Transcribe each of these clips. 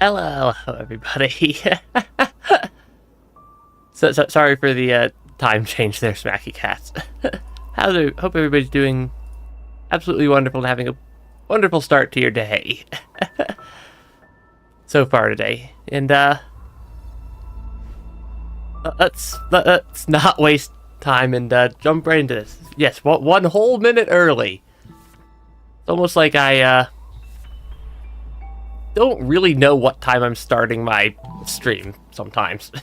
Hello, everybody. so sorry for the time change there, Smacky Cats. Hope everybody's doing absolutely wonderful and having a wonderful start to your day. So far today. And let's not waste time and jump right into this. Yes, one whole minute early. It's almost like I don't really know what time I'm starting my stream sometimes.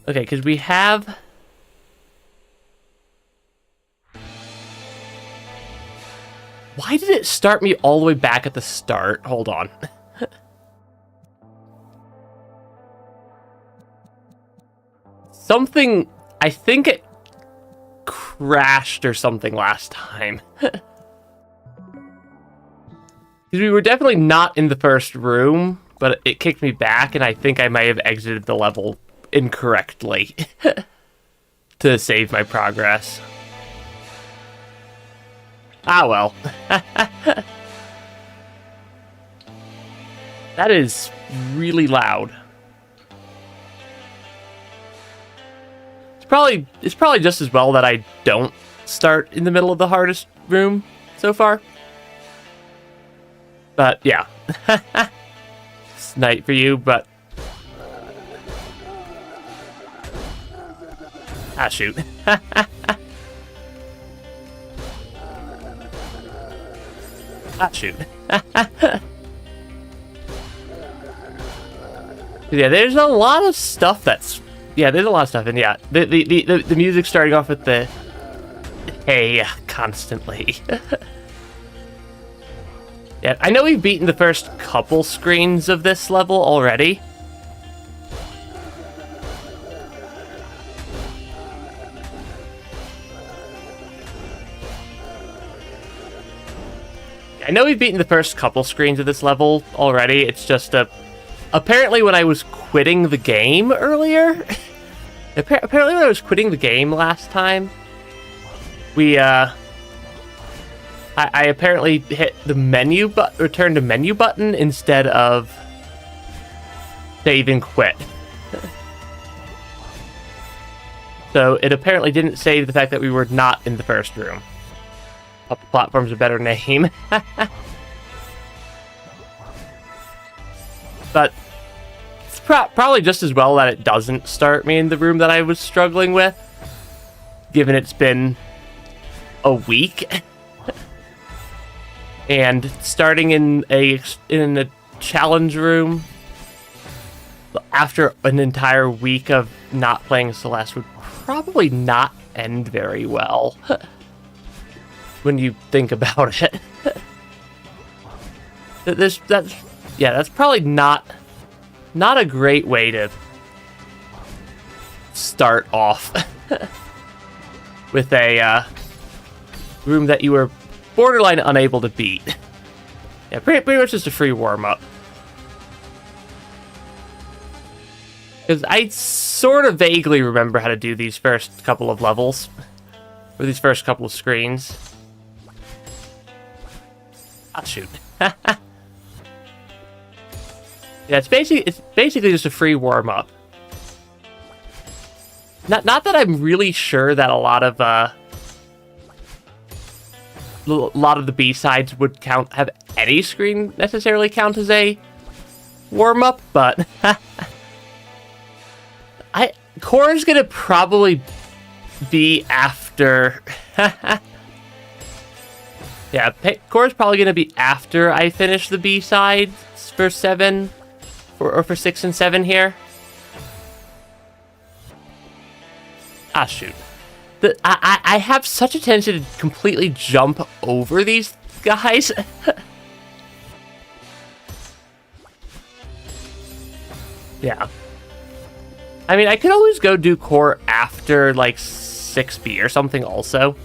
Okay, because we have... Why did it start me all the way back at the start? Hold on. Something... I think it crashed or something last time. Because we were definitely not in the first room, but it kicked me back, and I think I might have exited the level incorrectly to save my progress. Ah, well. That is really loud. It's probably just as well that I don't start in the middle of the hardest room so far. But, yeah. It's night for you, but... Ah, shoot. Ah, shoot. Yeah, there's a lot of stuff that's... Yeah, there's a lot of stuff, and yeah, the music starting off with the... Hey, constantly. Yeah, I know we've beaten the first couple screens of this level already. I know we've beaten the first couple screens of this level already. It's just apparently when I was quitting the game earlier, apparently when I was quitting the game last time, I apparently hit the return to menu button instead of save and quit. So it apparently didn't save the fact that we were not in the first room. Puppet Platform's a better name. But it's probably just as well that it doesn't start me in the room that I was struggling with, given it's been a week. And starting in a challenge room after an entire week of not playing Celeste would probably not end very well when you think about it. That's probably not a great way to start off with a room that you were borderline unable to beat. Yeah, pretty much just a free warm-up. Because I sort of vaguely remember how to do these first couple of levels. Or these first couple of screens. Ah, shoot. Yeah, it's basically just a free warm-up. Not that I'm really sure that a lot of the B-sides would have any screen necessarily count as a warm-up, but Core's gonna probably be after. Yeah, Core's probably gonna be after I finish the B-sides for 7, or for 6 and 7 here. Ah, shoot. I have such a tendency to completely jump over these guys. Yeah. I mean, I could always go do Core after, like, 6B or something also.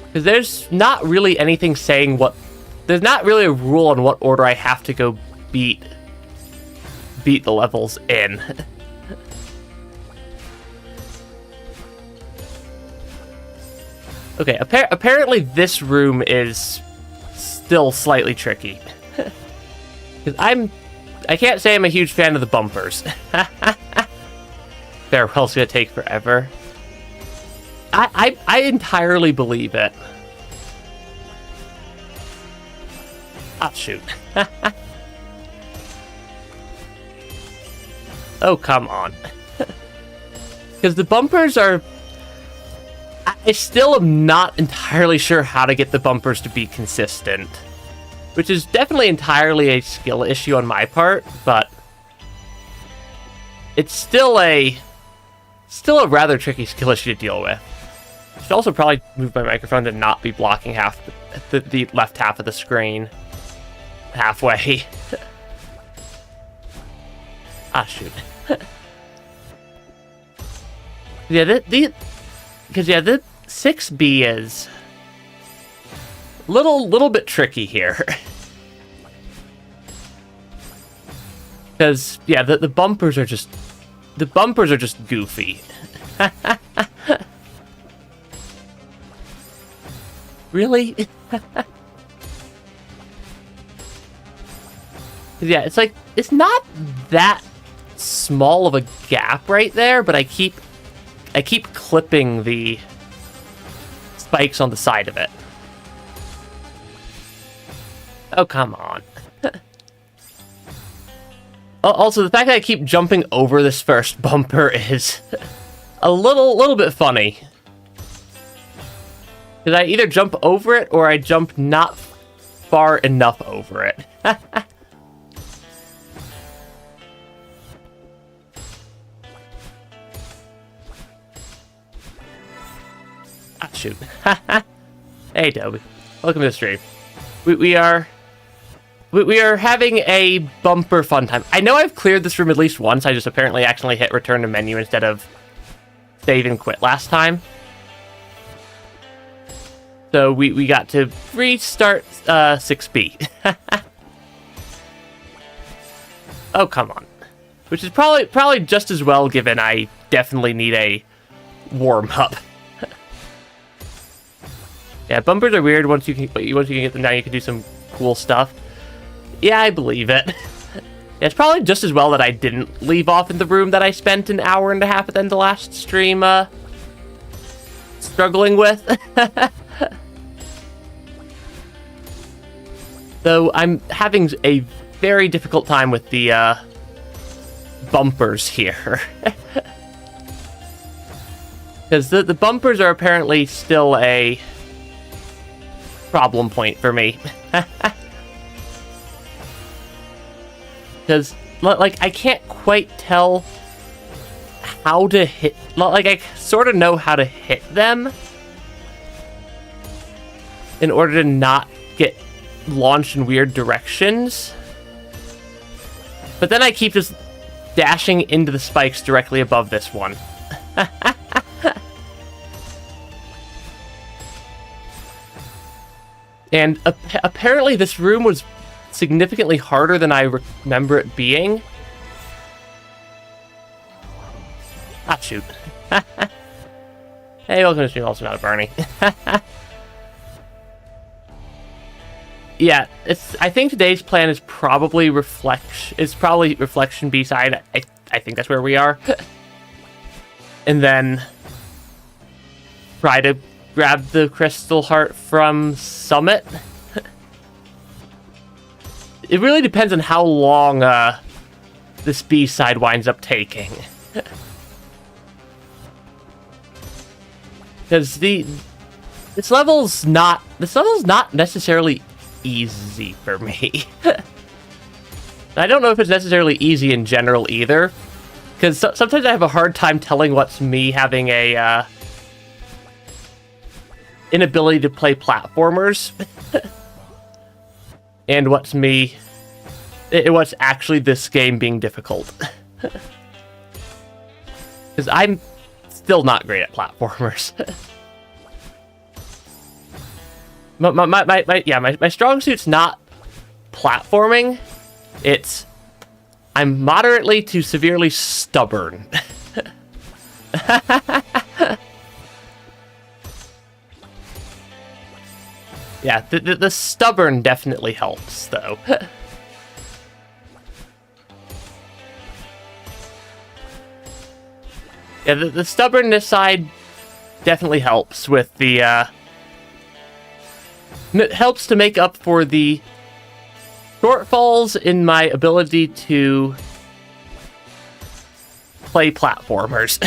Because there's not really anything saying what... There's not really a rule on what order I have to go beat the levels in. Okay, apparently this room is still slightly tricky. Because I can't say I'm a huge fan of the bumpers. Farewell's gonna take forever. I entirely believe it. Ah, shoot. Oh, come on. Because the bumpers are... I still am not entirely sure how to get the bumpers to be consistent. Which is definitely entirely a skill issue on my part, but... it's still a rather tricky skill issue to deal with. I should also probably move my microphone to not be blocking half the left half of the screen. Halfway. Ah, shoot. Yeah, the 6B is a little bit tricky here. Because yeah, the bumpers are just goofy. Really? Yeah, it's like, it's not that small of a gap right there, but I keep clipping the spikes on the side of it. Oh, come on. Also, the fact that I keep jumping over this first bumper is a little bit funny. Because I either jump over it, or I jump not far enough over it. Ah, shoot. Hey, Toby. Welcome to the stream. We are having a bumper fun time. I know I've cleared this room at least once. I just apparently accidentally hit return to menu instead of save and quit last time. So we got to restart 6B. Oh, come on. Which is probably just as well, given I definitely need a warm-up. Yeah, bumpers are weird. Once you can get them down, you can do some cool stuff. Yeah, I believe it. Yeah, it's probably just as well that I didn't leave off in the room that I spent an hour and a half at the end of the last stream struggling with. Though I'm having a very difficult time with the bumpers here. Because the bumpers are apparently still a problem point for me. Because, like, I can't quite tell how to hit... Like, I sort of know how to hit them in order to not get launched in weird directions. But then I keep just dashing into the spikes directly above this one. And apparently this room was significantly harder than I remember it being. Ah, shoot. Hey, welcome to the stream, also not a Bernie. Yeah, I think today's plan is probably reflection B-side. I think that's where we are. And then try to grab the crystal heart from Summit. It really depends on how long this B-side winds up taking. Because this level's not necessarily easy for me. I don't know if it's necessarily easy in general either, because sometimes I have a hard time telling what's me having a inability to play platformers and what's actually this game being difficult. Because I'm still not great at platformers. My strong suit's not platforming. I'm moderately to severely stubborn. Yeah, the stubborn definitely helps, though. Yeah, the stubbornness side definitely helps with the, it helps to make up for the shortfalls in my ability to play platformers.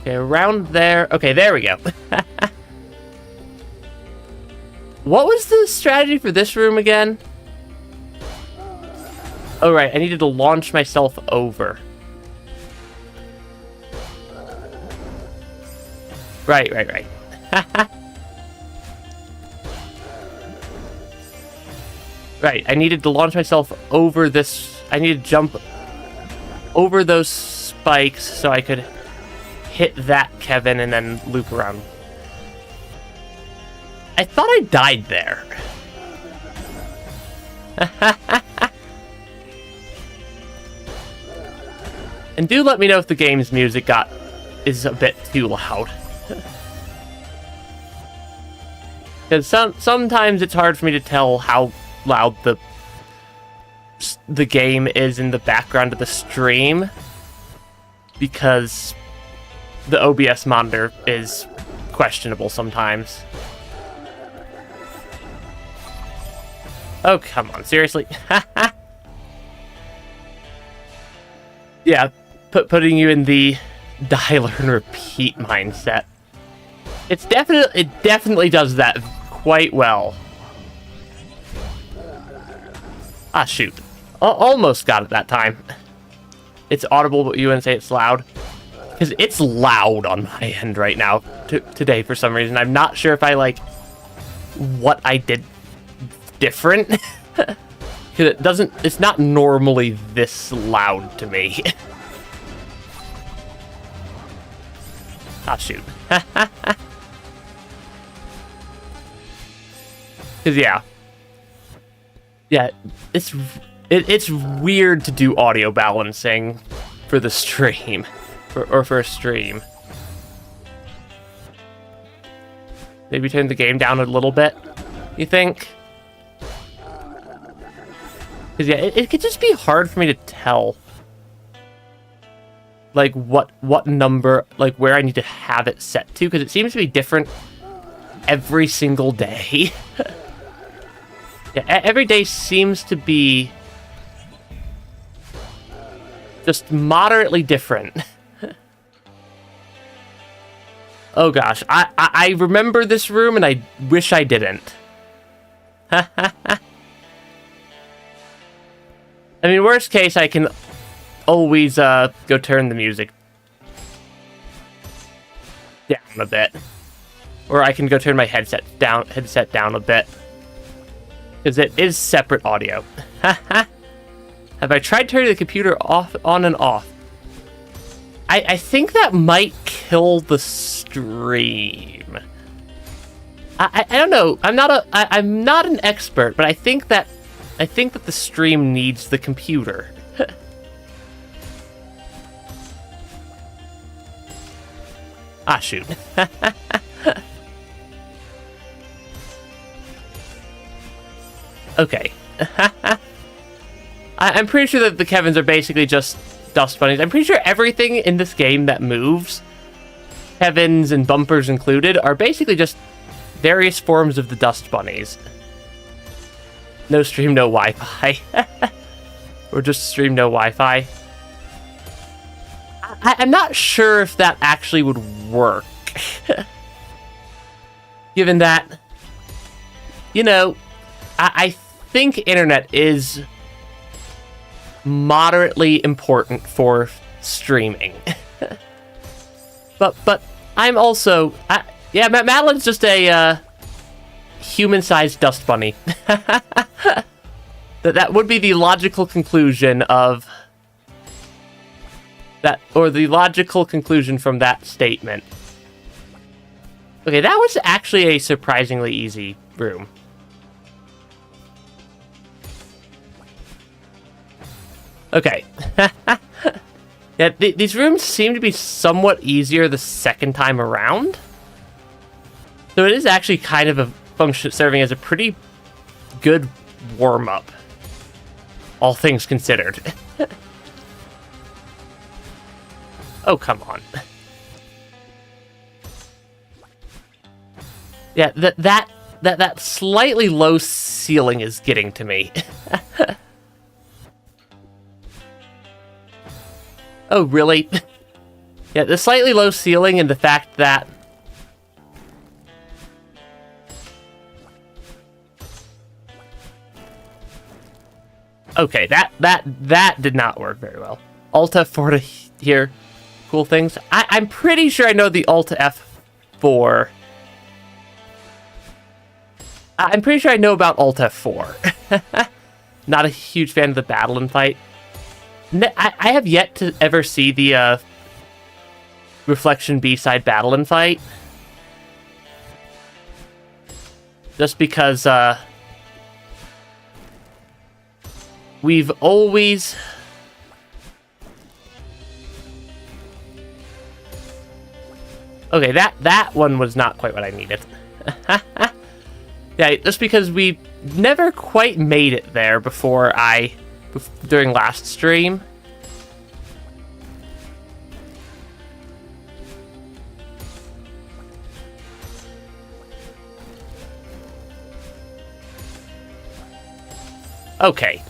Okay, around there. Okay, there we go. What was the strategy for this room again? Oh, right. I needed to launch myself over. Right. Right, I needed to launch myself over this. I needed to jump over those spikes so I could hit that Kevin and then loop around. I thought I died there. And do let me know if the game's music is a bit too loud. Because sometimes it's hard for me to tell how loud the game is in the background of the stream, because the OBS monitor is questionable sometimes. Oh, come on, seriously? Yeah, putting you in the dial and repeat mindset. It definitely does that quite well. Ah, shoot. Almost got it that time. It's audible, but you wouldn't say it's loud. Because it's loud on my end right now today for some reason. I'm not sure if I like what I did different. Because it's not normally this loud to me. Ah, shoot. Because, yeah. Yeah, it's weird to do audio balancing for the stream. Or for a stream. Maybe turn the game down a little bit, you think? Because, yeah, it could just be hard for me to tell. Like, what number, like, where I need to have it set to. Because it seems to be different every single day. Yeah, every day seems to be just moderately different. Oh gosh, I remember this room and I wish I didn't. I mean, worst case, I can always go turn the music down a bit. Or I can go turn my headset down a bit. Because it is separate audio. Have I tried turning the computer on and off? I think that might kill the stream. I don't know. I'm not an expert, but I think that the stream needs the computer. Ah, shoot. Okay. I'm pretty sure that the Kevins are basically just dust bunnies. I'm pretty sure everything in this game that moves, Kevins and bumpers included, are basically just various forms of the dust bunnies. No stream, no Wi-Fi. Or just stream, no Wi-Fi. I'm not sure if that actually would work. Given that, you know, I think internet is moderately important for streaming. but I'm also... yeah, Madeline's just a human-sized dust bunny. That would be the logical conclusion of... that, or the logical conclusion from that statement. Okay, that was actually a surprisingly easy room. Okay. Yeah, these rooms seem to be somewhat easier the second time around. So it is actually kind of a function serving as a pretty good warm-up, all things considered. Oh, come on. Yeah, that slightly low ceiling is getting to me. Oh, really? Yeah, the slightly low ceiling and the fact that... Okay, that did not work very well. Alt F4 to hear cool things. I'm pretty sure I know the Alt F4. I'm pretty sure I know about Alt F4. Not a huge fan of the battle and fight. I have yet to ever see the Reflection B-side battle and fight. Just because we've always... Okay, that one was not quite what I needed. Yeah, just because we never quite made it there during last stream. Okay.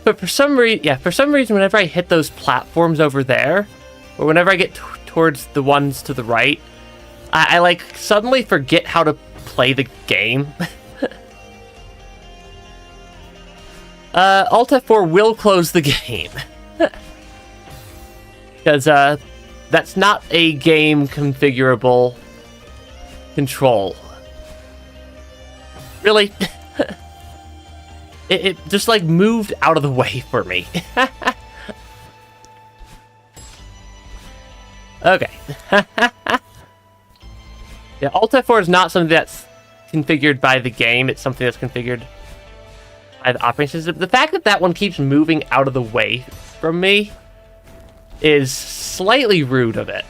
But for some reason, whenever I hit those platforms over there, or whenever I get towards the ones to the right, I like suddenly forget how to play the game. Alt F4 will close the game. Because that's not a game configurable control. Really? It just like moved out of the way for me. Okay. Yeah, Alt F4 is not something that's configured by the game. It's something that's configured by the operating system. The fact that that one keeps moving out of the way from me is slightly rude of it.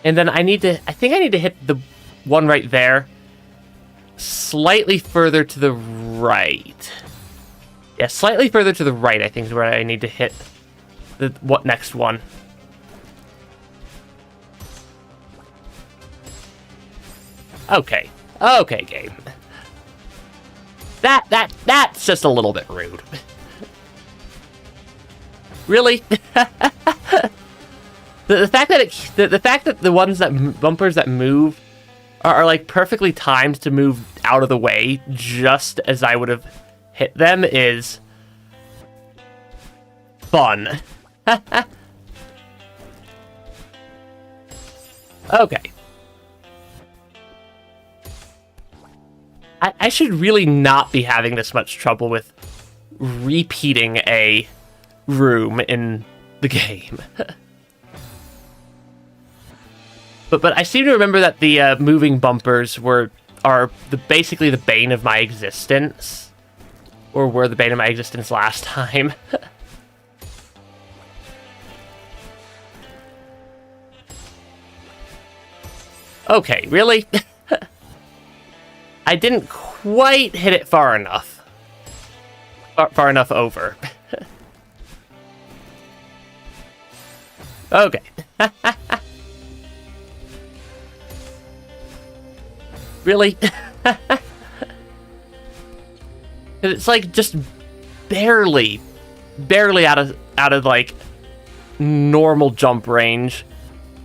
And then I think I need to hit the one right there slightly further to the right. Yeah, slightly further to the right, I think, is where I need to hit the next one. Okay. Okay, game. That's just a little bit rude. Really? The fact that the ones bumpers that move are like perfectly timed to move out of the way just as I would have hit them is fun. Okay. I should really not be having this much trouble with repeating a room in the game. But I seem to remember that the moving bumpers are basically the bane of my existence. Or were the bane of my existence last time. Okay, really? I didn't quite hit it far enough. Far enough over. Okay. Really? It's like just barely out of like normal jump range,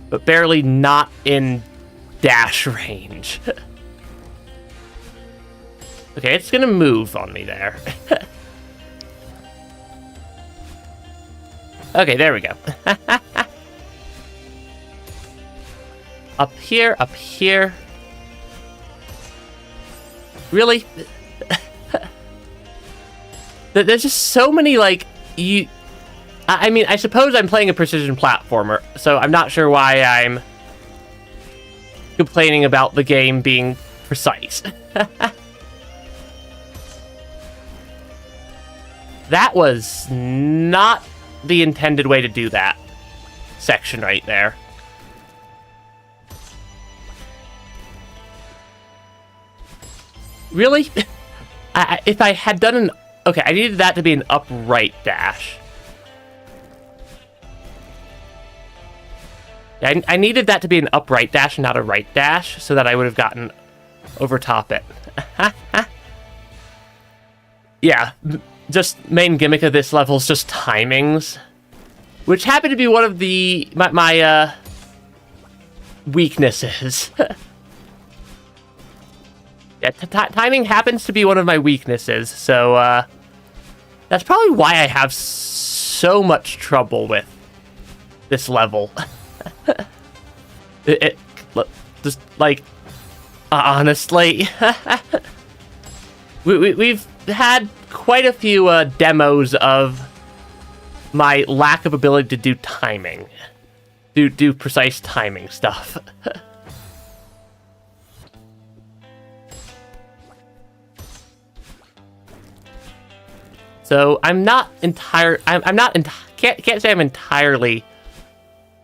but barely not in dash range. Okay, it's gonna move on me there. Okay, there we go. Up here. Really? There's just so many, like, I mean, I suppose I'm playing a precision platformer, so I'm not sure why I'm complaining about the game being precise. That was not the intended way to do that section right there. Really? If I had done an... Okay, I needed that to be an upright dash. I needed that to be an upright dash, not a right dash, so that I would have gotten over top it. Yeah, just main gimmick of this level is just timings, which happen to be one of my weaknesses. Yeah, timing happens to be one of my weaknesses, so that's probably why I have so much trouble with this level. Just like, honestly, we've had quite a few demos of my lack of ability to do timing, do precise timing stuff. So I'm not can't say I'm entirely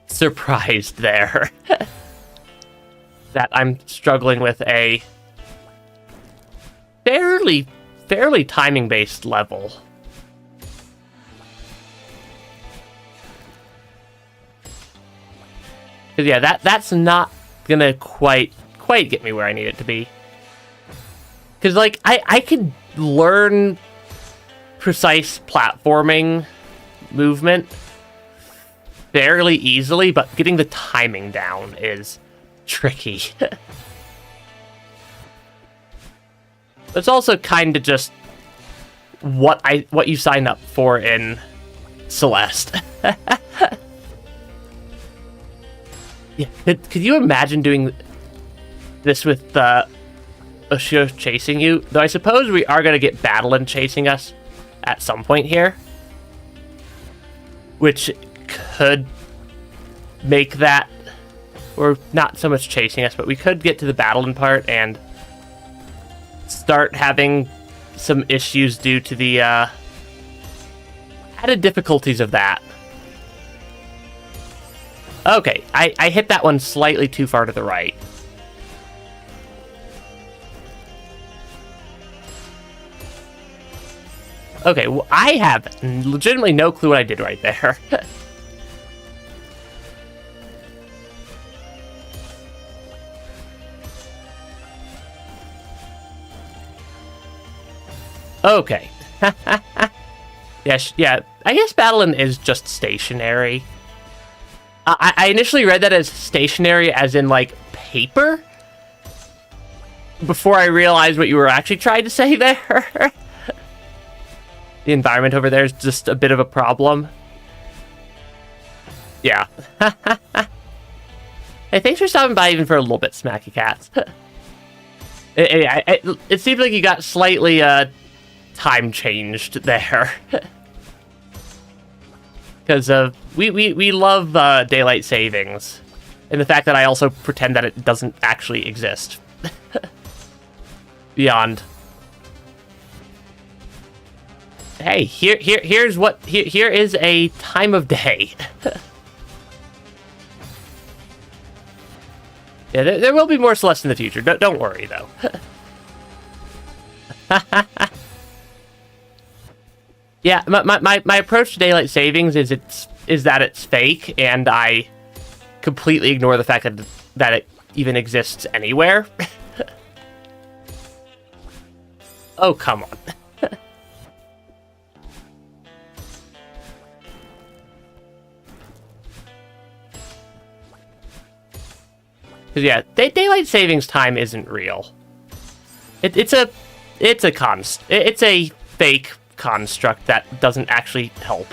surprised there that I'm struggling with a fairly timing based level. Cause yeah, that's not gonna quite get me where I need it to be. Cause like I could learn precise platforming movement fairly easily, but getting the timing down is tricky. It's also kind of just what you sign up for in Celeste. Yeah, could you imagine doing this with Oshi chasing you? Though I suppose we are going to get Battlein chasing us at some point here, which could make that, or not so much chasing us, but we could get to the Battlein part and start having some issues due to the added difficulties of that. Okay, I hit that one slightly too far to the right. Okay, well, I have legitimately no clue what I did right there. Okay. Yeah, I guess Battlein is just stationary. I initially read that as stationary as in, like, paper, before I realized what you were actually trying to say there. The environment over there is just a bit of a problem. Yeah. Hey, thanks for stopping by even for a little bit, Smacky Cats. It seems like you got slightly time changed there. Because we love daylight savings. And the fact that I also pretend that it doesn't actually exist. Beyond. Hey, here is a time of day. Yeah, there will be more Celeste in the future. Don't worry, though. Yeah, my approach to daylight savings is that it's fake, and I completely ignore the fact that it even exists anywhere. Oh, come on. Yeah, daylight savings time isn't real. It's a fake construct that doesn't actually help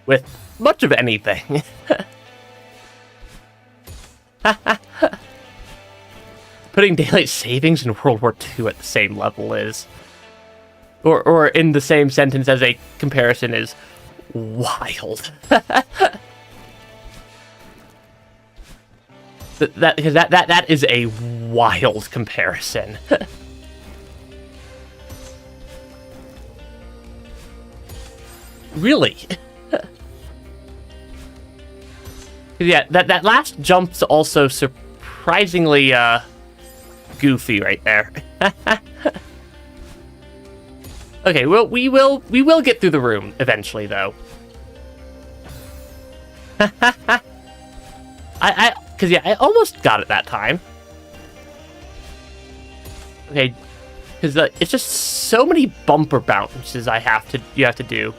with much of anything. Putting daylight savings in World War II at the same level is, or in the same sentence as a comparison, is wild. That is a wild comparison. Really? Yeah, that last jump's also surprisingly goofy right there. Okay, well, we will get through the room eventually, though. Because yeah, I almost got it that time. Okay, because it's just so many bumper bounces you have to do.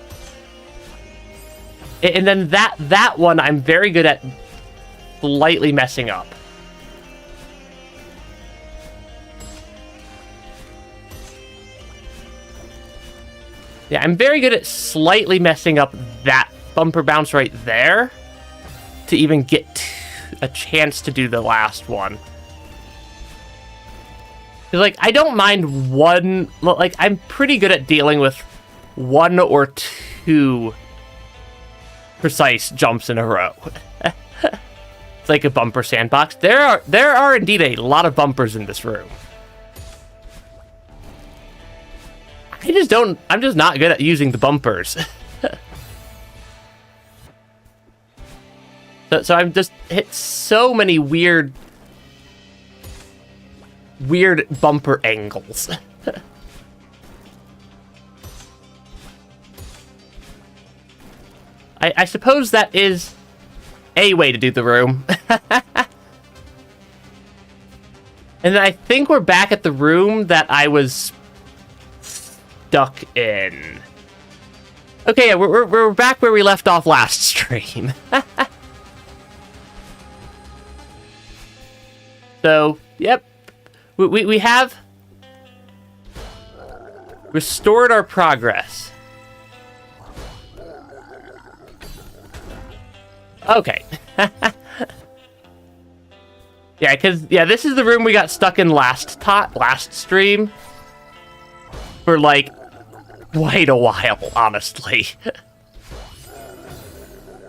And then that one I'm very good at slightly messing up. Yeah, I'm very good at slightly messing up that bumper bounce right there to even get a chance to do the last one. Like, I don't mind one... Like, I'm pretty good at dealing with 1 or 2 precise jumps in a row. It's like a bumper sandbox. There are indeed a lot of bumpers in this room. I'm just not good at using the bumpers. So I've just hit so many weird bumper angles. I suppose that is a way to do the room. And then I think we're back at the room that I was stuck in. Okay, yeah, we're back where we left off last stream. So, yep. We have restored our progress. Okay. Yeah, because this is the room we got stuck in last stream for like quite a while, honestly.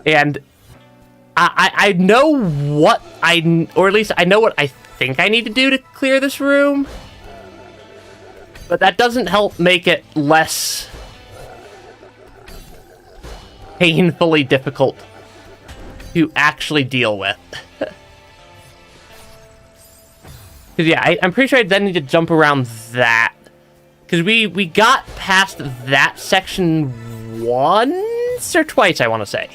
And I know what or at least I know what I think I need to do to clear this room, but that doesn't help make it less painfully difficult to actually deal with. Because yeah, I'm pretty sure I then need to jump around that. Because we got past that section once or twice, I want to say.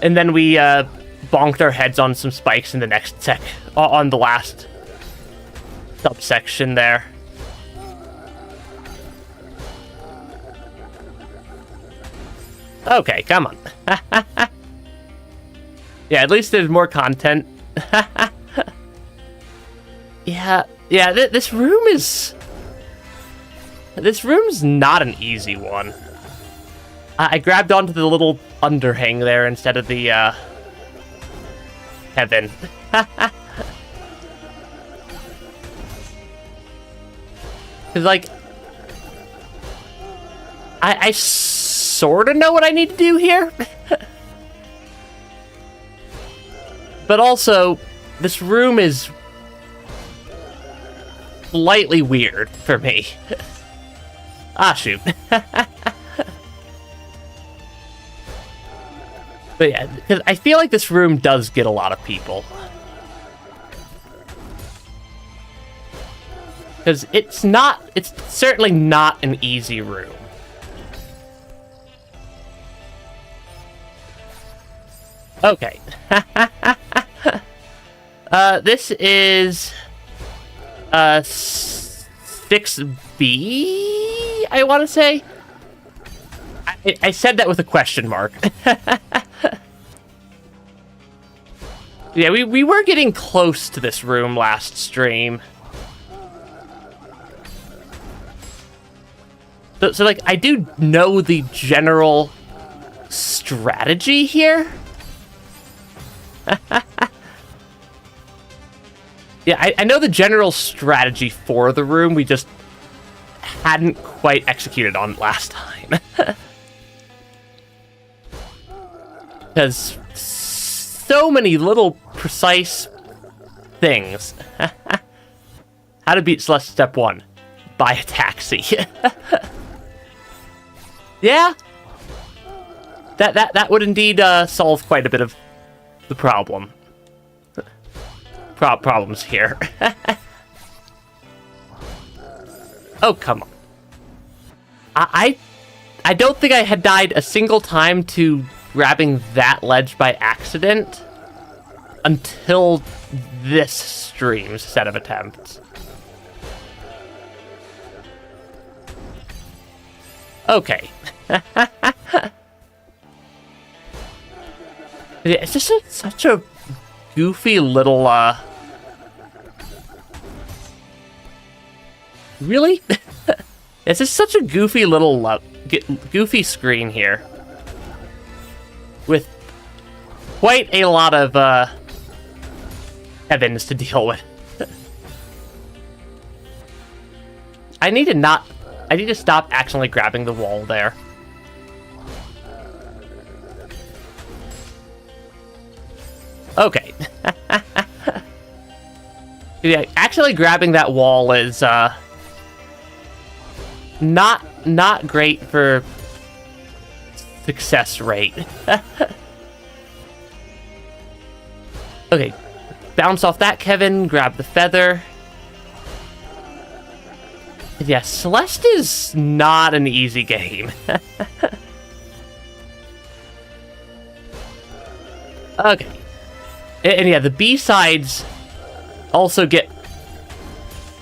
And then we bonked our heads on some spikes in the next on the last subsection there. Okay, come on. Yeah, at least there's more content. Yeah, this room's not an easy one. I grabbed onto the little underhang there instead of the heaven. Cause like I sort of know what I need to do here. But also, this room is slightly weird for me. Ah, shoot. But yeah, because I feel like this room does get a lot of people. Because it's certainly not an easy room. Okay. This is 6B, I want to say. I said that with a question mark. Yeah, we were getting close to this room last stream. So like, I do know the general strategy here. Yeah, I know the general strategy for the room, we just hadn't quite executed on last time. Because so many little precise things. How to beat Celeste Step 1. Buy a taxi. Yeah. That would indeed solve quite a bit of the problem. Problems here. Oh, come on. I don't think I had died a single time to grabbing that ledge by accident until this stream's set of attempts. Okay. It's just such a goofy little, Really? It's just such a goofy little, goofy screen here. With quite a lot of, heavens to deal with. I need to stop accidentally grabbing the wall there. Okay. Yeah, actually grabbing that wall is not great for success rate. Okay, bounce off that, Kevin. Grab the feather. Yeah, Celeste is not an easy game. Okay. And yeah, the B-sides also get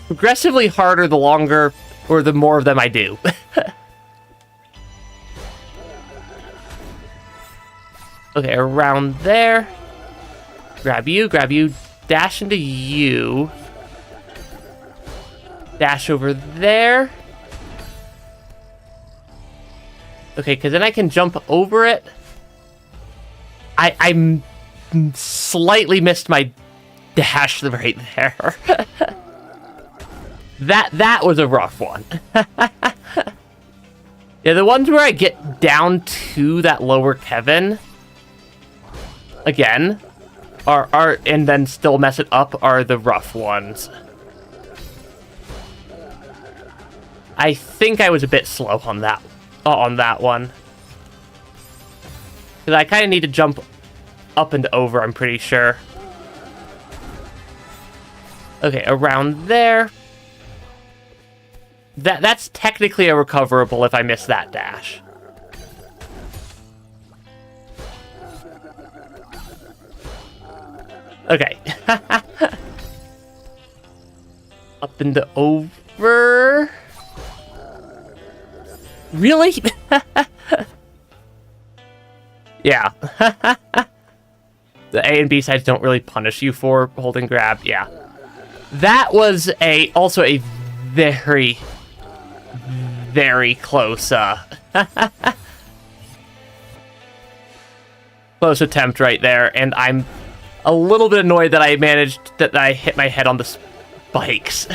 progressively harder the longer or the more of them I do. Okay, around there. Grab you, dash into you. Dash over there. Okay, because then I can jump over it. I slightly missed my dash right there. That was a rough one. Yeah, the ones where I get down to that lower Kevin again are and then still mess it up are the rough ones. I think I was a bit slow on that one. Because I kind of need to jump up and over, I'm pretty sure. Okay, around there. That's technically a recoverable if I miss that dash. Okay. Up and over. Really? Yeah. The A and B sides don't really punish you for holding grab. Yeah. That was also a very, very close, close attempt right there, and I'm a little bit annoyed that I hit my head on the spikes.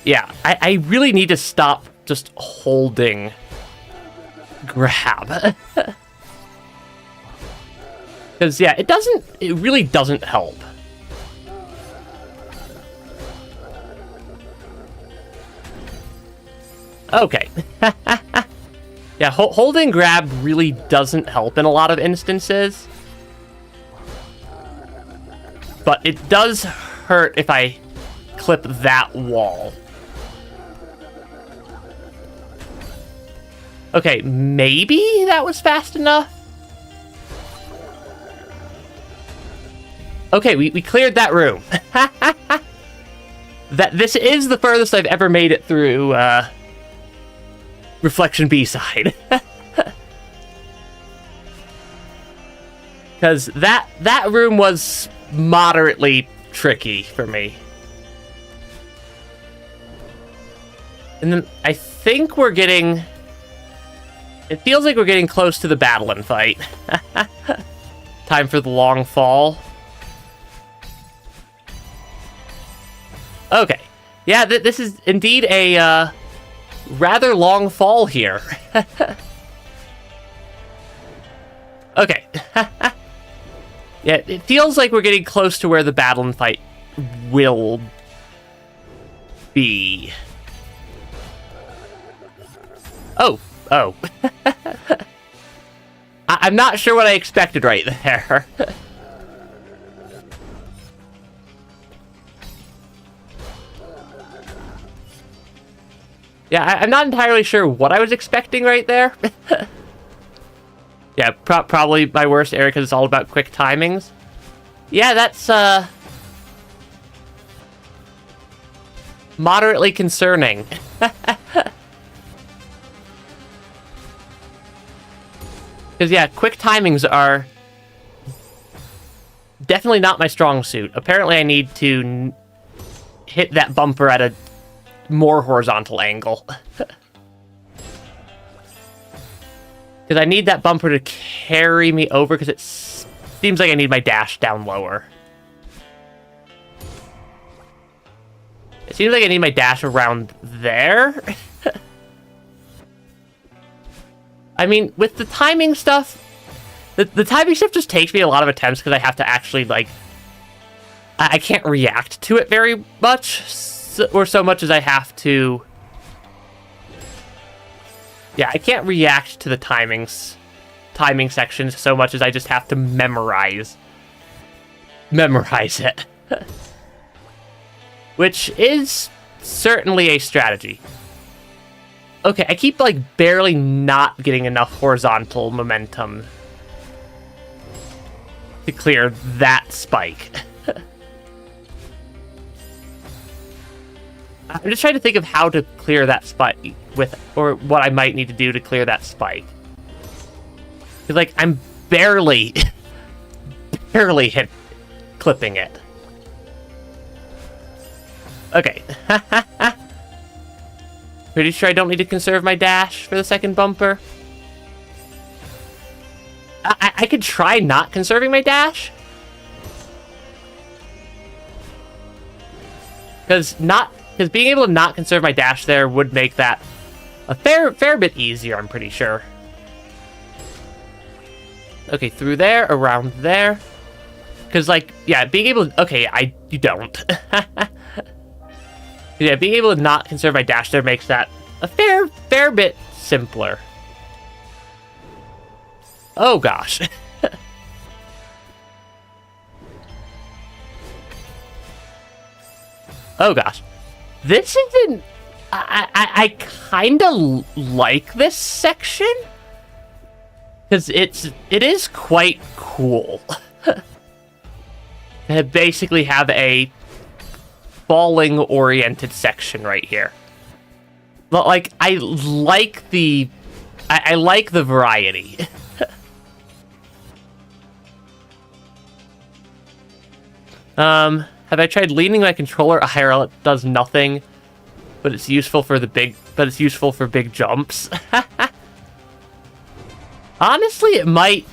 Yeah, I really need to stop just holding grab. Because, yeah, it really doesn't help. Okay. Yeah, holding grab really doesn't help in a lot of instances. But it does hurt if I clip that wall. Okay, maybe that was fast enough? Okay, we cleared that room. This is the furthest I've ever made it through, Reflection B-side. Because that room was moderately tricky for me. And then I think we're getting... It feels like we're getting close to the battle and fight. Time for the long fall. Okay. Yeah, this is indeed a rather long fall here. Okay. Yeah, it feels like we're getting close to where the battle and fight will be. Oh. I'm not sure what I expected right there. Yeah, I'm not entirely sure what I was expecting right there. Yeah, probably my worst area because it's all about quick timings. Yeah, that's, moderately concerning. Because, yeah, quick timings are definitely not my strong suit. Apparently, I need to hit that bumper at a more horizontal angle. Because I need that bumper to carry me over, because it seems like I need my dash down lower. It seems like I need my dash around there. I mean, with the timing stuff, the timing stuff just takes me a lot of attempts because I have to actually, like, I can't react to it very much, or so much as I have to. Yeah, I can't react to the timing sections so much as I just have to memorize it. Which is certainly a strategy. Okay, I keep, like, barely not getting enough horizontal momentum to clear that spike. I'm just trying to think of how to clear that spike or what I might need to do to clear that spike. Because, like, I'm barely clipping it. Okay. Pretty sure I don't need to conserve my dash for the second bumper. I could try not conserving my dash. Because being able to not conserve my dash there would make that a fair bit easier, I'm pretty sure. Okay, through there, around there. Because, like, yeah, being able to... Okay, you don't. Yeah, being able to not conserve my dash there makes that a fair bit simpler. Oh, gosh. Oh, gosh. This isn't... I kind of like this section. Because it is quite cool. To basically have a falling-oriented section right here. But, like, I like the variety. Have I tried leaning my controller IRL? It does nothing, but it's useful for big jumps. Honestly, it might.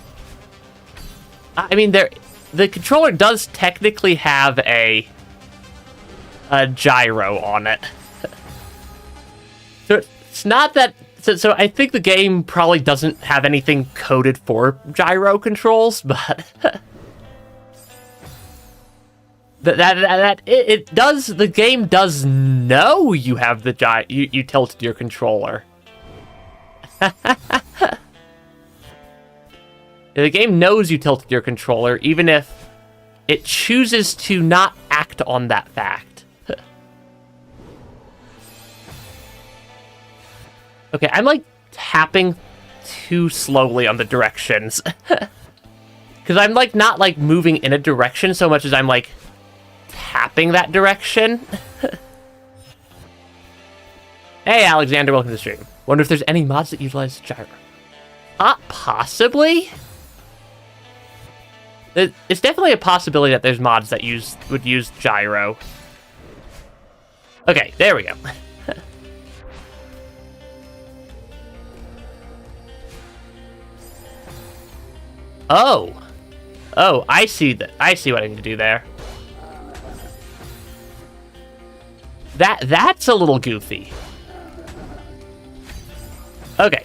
I mean, the controller does technically have a gyro on it. So it's not that... So I think the game probably doesn't have anything coded for gyro controls, but... it does... The game does know you have the you tilted your controller. The game knows you tilted your controller, even if it chooses to not act on that fact. Okay, I'm, like, tapping too slowly on the directions. Because I'm, like, not, like, moving in a direction so much as I'm, like, tapping that direction. Hey, Alexander, welcome to the stream. Wonder if there's any mods that utilize gyro. Possibly? It's definitely a possibility that there's mods that would use gyro. Okay, there we go. Oh, I see that. I see what I need to do there. That's a little goofy. Okay.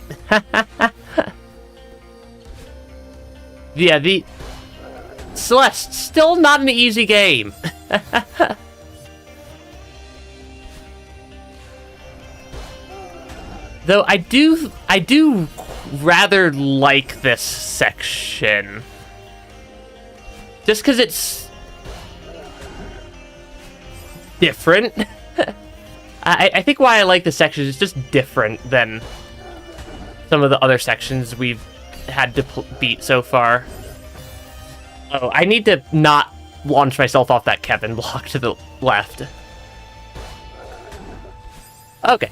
Yeah, the Celeste, still not an easy game. Though I do rather like this section. Just because it's different. I think why I like this section is just different than some of the other sections we've had to beat so far. Oh, I need to not launch myself off that Kevin block to the left. Okay.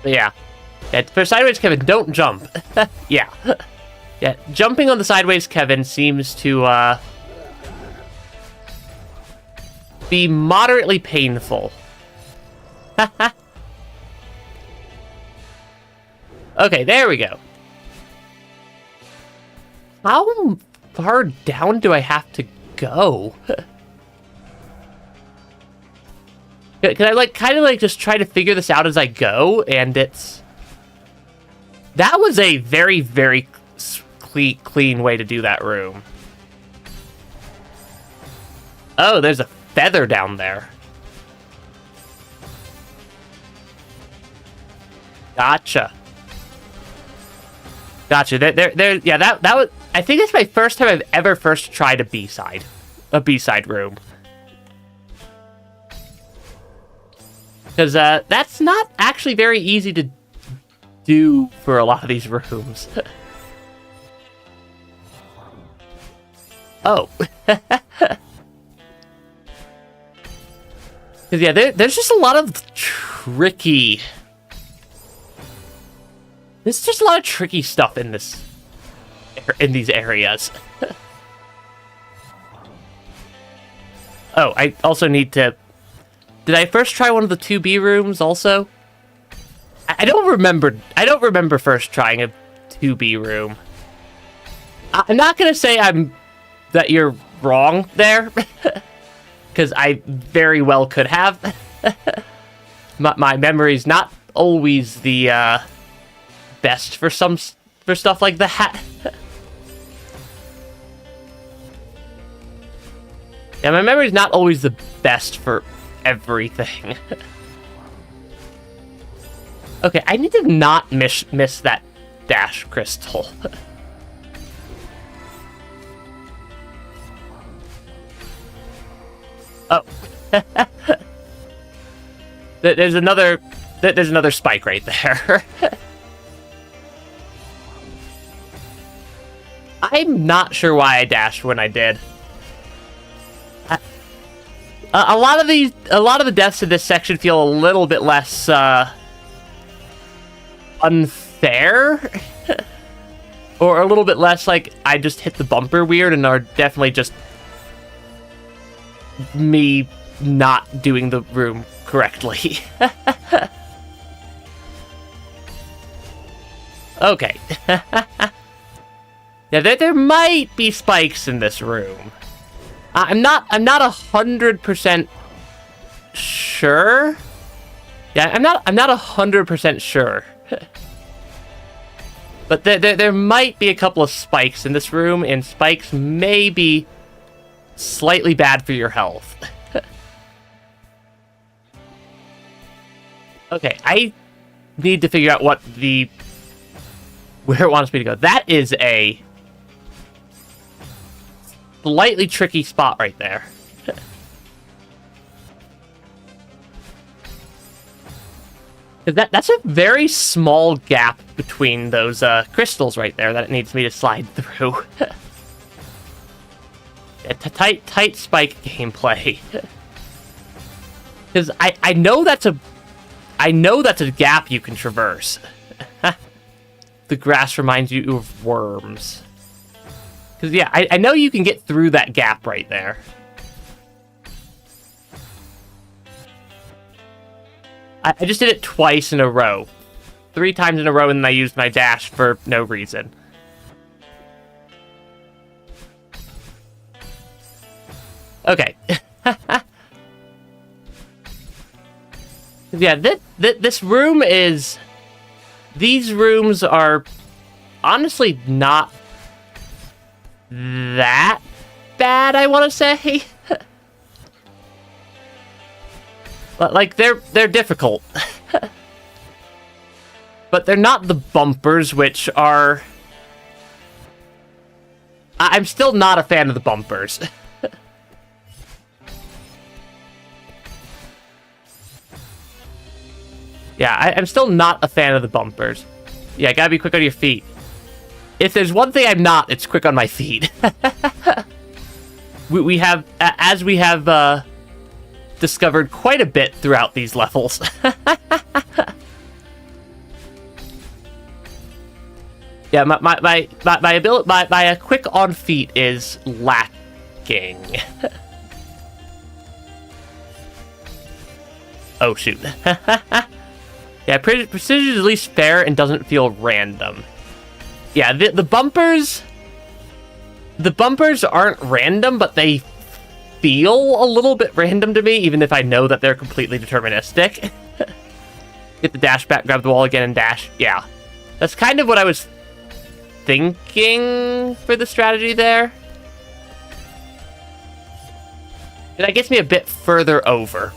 Yeah. For sideways Kevin, don't jump. Yeah. Yeah, jumping on the sideways Kevin seems to be moderately painful. Okay, there we go. How far down do I have to go? Can I, like, kind of, like, just try to figure this out as I go? And it's... That was a very, very clean way to do that room. Oh, there's a feather down there. Gotcha. Gotcha. Yeah, that was... I think it's my first time I've ever tried a B-side room. Because that's not actually very easy to do for a lot of these rooms. Oh. Because, yeah, there's just a lot of tricky... There's just a lot of tricky stuff in these areas. Oh, I also need to... Did I first try one of the 2B rooms also? I don't remember first trying a 2B room. I'm not gonna say that you're wrong there, because I very well could have. My memory's not always the best for stuff like that. Yeah, my memory's not always the best for everything. Okay, I need to not miss that dash crystal. Oh. There's another spike right there. I'm not sure why I dashed when I did. A lot of the deaths in this section feel a little bit less unfair, or a little bit less like I just hit the bumper weird, and are definitely just me not doing the room correctly. Okay. Yeah, there might be spikes in this room. I'm not 100% sure. Yeah, I'm not 100% sure. But there might be a couple of spikes in this room, and spikes may be slightly bad for your health. Okay, I need to figure out where it wants me to go. That is a slightly tricky spot right there. That's a very small gap between those crystals right there that it needs me to slide through. Yeah, tight spike gameplay. Because I know that's a gap you can traverse. The grass reminds you of worms. Because, yeah, I know you can get through that gap right there. I just did it twice in a row. 3 times in a row, and then I used my dash for no reason. Okay. Yeah, this room is... These rooms are honestly not that bad, I want to say. Like, they're difficult. But they're not the bumpers, which are... I'm still not a fan of the bumpers. Yeah, I'm still not a fan of the bumpers. Yeah, gotta be quick on your feet. If there's one thing I'm not, it's quick on my feet. we have, as we have discovered quite a bit throughout these levels. Yeah, my ability, my quick on feet is lacking. Oh shoot. Yeah, precision is at least fair and doesn't feel random. Yeah, the bumpers aren't random, but they feel a little bit random to me, even if I know that they're completely deterministic. Get the dash back, grab the wall again, and dash. Yeah, that's kind of what I was thinking for the strategy there. And that gets me a bit further over.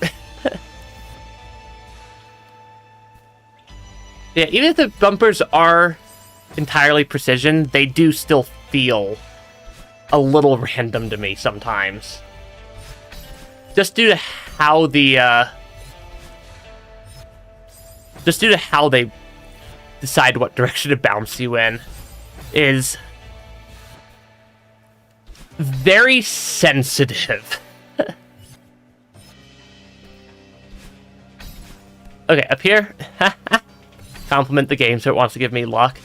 Yeah, even if the bumpers are entirely precision, they do still feel a little random to me sometimes. Just due to how the, just due to how they decide what direction to bounce you in is very sensitive. Okay, up here. Compliment the game so it wants to give me luck.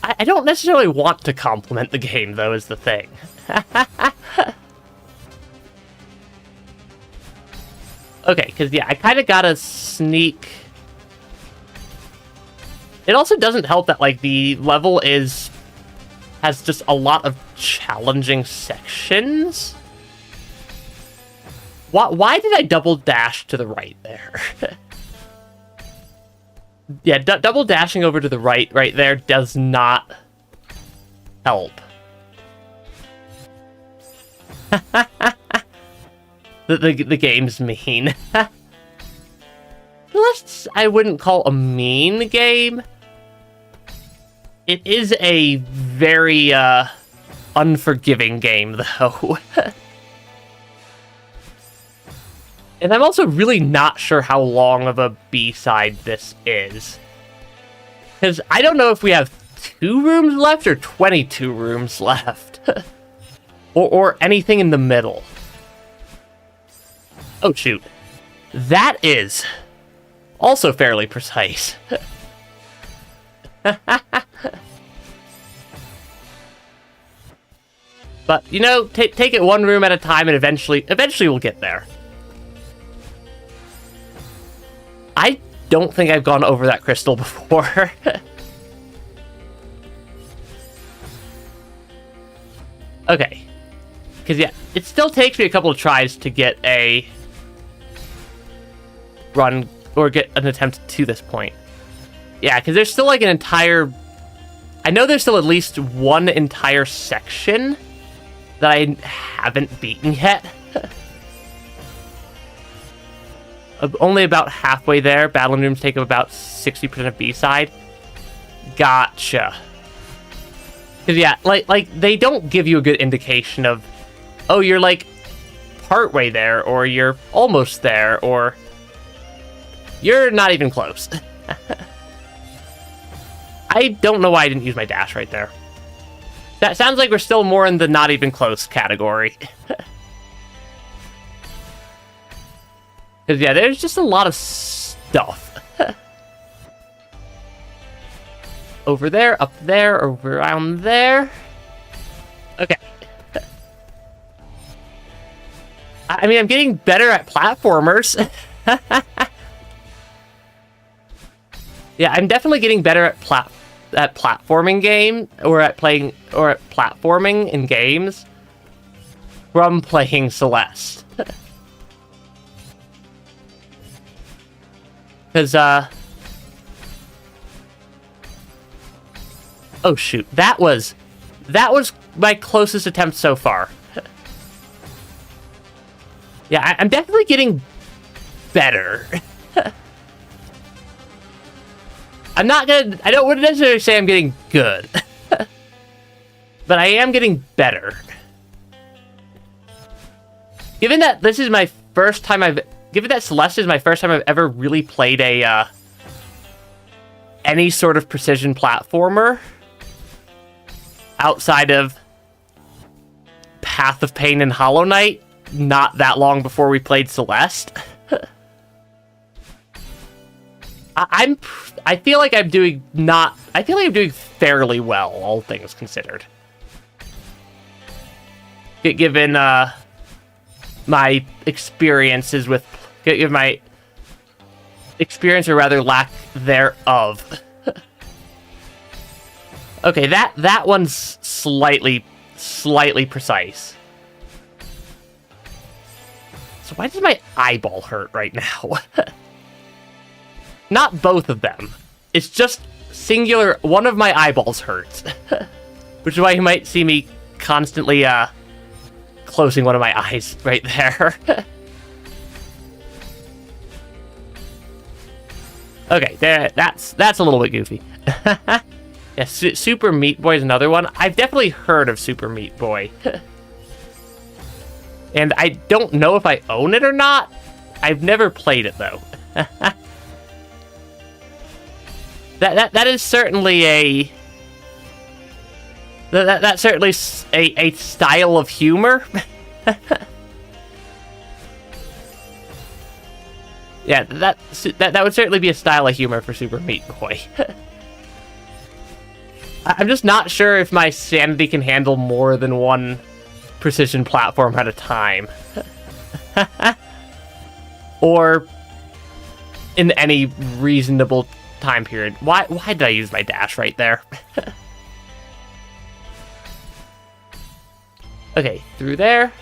I don't necessarily want to compliment the game, though, is the thing. Okay, because, yeah, I kind of gotta sneak... It also doesn't help that, like, the level has just a lot of challenging sections. Why did I double dash to the right there? Yeah, double dashing over to the right there does not help. the game's mean. Unless I wouldn't call a mean game. It is a very unforgiving game, though. And I'm also really not sure how long of a B-side this is. Because I don't know if we have 2 rooms left or 22 rooms left. or anything in the middle. Oh, shoot. That is also fairly precise. But, you know, take it one room at a time and eventually we'll get there. I don't think I've gone over that crystal before. Okay. Because, yeah, it still takes me a couple of tries to get a run or get an attempt to this point. Yeah, because there's still, like, an entire... I know there's still at least one entire section that I haven't beaten yet. Only about halfway there. Battling rooms take up about 60% of B-side. Gotcha. Because, yeah, like they don't give you a good indication of, oh, you're, like, partway there, or you're almost there, or you're not even close. I don't know why I didn't use my dash right there. That sounds like we're still more in the not even close category. Because, yeah, there's just a lot of stuff. Over there, up there, over around there. Okay. I mean, I'm getting better at platformers. Yeah, I'm definitely getting better at platforming game, or at platforming in games from playing Celeste. Because, oh shoot, that was my closest attempt so far. Yeah, I'm definitely getting better. I wouldn't necessarily say I'm getting good. But I am getting better. Given that this is my first time given that Celeste is my first time I've ever really played any sort of precision platformer outside of Path of Pain and Hollow Knight, not that long before we played Celeste. I feel like I'm doing fairly well, all things considered. Given my experiences with, given my experience or rather lack thereof. Okay, that one's slightly precise. So why does my eyeball hurt right now? Not both of them. It's just singular. One of my eyeballs hurts. Which is why you might see me constantly closing one of my eyes right there. Okay, that's a little bit goofy. Yeah, Super Meat Boy is another one. I've definitely heard of Super Meat Boy. And I don't know if I own it or not. I've never played it, though. That is certainly a... That's certainly a style of humor. Yeah, that would certainly be a style of humor for Super Meat Boy. I'm just not sure if my sanity can handle more than one precision platform at a time. Or in any reasonable time period. Why did I use my dash right there? Okay, through there.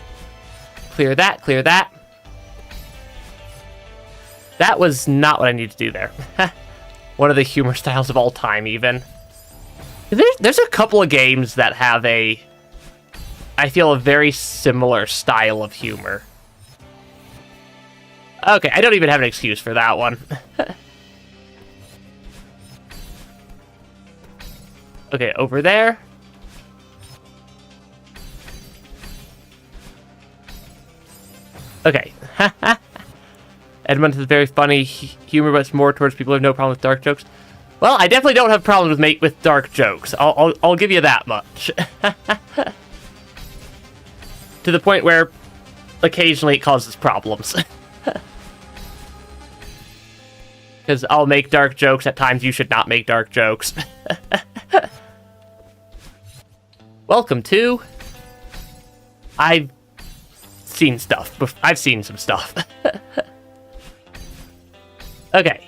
Clear that, clear that. That was not what I needed to do there. One of the humor styles of all time, even. There's a couple of games that have I feel, a very similar style of humor. Okay, I don't even have an excuse for that one. Okay, over there. Okay. Edmund is very funny humor, but it's more towards people who have no problem with dark jokes. Well, I definitely don't have problems with dark jokes. I'll give you that much. To the point where occasionally it causes problems. Because I'll make dark jokes at times you should not make dark jokes. Welcome to... I've seen stuff. I've seen some stuff. Okay.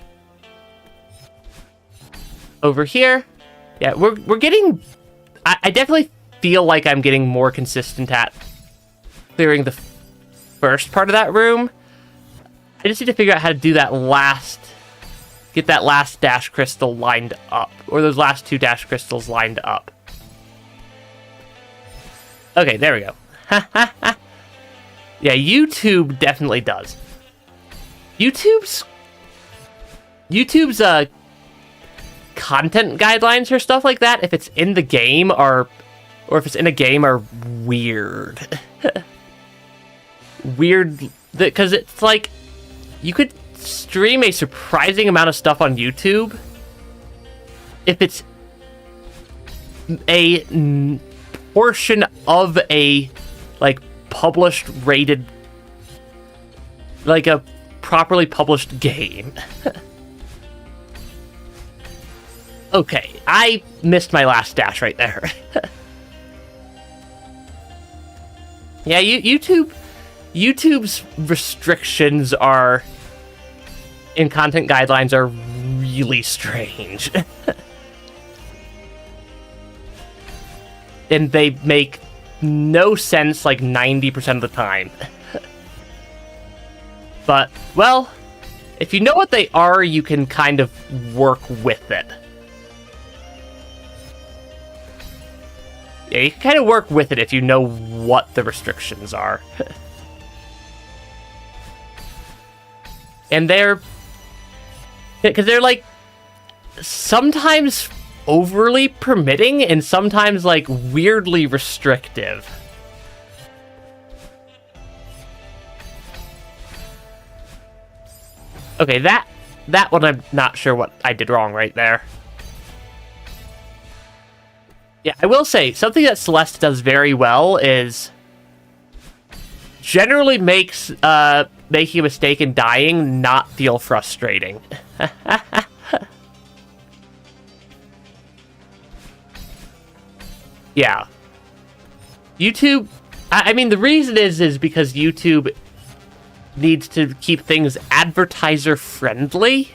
Over here. Yeah, we're getting... I definitely feel like I'm getting more consistent at clearing the first part of that room. I just need to figure out how to do that last... Get that last dash crystal lined up. Or those last two dash crystals lined up. Okay, there we go. Yeah, YouTube definitely does. YouTube's content guidelines for stuff like that, if it's in the game, or if it's in a game, are weird. Weird, because it's like, you could stream a surprising amount of stuff on YouTube if it's a portion of a, like, published, rated, like a properly published game. Okay, I missed my last dash right there. Yeah, YouTube's restrictions are, in content guidelines, are really strange. And they make no sense like 90% of the time. But, well, if you know what they are, you can kind of work with it. Yeah, you can kind of work with it if you know what the restrictions are. And because they're like sometimes overly permitting and sometimes like weirdly restrictive. Okay, that one I'm not sure what I did wrong right there. Yeah, I will say, something that Celeste does very well is generally makes making a mistake and dying not feel frustrating. Yeah. YouTube, I mean, the reason is because YouTube needs to keep things advertiser friendly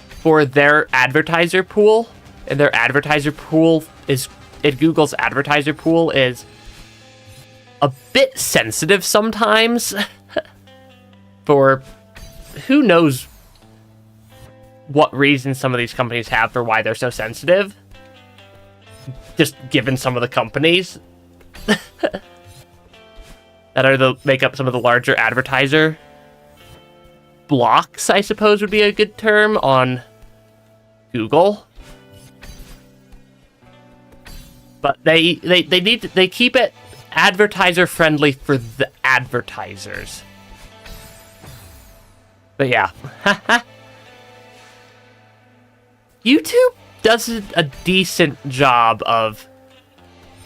for their advertiser pool, and their advertiser pool is, Google's advertiser pool is a bit sensitive sometimes for who knows what reason some of these companies have for why they're so sensitive, just given some of the companies that make up some of the larger advertiser blocks, I suppose would be a good term, on Google. But they keep it advertiser friendly for the advertisers. But yeah. YouTube does a decent job of,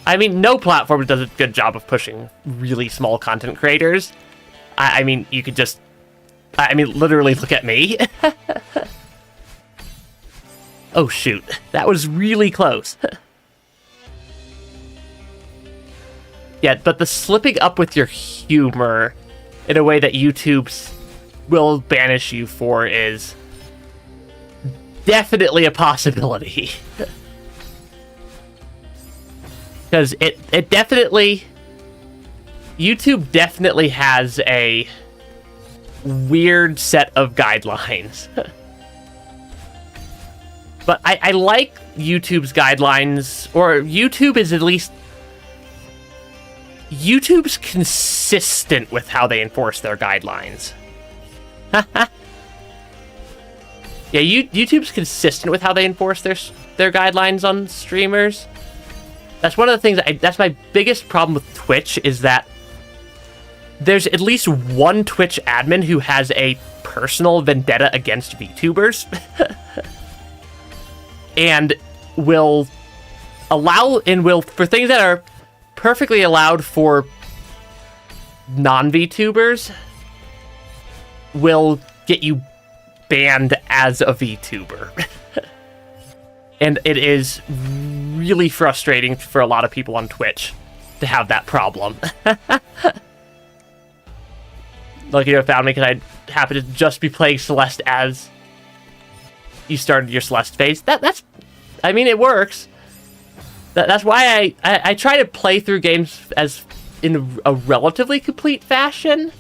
I mean, no platform does a good job of pushing really small content creators. I mean, you could just, I mean, literally look at me. Oh, shoot. That was really close. Yeah, but the slipping up with your humor in a way that YouTube will banish you for is definitely a possibility. Because it definitely, YouTube definitely has a weird set of guidelines. But I like YouTube's guidelines, or YouTube is at least, YouTube's consistent with how they enforce their guidelines. Yeah, YouTube's consistent with how they enforce their guidelines on streamers. That's one of the things, that's my biggest problem with Twitch, is that there's at least one Twitch admin who has a personal vendetta against VTubers. And will for things that are perfectly allowed for non-VTubers, will get you banned as a VTuber. And it is really frustrating for a lot of people on Twitch to have that problem. Lucky to have found me, because I happen to just be playing Celeste as you started your Celeste phase. That's, I mean, it works. That's why I try to play through games as in a relatively complete fashion.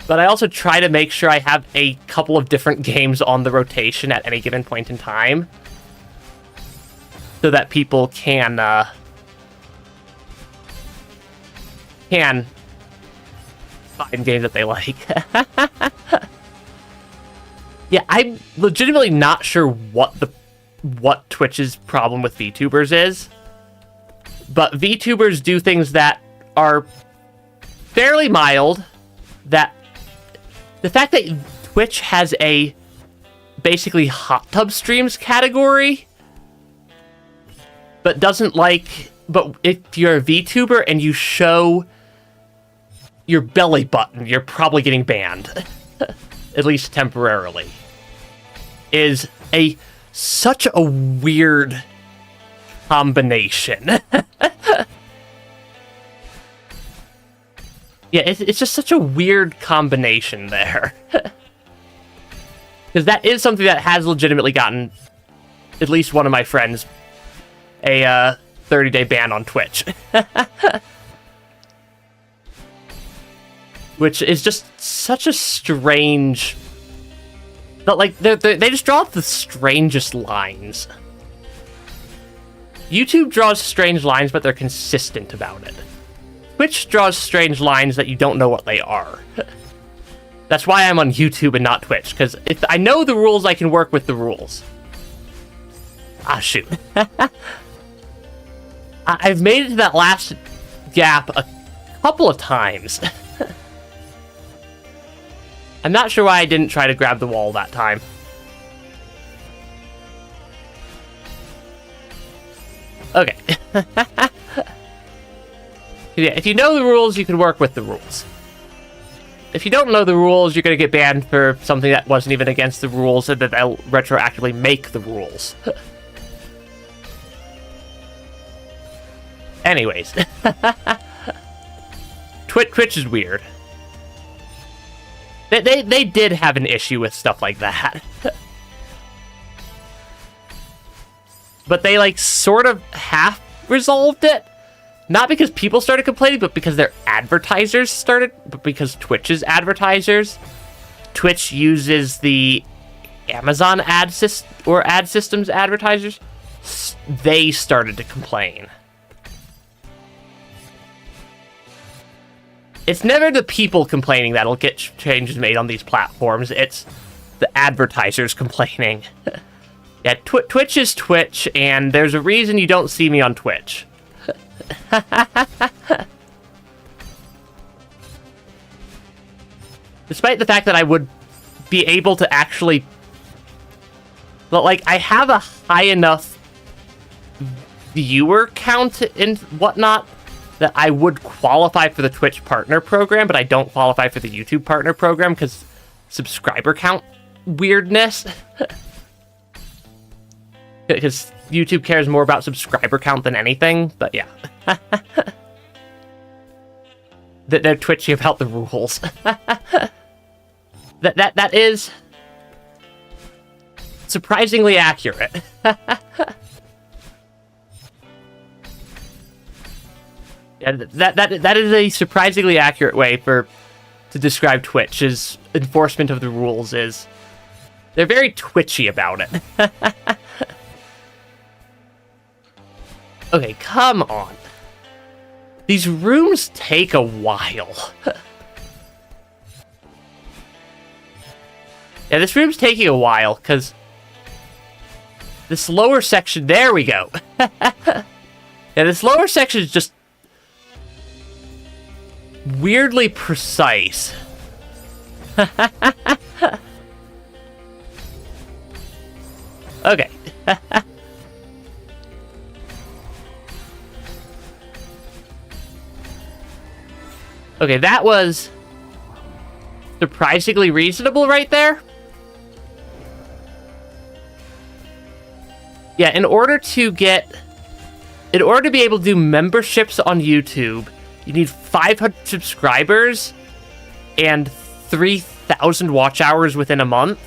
But I also try to make sure I have a couple of different games on the rotation at any given point in time, so that people can find games that they like. Yeah, I'm legitimately not sure what Twitch's problem with VTubers is, but VTubers do things that are fairly mild. That the fact that Twitch has a basically hot tub streams category, but if you're a VTuber and you show your belly button, you're probably getting banned, at least temporarily, is such a weird combination. Yeah, it's just such a weird combination there. Because that is something that has legitimately gotten at least one of my friends a 30-day ban on Twitch. Which is just such a strange... But, like, they just draw the strangest lines. YouTube draws strange lines, but they're consistent about it. Twitch draws strange lines that you don't know what they are. That's why I'm on YouTube and not Twitch, because if I know the rules, I can work with the rules. Ah, shoot. I've made it to that last gap a couple of times. I'm not sure why I didn't try to grab the wall that time. Okay. Yeah, if you know the rules, you can work with the rules. If you don't know the rules, you're going to get banned for something that wasn't even against the rules, and that they'll retroactively make the rules. Anyways. Twitch is weird. They did have an issue with stuff like that. But they, like, sort of half resolved it. Not because people started complaining, but because their advertisers started. But because Twitch's advertisers. Twitch uses the Amazon ad systems advertisers. They started to complain. It's never the people complaining that'll get changes made on these platforms. It's the advertisers complaining. Yeah, Twitch is Twitch, and there's a reason you don't see me on Twitch. Despite the fact that I would be able to actually... But, like, I have a high enough viewer count and whatnot that I would qualify for the Twitch partner program, but I don't qualify for the YouTube partner program because subscriber count weirdness. Because YouTube cares more about subscriber count than anything, but yeah. They're twitchy about the rules. That is surprisingly accurate. Yeah, that is a surprisingly accurate way to describe Twitch. Is enforcement of the rules is they're very twitchy about it. Okay, come on. These rooms take a while. Yeah, this room's taking a while, because this lower section... There we go. Yeah, this lower section is just weirdly precise. Okay. Okay, that was surprisingly reasonable right there. Yeah, in order to be able to do memberships on YouTube, you need 500 subscribers and 3,000 watch hours within a month.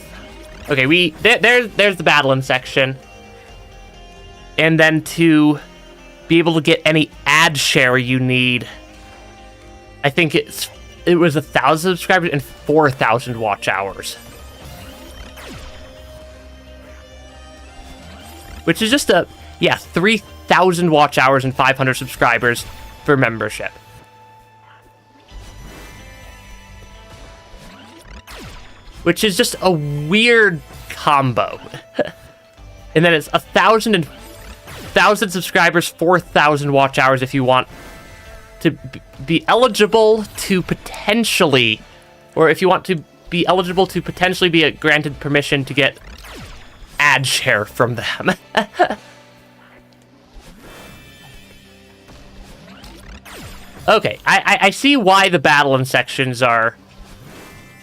Okay, there's the battling section. And then to be able to get any ad share you need, I think it was 1,000 subscribers and 4,000 watch hours. Which is just 3,000 watch hours and 500 subscribers for membership. Which is just a weird combo. And then it's 1,000 subscribers, 4,000 watch hours if you want to be eligible to potentially, or if you want to be eligible to potentially be granted permission to get ad share from them. Okay, I see why the battle and sections are,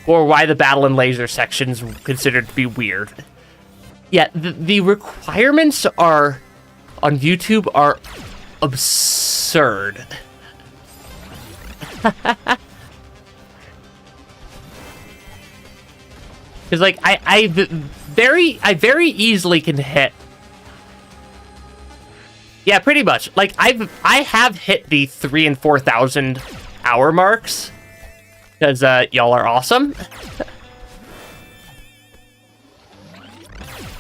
or why the battle and laser sections considered to be weird. Yeah, the requirements on YouTube are absurd. Because, like, I very easily can hit. Yeah, pretty much. Like, I have hit the 3,000 and 4,000 hour marks. Because, y'all are awesome.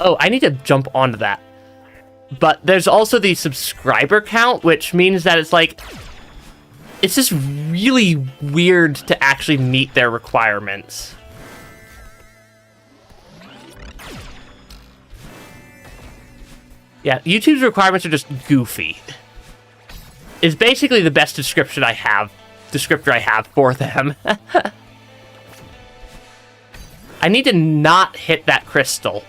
Oh, I need to jump onto that. But there's also the subscriber count, which means that it's like... it's just really weird to actually meet their requirements. Yeah, YouTube's requirements are just goofy. Is basically the best descriptor I have for them. I need to not hit that crystal.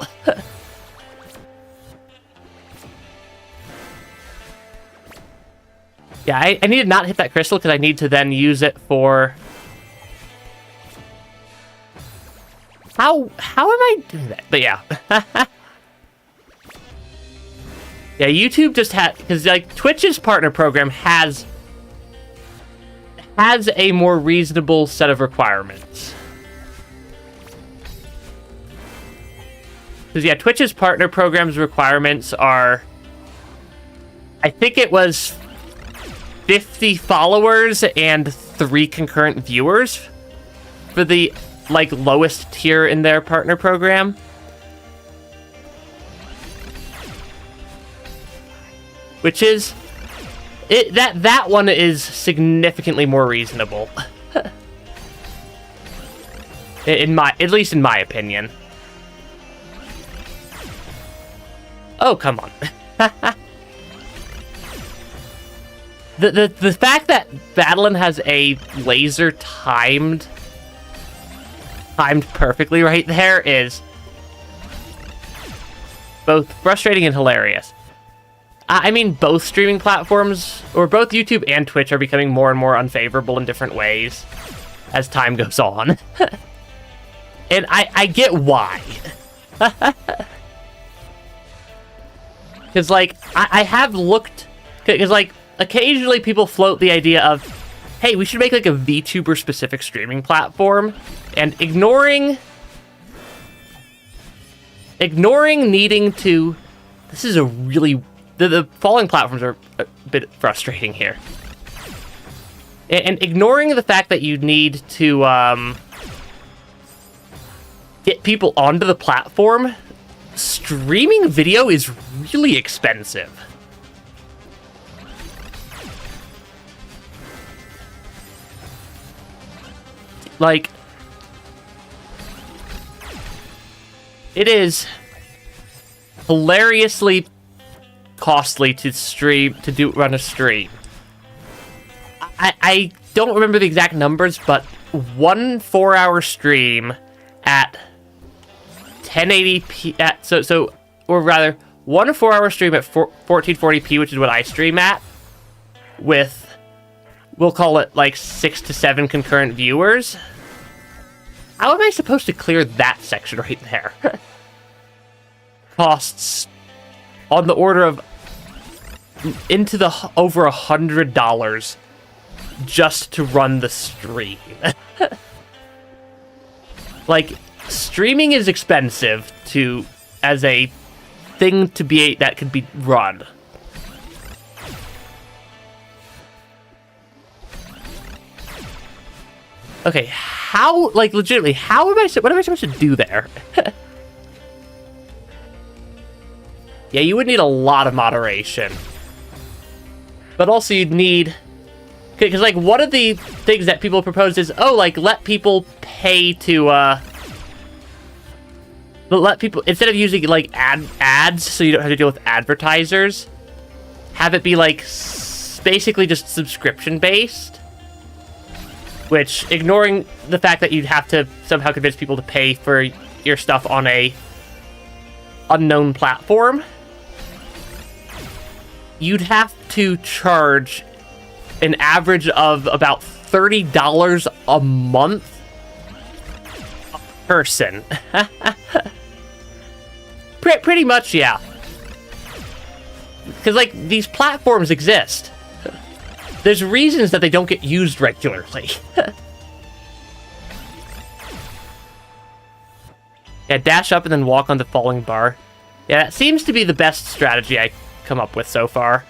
Yeah, I need to not hit that crystal because I need to then use it for... How am I doing that? But yeah. Yeah, YouTube just had... Because, like, Twitch's partner program has a more reasonable set of requirements. Because, yeah, Twitch's partner program's requirements are... I think it was 50 followers and 3 concurrent viewers for the, like, lowest tier in their partner program. Which is... That one is significantly more reasonable. At least in my opinion. Oh, come on. The fact that Battlein has a laser timed perfectly right there is both frustrating and hilarious. I mean, both streaming platforms, or both YouTube and Twitch, are becoming more and more unfavorable in different ways as time goes on. And I get why. Because, like, I have looked... Because, like, occasionally people float the idea of, hey, we should make, like, a VTuber-specific streaming platform. And ignoring needing to... This is a really... The following platforms are a bit frustrating here. And ignoring the fact that you need to get people onto the platform, streaming video is really expensive. Like, it is hilariously costly to run a stream. I don't remember the exact numbers, but one 4-hour stream at 1080p or rather one 4-hour stream at 1440p, which is what I stream at, with, we'll call it like 6 to 7 concurrent viewers. How am I supposed to clear that section right there? Costs on the order of into the over $100 just to run the stream. Like, streaming is expensive as a thing to be that could be run. Okay, how, like, legitimately, what am I supposed to do there? Yeah, you would need a lot of moderation. But also you'd need... Because, like, one of the things that people propose is, oh, like, let people pay to, let people, instead of using, like, ads, so you don't have to deal with advertisers, have it be, like, basically just subscription-based. Which, ignoring the fact that you'd have to somehow convince people to pay for your stuff on a unknown platform, you'd have to charge an average of about $30 a month a person. Pretty much, yeah. Because, like, these platforms exist. There's reasons that they don't get used regularly. Yeah, dash up and then walk on the falling bar. Yeah, that seems to be the best strategy I come up with so far.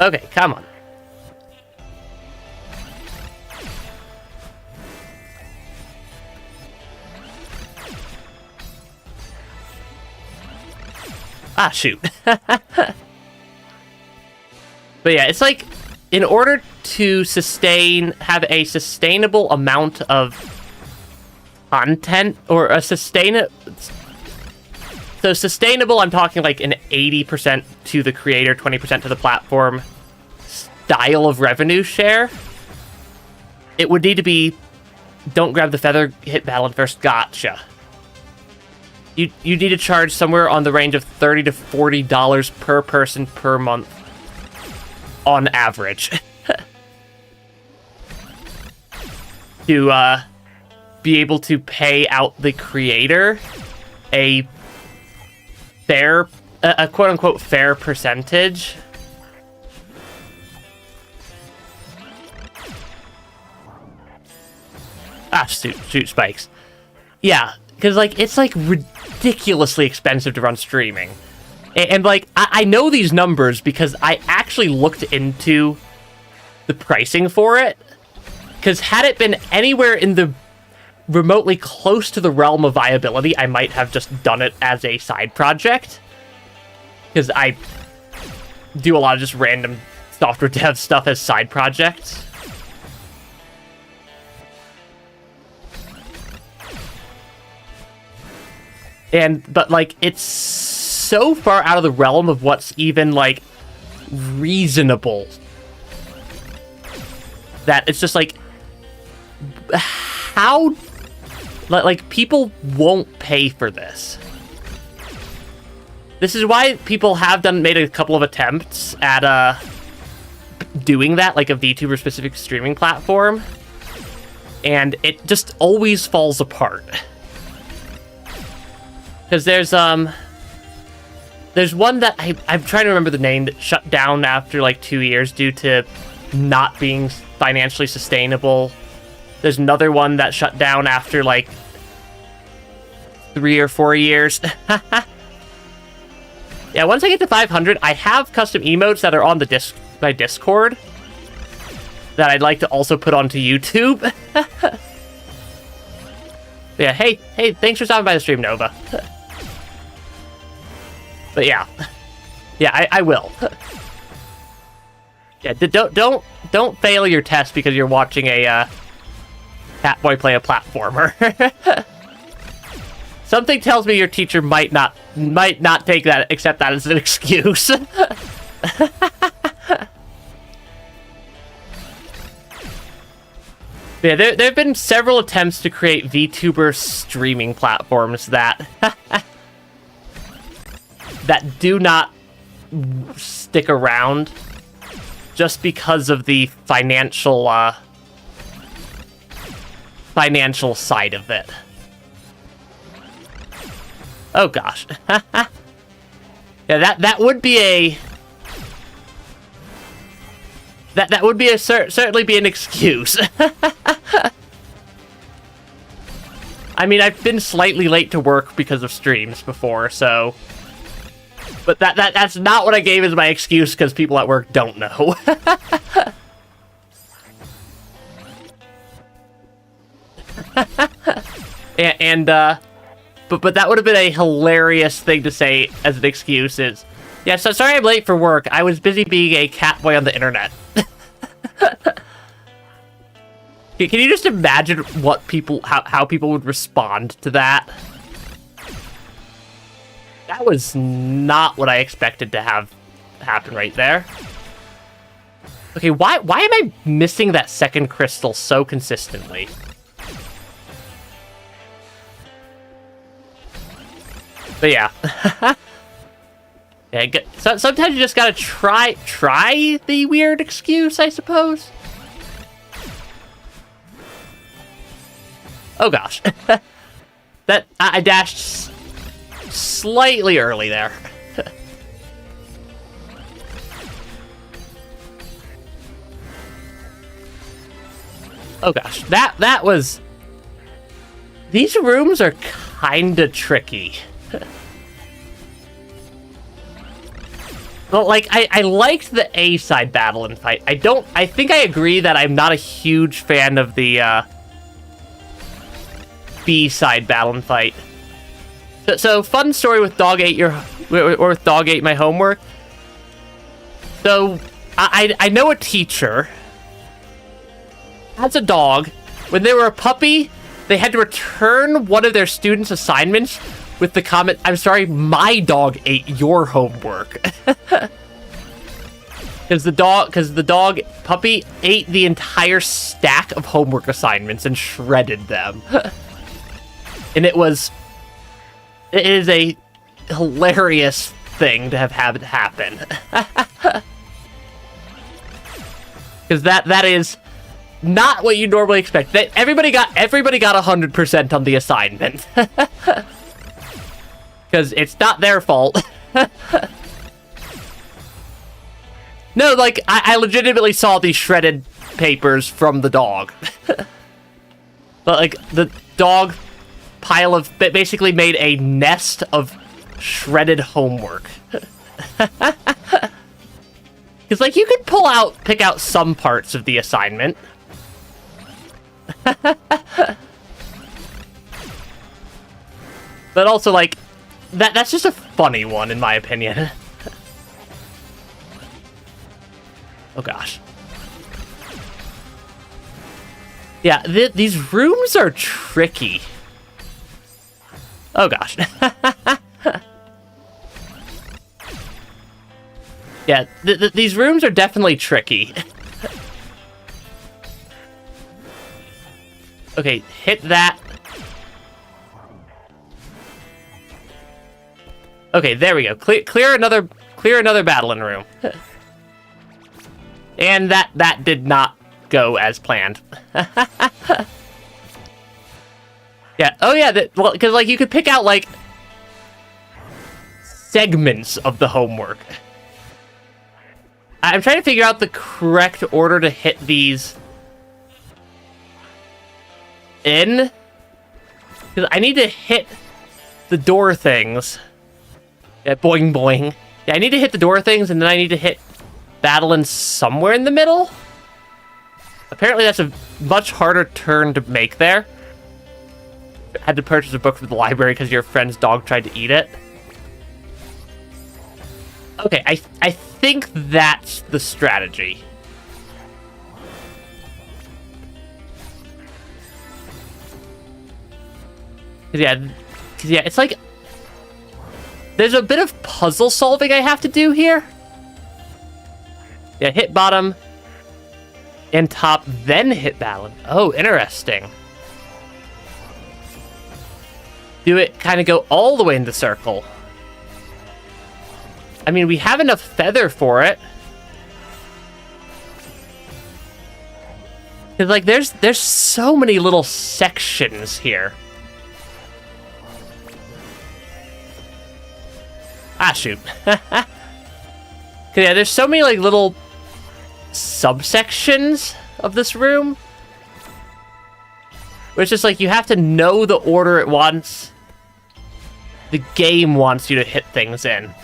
Okay, come on. Ah, shoot. But yeah, it's like, in order to have a sustainable amount of content, or a so sustainable, I'm talking like an 80% to the creator, 20% to the platform style of revenue share, it would need to be, don't grab the feather, hit battle and first, gotcha. You need to charge somewhere on the range of $30 to $40 per person per month on average to be able to pay out the creator a fair, a quote-unquote fair percentage. Ah, shoot spikes. Yeah, because, like, it's, like, ridiculously expensive to run streaming. And like, I know these numbers because I actually looked into the pricing for it. Because had it been anywhere in the remotely close to the realm of viability, I might have just done it as a side project. Because I do a lot of just random software dev stuff as side projects. But like, it's so far out of the realm of what's even, like, reasonable that it's just like, how, like, people won't pay for this. This is why people have made a couple of attempts at doing that, like a VTuber specific streaming platform, and it just always falls apart. Because there's one that I'm trying to remember the name, that shut down after like 2 years due to not being financially sustainable. There's another one that shut down after like 3 or 4 years. Yeah, once I get to 500, I have custom emotes that are on my Discord that I'd like to also put onto YouTube. Yeah, hey, thanks for stopping by the stream, Nova. But yeah, I will. Yeah, don't fail your test because you're watching a Catboy play a platformer. Something tells me your teacher might not accept that as an excuse. Yeah, there have been several attempts to create VTuber streaming platforms that that do not stick around just because of the financial side of it. Oh gosh. Yeah, that would be a that would be certainly be an excuse. I mean, I've been slightly late to work because of streams before, so. But that's not what I gave as my excuse, because people at work don't know. But that would have been a hilarious thing to say as an excuse is, yeah, so sorry I'm late for work. I was busy being a catboy on the internet. Can you just imagine what how people would respond to that? That was not what I expected to have happen right there. Okay, why am I missing that second crystal so consistently? But yeah. Yeah, so sometimes you just gotta try the weird excuse, I suppose. Oh gosh. That I dashed slightly early there. Oh gosh, that was. These rooms are kinda tricky. Well, like, I liked the A side battle and fight. I think I agree that I'm not a huge fan of the B side battle and fight. So fun story with Dog ate my homework. So I know a teacher has a dog. When they were a puppy, they had to return one of their students' assignments with the comment, "I'm sorry, my dog ate your homework." Because the dog puppy ate the entire stack of homework assignments and shredded them. And it is a hilarious thing to have had happen. Because that is not what you normally expect. That everybody got 100% on the assignment. Because it's not their fault. No, like, I legitimately saw these shredded papers from the dog. But, like, the dog basically made a nest of shredded homework. Because, like, you could pick out some parts of the assignment. But also, like, that's just a funny one, in my opinion. Oh, gosh. Yeah, these rooms are tricky. Oh, gosh. Yeah, these rooms are definitely tricky. Okay, hit that. Okay, there we go. Clear another battling room. And that did not go as planned. Yeah. Oh yeah. Well, because like you could pick out like segments of the homework. I'm trying to figure out the correct order to hit these in. Because I need to hit the door things. Yeah, boing boing. Yeah, I need to hit the door things, and then I need to hit battling somewhere in the middle. Apparently that's a much harder turn to make there. Had to purchase a book from the library because your friend's dog tried to eat it. Okay, I think that's the strategy. Yeah, it's like there's a bit of puzzle solving I have to do here. Yeah, hit bottom and top, then hit battling. Oh, interesting. Do it kind of go all the way in the circle. I mean, we have enough feather for it. Cause like there's so many little sections here. Ah, shoot. Yeah, there's so many like little subsections of this room. Where it's just like you have to know the order it wants. The game wants you to hit things in.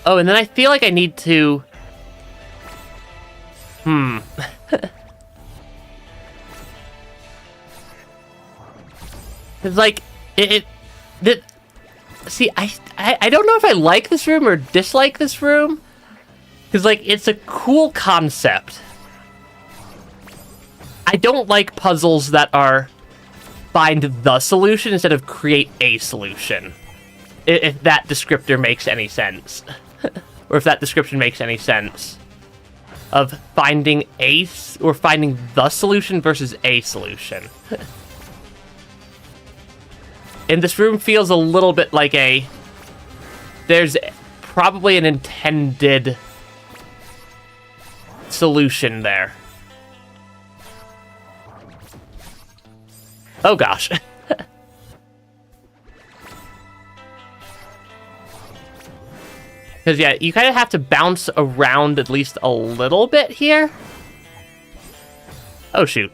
Oh, and then I feel like I need to... It's like... See, I don't know if I like this room or dislike this room. Because, like, it's a cool concept. I don't like puzzles that are find the solution instead of create a solution. If that descriptor makes any sense. Or if that description makes any sense. Of finding finding the solution versus a solution. And this room feels a little bit like there's probably an intended solution there. Oh gosh. Because yeah, you kind of have to bounce around at least a little bit here. Oh shoot.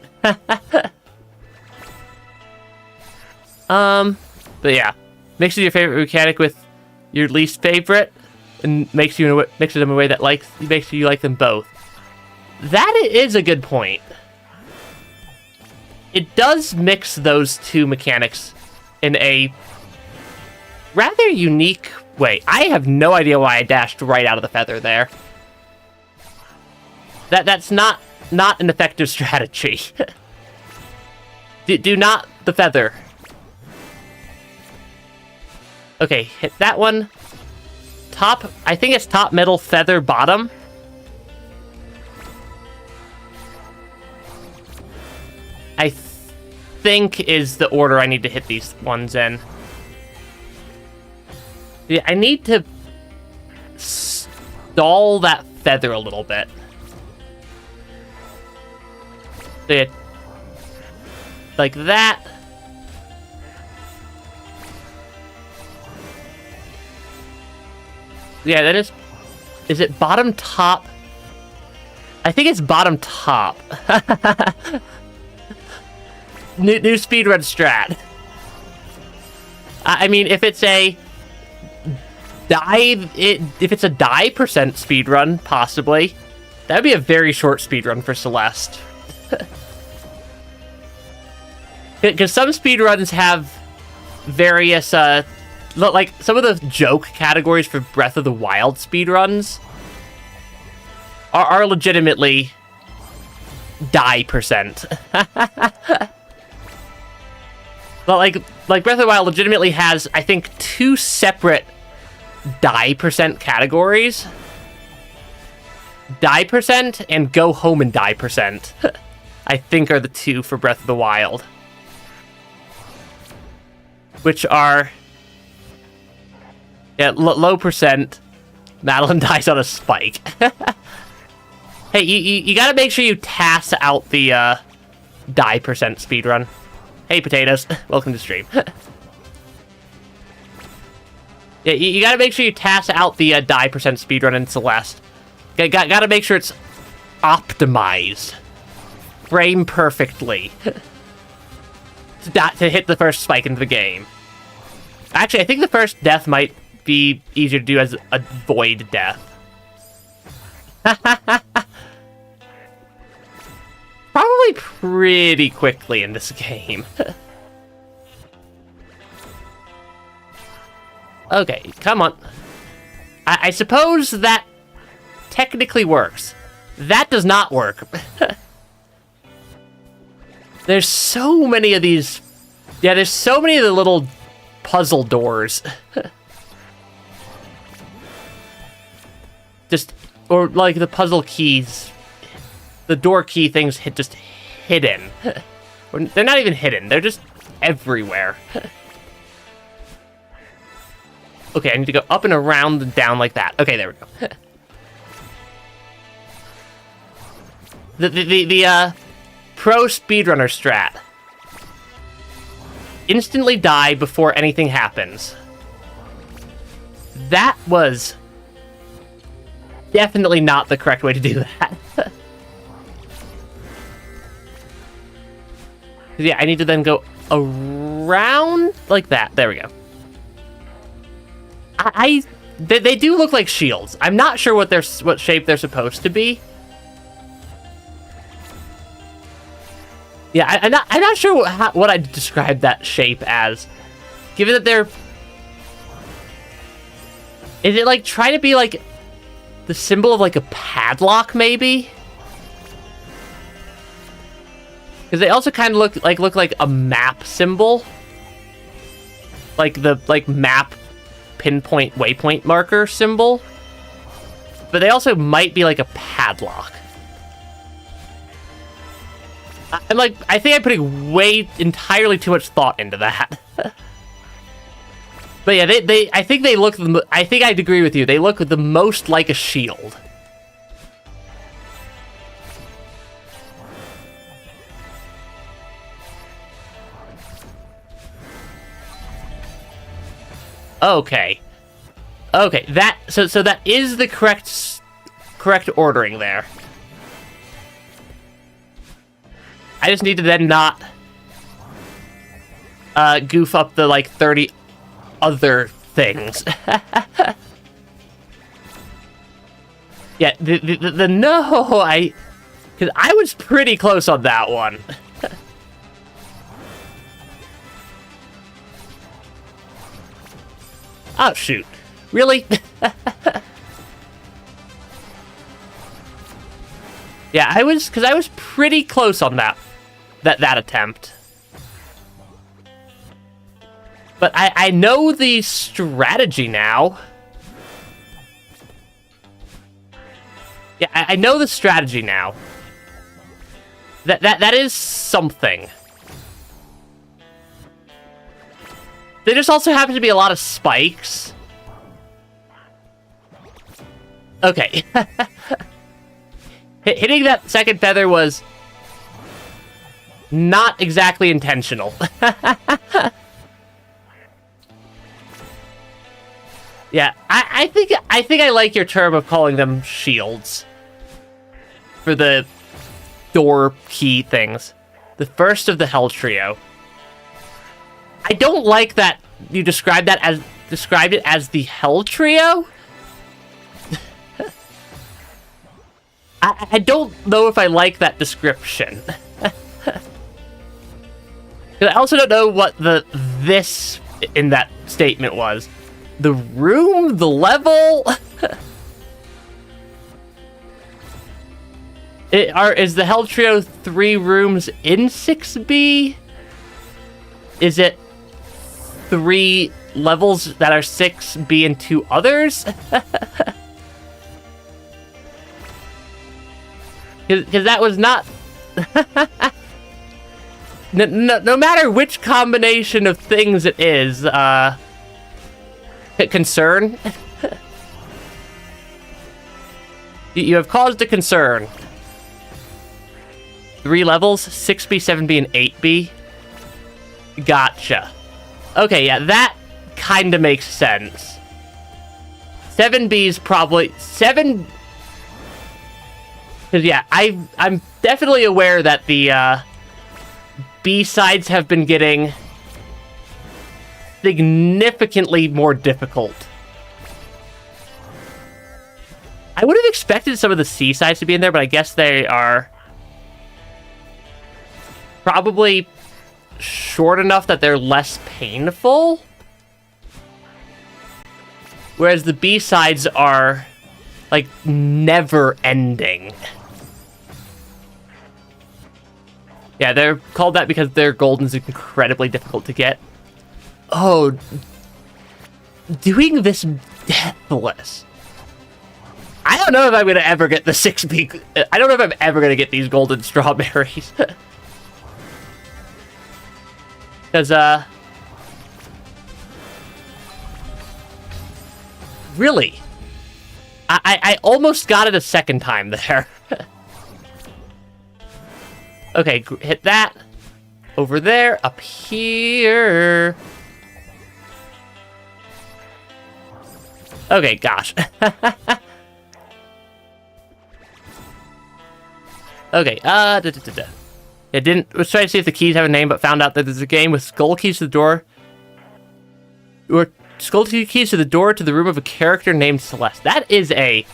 But yeah, mixes your favorite mechanic with your least favorite, and mixes them in a way that makes you like them both. That is a good point. It does mix those two mechanics in a rather unique Wait, I have no idea why I dashed right out of the feather there. That's not an effective strategy. do not the feather. Okay, hit that one. Top, I think it's top, middle, feather, bottom. I think is the order I need to hit these ones in. Yeah, I need to stall that feather a little bit. So yeah, like that. Yeah, that is it bottom top? I think it's bottom top. new speedrun strat. I mean, if it's a if it's a die percent speedrun, possibly. That'd be a very short speedrun for Celeste. Because some speedruns have various, like, some of the joke categories for Breath of the Wild speedruns are legitimately die percent. But, like Breath of the Wild legitimately has, I think, 2 separate die percent categories. Die percent and go home and die percent, I think, are the 2 for Breath of the Wild. Which are, yeah, low percent, Madeline dies on a spike. Hey, you gotta make sure you task out the die percent speedrun. Hey, potatoes, welcome to stream. Yeah, you gotta make sure you task out the die percent speedrun in Celeste. Gotta make sure it's optimized. Frame perfectly. to hit the first spike into the game. Actually, I think the first death might be easier to do as a void death. Probably pretty quickly in this game. Okay, come on. I suppose that technically works. That does not work. There's so many of these... Yeah, there's so many of the little puzzle doors. Just... Or, like, the puzzle keys. The door key things just hidden. They're not even hidden. They're just everywhere. Okay, I need to go up and around and down like that. Okay, there we go. The pro speedrunner strat. Instantly die before anything happens. That was definitely not the correct way to do that. Yeah, I need to then go around like that. There we go. They do look like shields. I'm not sure what shape they're supposed to be. Yeah, I'm not sure what I'd describe that shape as. Given that they're... Is it like trying to be like the symbol of like a padlock, maybe? Because they also kind of look like a map symbol. Like the map pinpoint waypoint marker symbol. But they also might be like a padlock. I think I'm putting entirely too much thought into that. But yeah, I think they look, I think I'd agree with you. They look the most like a shield. Okay. Okay, so that is the correct ordering there. I just need to then not goof up the, like, 30 other things. Yeah, the no, because I was pretty close on that one. Oh, shoot. Really? Yeah, I was pretty close on that attempt. But I know the strategy now. Yeah, I know the strategy now. That is something. There just also happen to be a lot of spikes. Okay. Hitting that second feather was not exactly intentional. Yeah, I think I like your term of calling them shields for the door key things. The first of the Hell Trio. I don't like that you described it as the Hell Trio. I don't know if I like that description. I also don't know what this in that statement was. The room? The level? Is the Hell Trio 3 rooms in 6B? Is it 3 levels that are 6B and 2 others? Because that was not... no matter which combination of things it is, concern? You have caused a concern. 3 levels? 6B, 7B, and 8B? Gotcha. Okay, yeah, that kind of makes sense. 7B's probably... 7... Because, yeah, I'm definitely aware that the B-sides have been getting significantly more difficult. I would have expected some of the C-sides to be in there, but I guess they are probably short enough that they're less painful. Whereas the B-sides are, like, never-ending. Yeah, they're called that because their golden's incredibly difficult to get. Oh, doing this deathless. I don't know if I'm gonna ever get the 6B. I don't know if I'm ever gonna get these golden strawberries. Because, really? I almost got it a second time there. Okay, hit that. Over there, up here. Okay, gosh. Okay, It didn't... was trying to see if the keys have a name, but found out that there's a game with skull keys to the door. Or skull keys to the door to the room of a character named Celeste. That is a...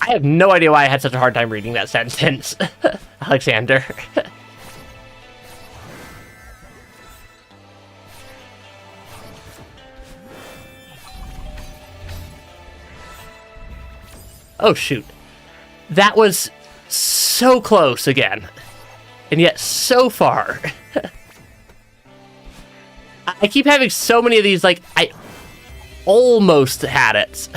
I have no idea why I had such a hard time reading that sentence, Alexander. Oh, shoot. That was so close again. And yet so far. I keep having so many of these, like, I almost had it.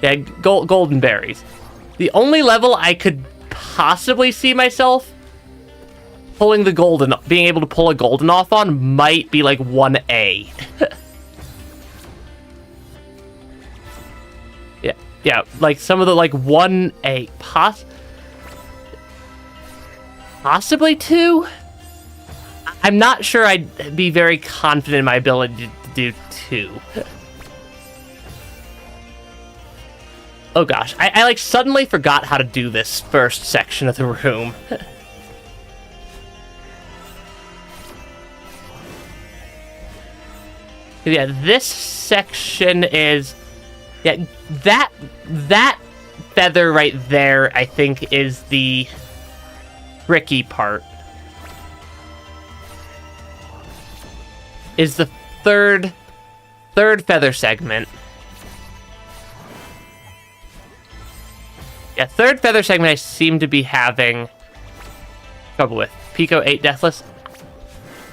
Yeah, golden berries. The only level I could possibly see myself pulling the golden, being able to pull a golden off on might be like 1A. Yeah, like some of the like 1A, possibly 2? I'm not sure I'd be very confident in my ability to do 2. Oh gosh, I like suddenly forgot how to do this first section of the room. Yeah, this section is... Yeah, that feather right there, I think, is the tricky part. Is the third third feather segment. Yeah, third feather segment I seem to be having trouble with. Pico 8 Deathless.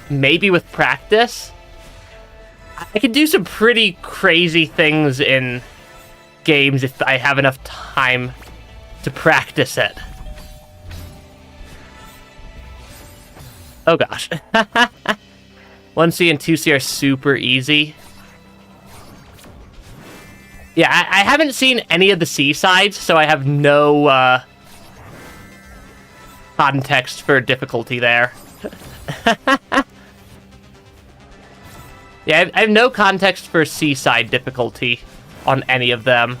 Maybe with practice. I can do some pretty crazy things in games if I have enough time to practice it. Oh gosh. 1C and 2C are super easy. Yeah, I haven't seen any of the C sides, so I have no context for difficulty there. Yeah, I have no context for C-side difficulty on any of them.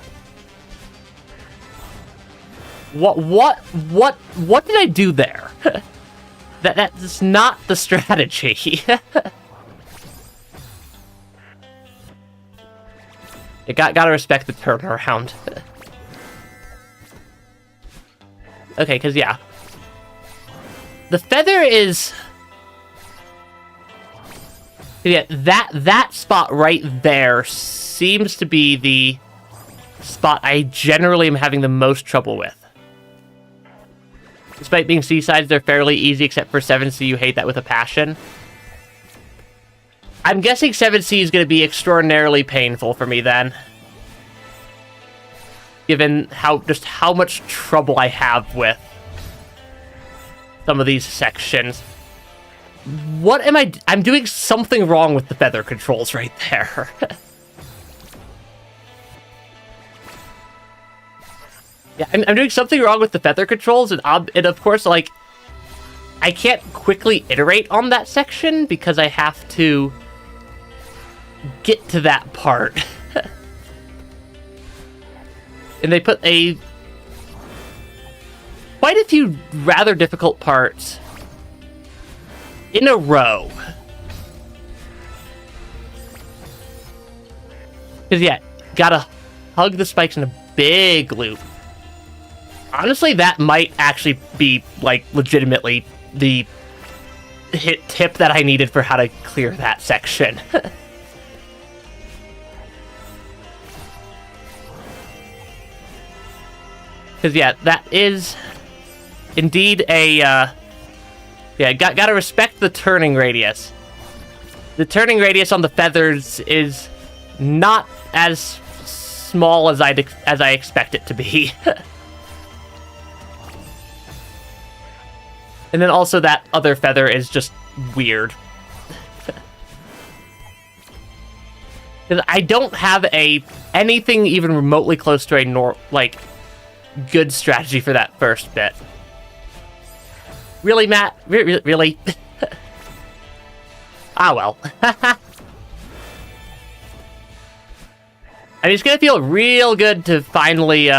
What did I do there? That's not the strategy. You gotta respect the turnaround. Okay, because yeah. The feather is... Yeah, that spot right there seems to be the spot I generally am having the most trouble with. Despite being C-sides, they're fairly easy, except for 7C, you hate that with a passion. I'm guessing 7C is going to be extraordinarily painful for me then. Given just how much trouble I have with some of these sections. What am I'm doing something wrong with the feather controls right there. Yeah, I'm doing something wrong with the feather controls, and of course, like, I can't quickly iterate on that section because I have to get to that part. And they put quite a few rather difficult parts in a row. Because, yeah, gotta hug the spikes in a big loop. Honestly, that might actually be, like, legitimately the tip that I needed for how to clear that section. Because, yeah, that is indeed a, yeah, gotta respect the turning radius. The turning radius on the feathers is not as small as I expect it to be. And then also that other feather is just weird. Because I don't have anything even remotely close to a good strategy for that first bit. Really, Matt? Really? Ah, well. I mean, it's gonna feel real good to finally,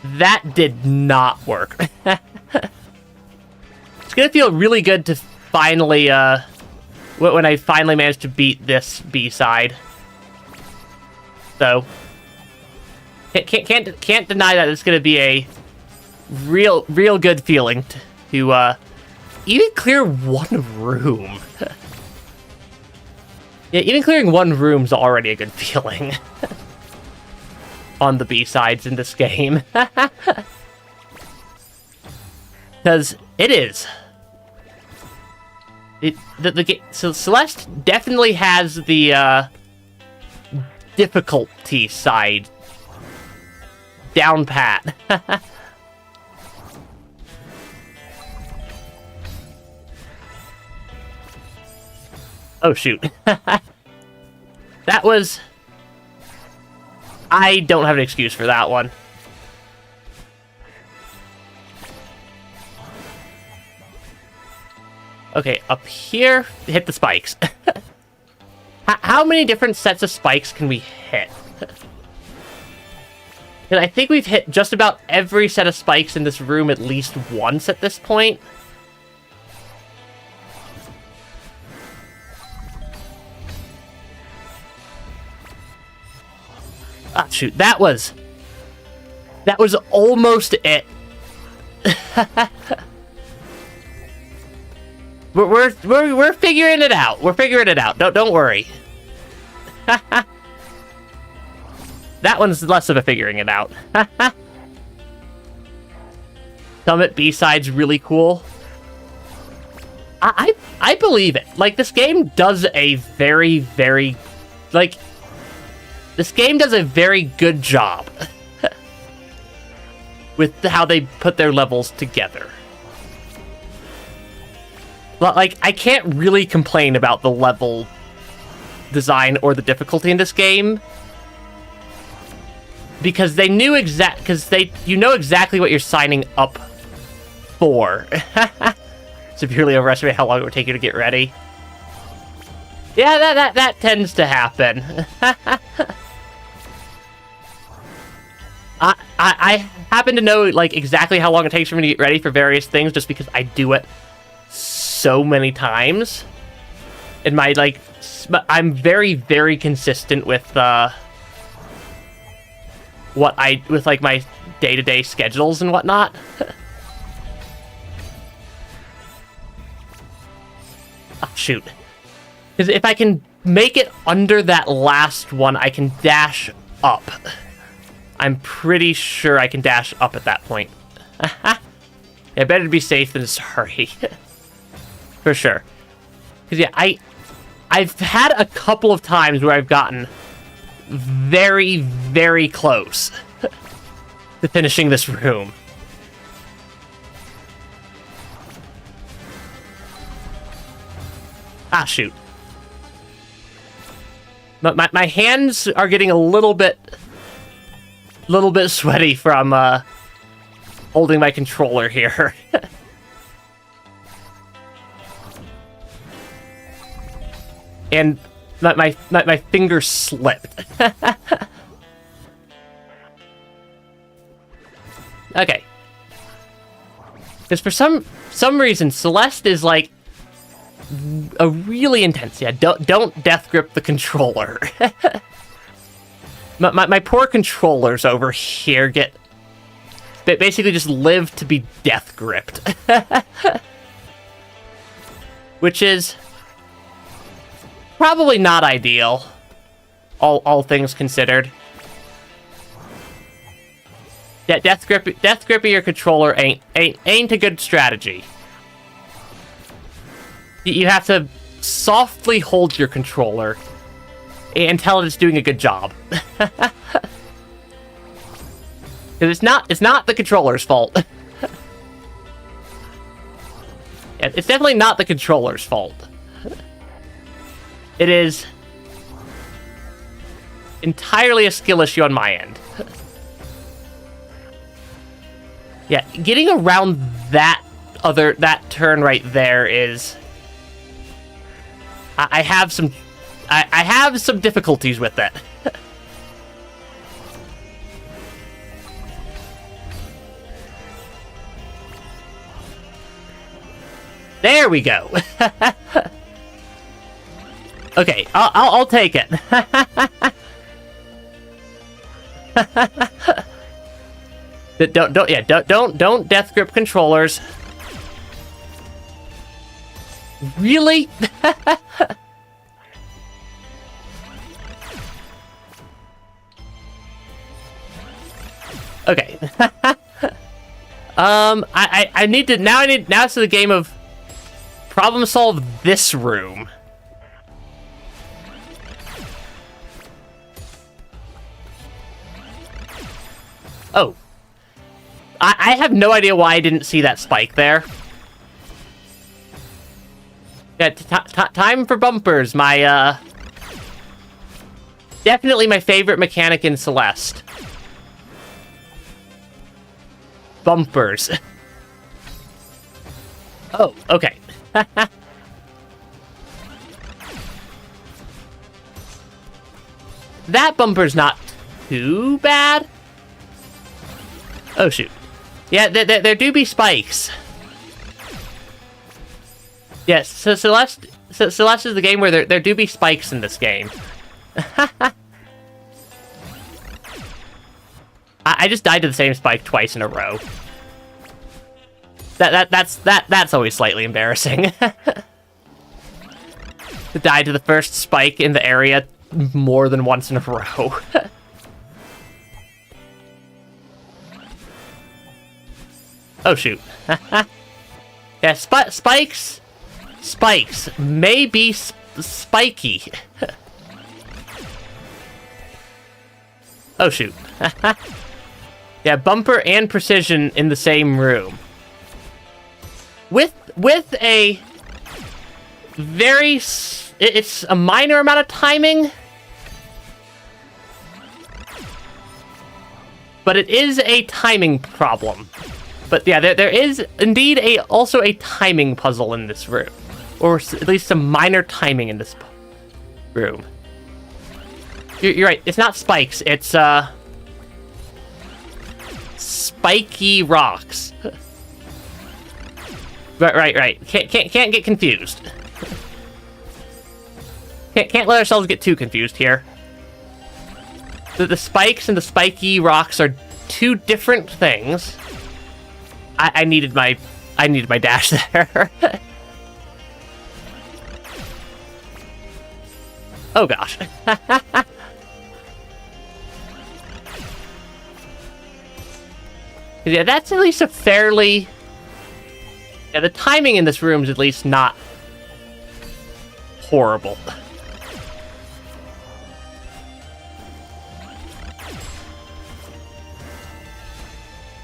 That did not work. It's gonna feel really good to finally, when I finally managed to beat this B-side. So, can't deny that it's gonna be a real good feeling to even clear one room. Yeah, even clearing one room's already a good feeling. On the B-sides in this game. Because it is. So Celeste definitely has the difficulty side down pat. Oh shoot. That was... I don't have an excuse for that one. Okay, up here, hit the spikes. How many different sets of spikes can we hit? And I think we've hit just about every set of spikes in this room at least once at this point. Ah, shoot, that was almost it. We're figuring it out. We're figuring it out. Don't worry. That one's less of a figuring it out. Summit B-side's really cool. I believe it. Like, this game does a very, very... Like, this game does a very good job with how they put their levels together. But, like, I can't really complain about the level design or the difficulty in this game, because they knew you know exactly what you're signing up for. Severely overestimate how long it would take you to get ready. Yeah, that tends to happen. I happen to know, like, exactly how long it takes for me to get ready for various things, just because I do it so many times. And my, like, I'm very, very consistent with, with, like, my day-to-day schedules and whatnot. Oh, shoot. Because if I can make it under that last one, I can dash up. I'm pretty sure I can dash up at that point. Yeah, better to be safe than sorry. For sure. Because, yeah, I've had a couple of times where I've gotten very, very close to finishing this room. Ah, shoot. My hands are getting a little bit sweaty from holding my controller here. And my finger slipped. Okay. Because for some reason, Celeste is like a really intense. Yeah, don't death grip the controller. my poor controllers over here basically just live to be death gripped. Which is probably not ideal, all things considered. Yeah, death gripping your controller ain't a good strategy. You have to softly hold your controller and tell it it's doing a good job. Because it's not the controller's fault. Yeah, it's definitely not the controller's fault. It is entirely a skill issue on my end. Yeah, getting around that turn right there is... I have some difficulties with it. There we go. Okay, I'll take it. Don't death grip controllers. Really? Okay. I need to now it's the game of problem solve this room. Oh. I have no idea why I didn't see that spike there. Yeah, time for bumpers. My, definitely my favorite mechanic in Celeste. Bumpers. Oh, okay. That bumper's not too bad. Oh, shoot. Yeah, there do be spikes. Yes, so Celeste is the game where there do be spikes in this game. I just died to the same spike twice in a row. That's always slightly embarrassing. To die to the first spike in the area more than once in a row. Oh shoot. Yeah, spikes may be spiky. Oh shoot. Yeah, bumper and precision in the same room. With a very... It's a minor amount of timing. But it is a timing problem. But yeah, there is indeed also a timing puzzle in this room. Or at least some minor timing in this room. You're right, it's not spikes, it's spiky rocks. Right. Can't get confused. Can't let ourselves get too confused here. The spikes and the spiky rocks are two different things. I needed my dash there. Oh gosh. Yeah, that's at least a fairly... Yeah, the timing in this room is at least not horrible.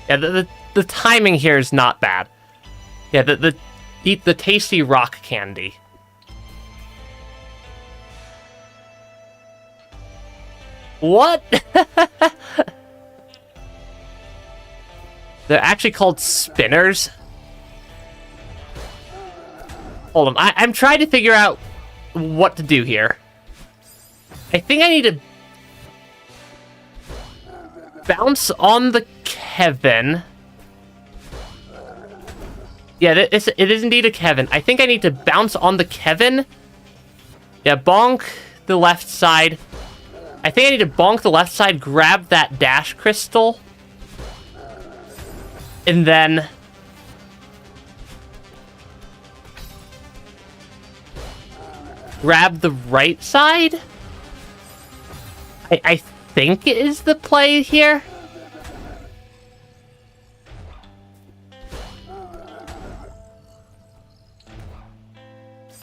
Yeah, the timing here is not bad. Yeah, eat the tasty rock candy. What? They're actually called spinners? Hold on, I'm trying to figure out what to do here. I think I need to bounce on the Kevin. Yeah, it is indeed a Kevin. I think I need to bounce on the Kevin. Yeah, bonk the left side. I think I need to bonk the left side, grab that dash crystal, and then... grab the right side? I think is the play here.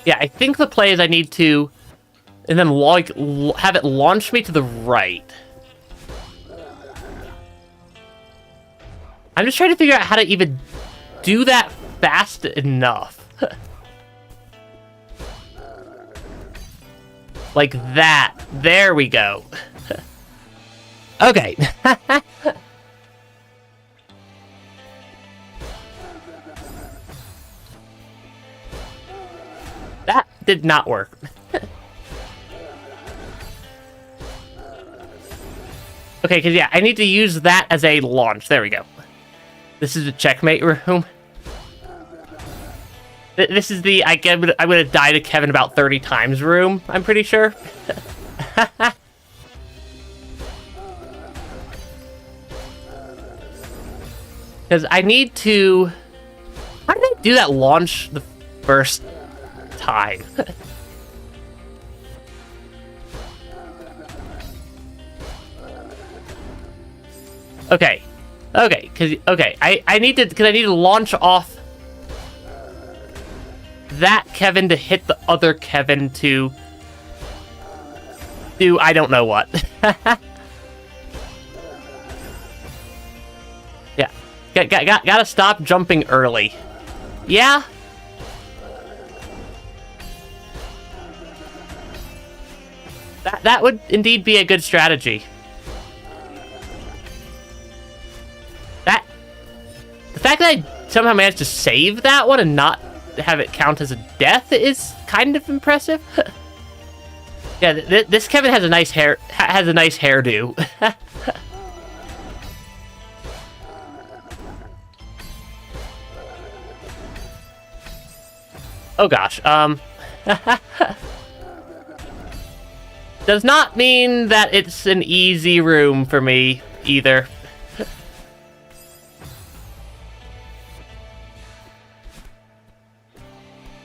Yeah, I think the play is I need to... and then have it launch me to the right. I'm just trying to figure out how to even do that fast enough. Like that. There we go. Okay. That did not work. Okay, because yeah, I need to use that as a launch. There we go. This is the checkmate room. This is the I'm gonna die to Kevin about 30 times room, I'm pretty sure. Because I need to... how did I do that launch the first time? Okay, I need to launch off that Kevin to hit the other Kevin to do I don't know what. Yeah, gotta stop jumping early. Yeah. That would indeed be a good strategy. The fact that I somehow managed to save that one and not have it count as a death is kind of impressive. Yeah, this Kevin has a nice hairdo. Oh gosh. Does not mean that it's an easy room for me either.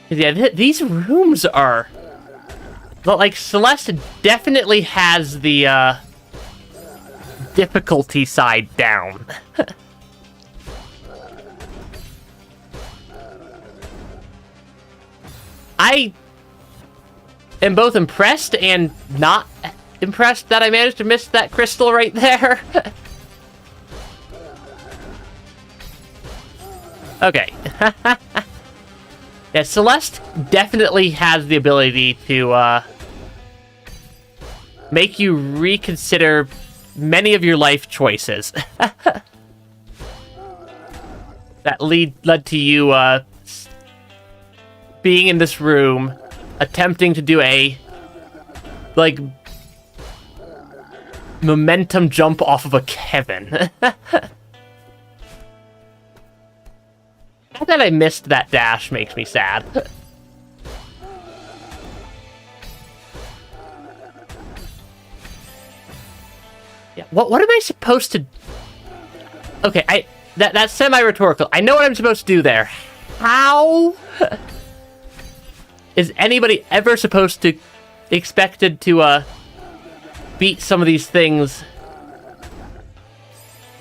Yeah, these rooms are... Like, Celeste definitely has the, difficulty side down. I am both impressed and not impressed that I managed to miss that crystal right there. Okay. Yeah, Celeste definitely has the ability to, make you reconsider many of your life choices. That led to you, being in this room, attempting to do a, like, momentum jump off of a Kevin. The fact that I missed that dash makes me sad. Yeah, what am I supposed to... Okay, that's semi-rhetorical. I know what I'm supposed to do there. How is anybody ever supposed to... expected to, beat some of these things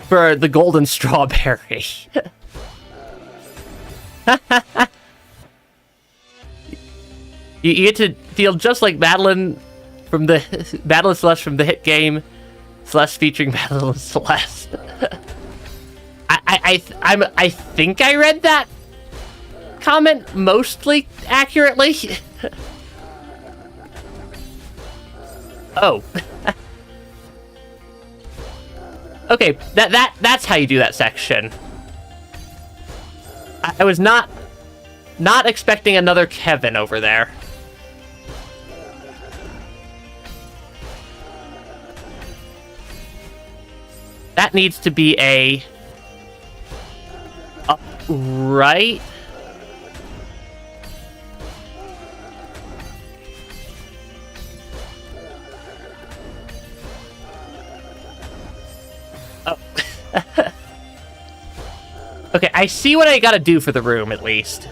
for the golden strawberry? You get to feel just like Madeline from the Madeline Celeste from the hit game Celeste featuring Madeline Celeste. I think I read that comment mostly accurately. Oh. Okay, that's how you do that section. I was not expecting another Kevin over there. That needs to be a upright. Oh. Okay, I see what I gotta do for the room, at least.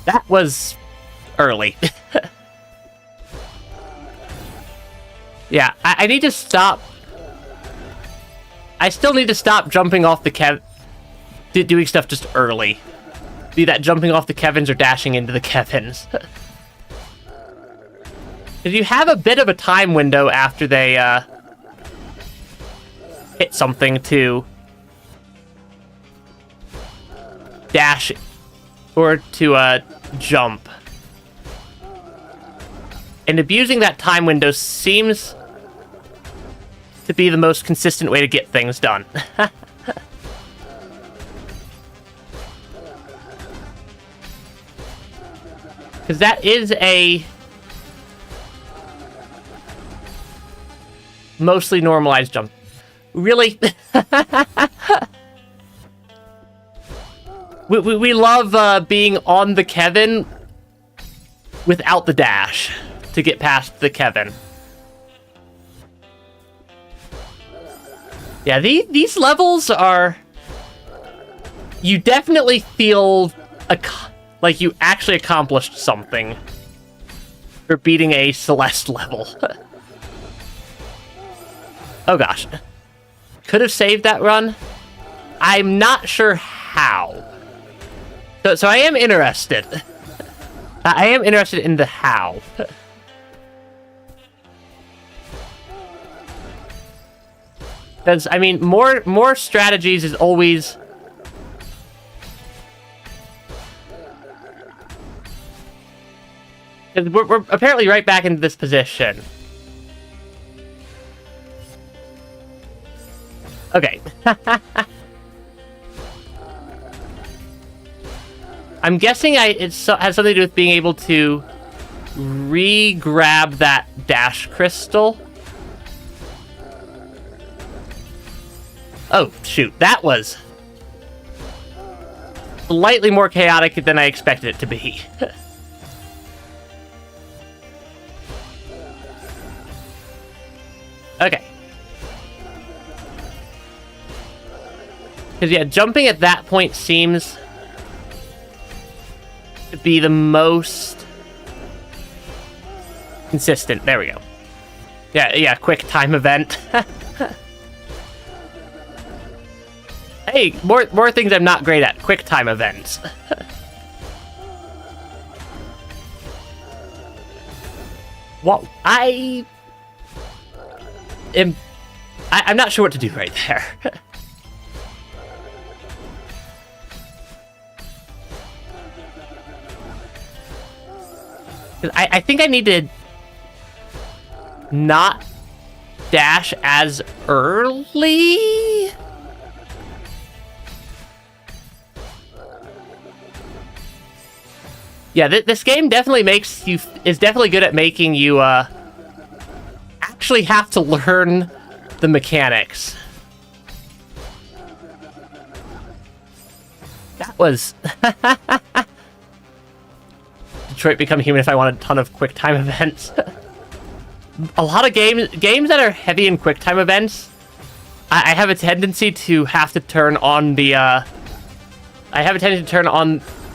That was early. Yeah, I need to stop. I still need to stop jumping off the doing stuff just early. Be that jumping off the Kevins or dashing into the Kevins. If you have a bit of a time window after they hit something to dash or to jump. And abusing that time window seems to be the most consistent way to get things done. Because that is a mostly normalized jump. Really? we love being on the Kevin without the dash to get past the Kevin. Yeah, these levels are... You definitely feel like you actually accomplished something for beating a Celeste level. Oh gosh. Could have saved that run. I'm not sure how. So I am interested. I am interested in the how. Because, I mean, more strategies is always... We're apparently right back into this position. Okay. I'm guessing it has something to do with being able to re-grab that dash crystal. Oh, shoot. That was slightly more chaotic than I expected it to be. Because, yeah, jumping at that point seems to be the most consistent. There we go. Yeah, quick time event. Hey, more things I'm not great at. Quick time events. What? I'm not sure what to do right there. I think I need to not dash as early. Yeah, this game definitely is definitely good at making you actually have to learn the mechanics. That was Detroit Become Human if I want a ton of quick time events. A lot of games that are heavy in quick time events, I have a tendency to have to turn on the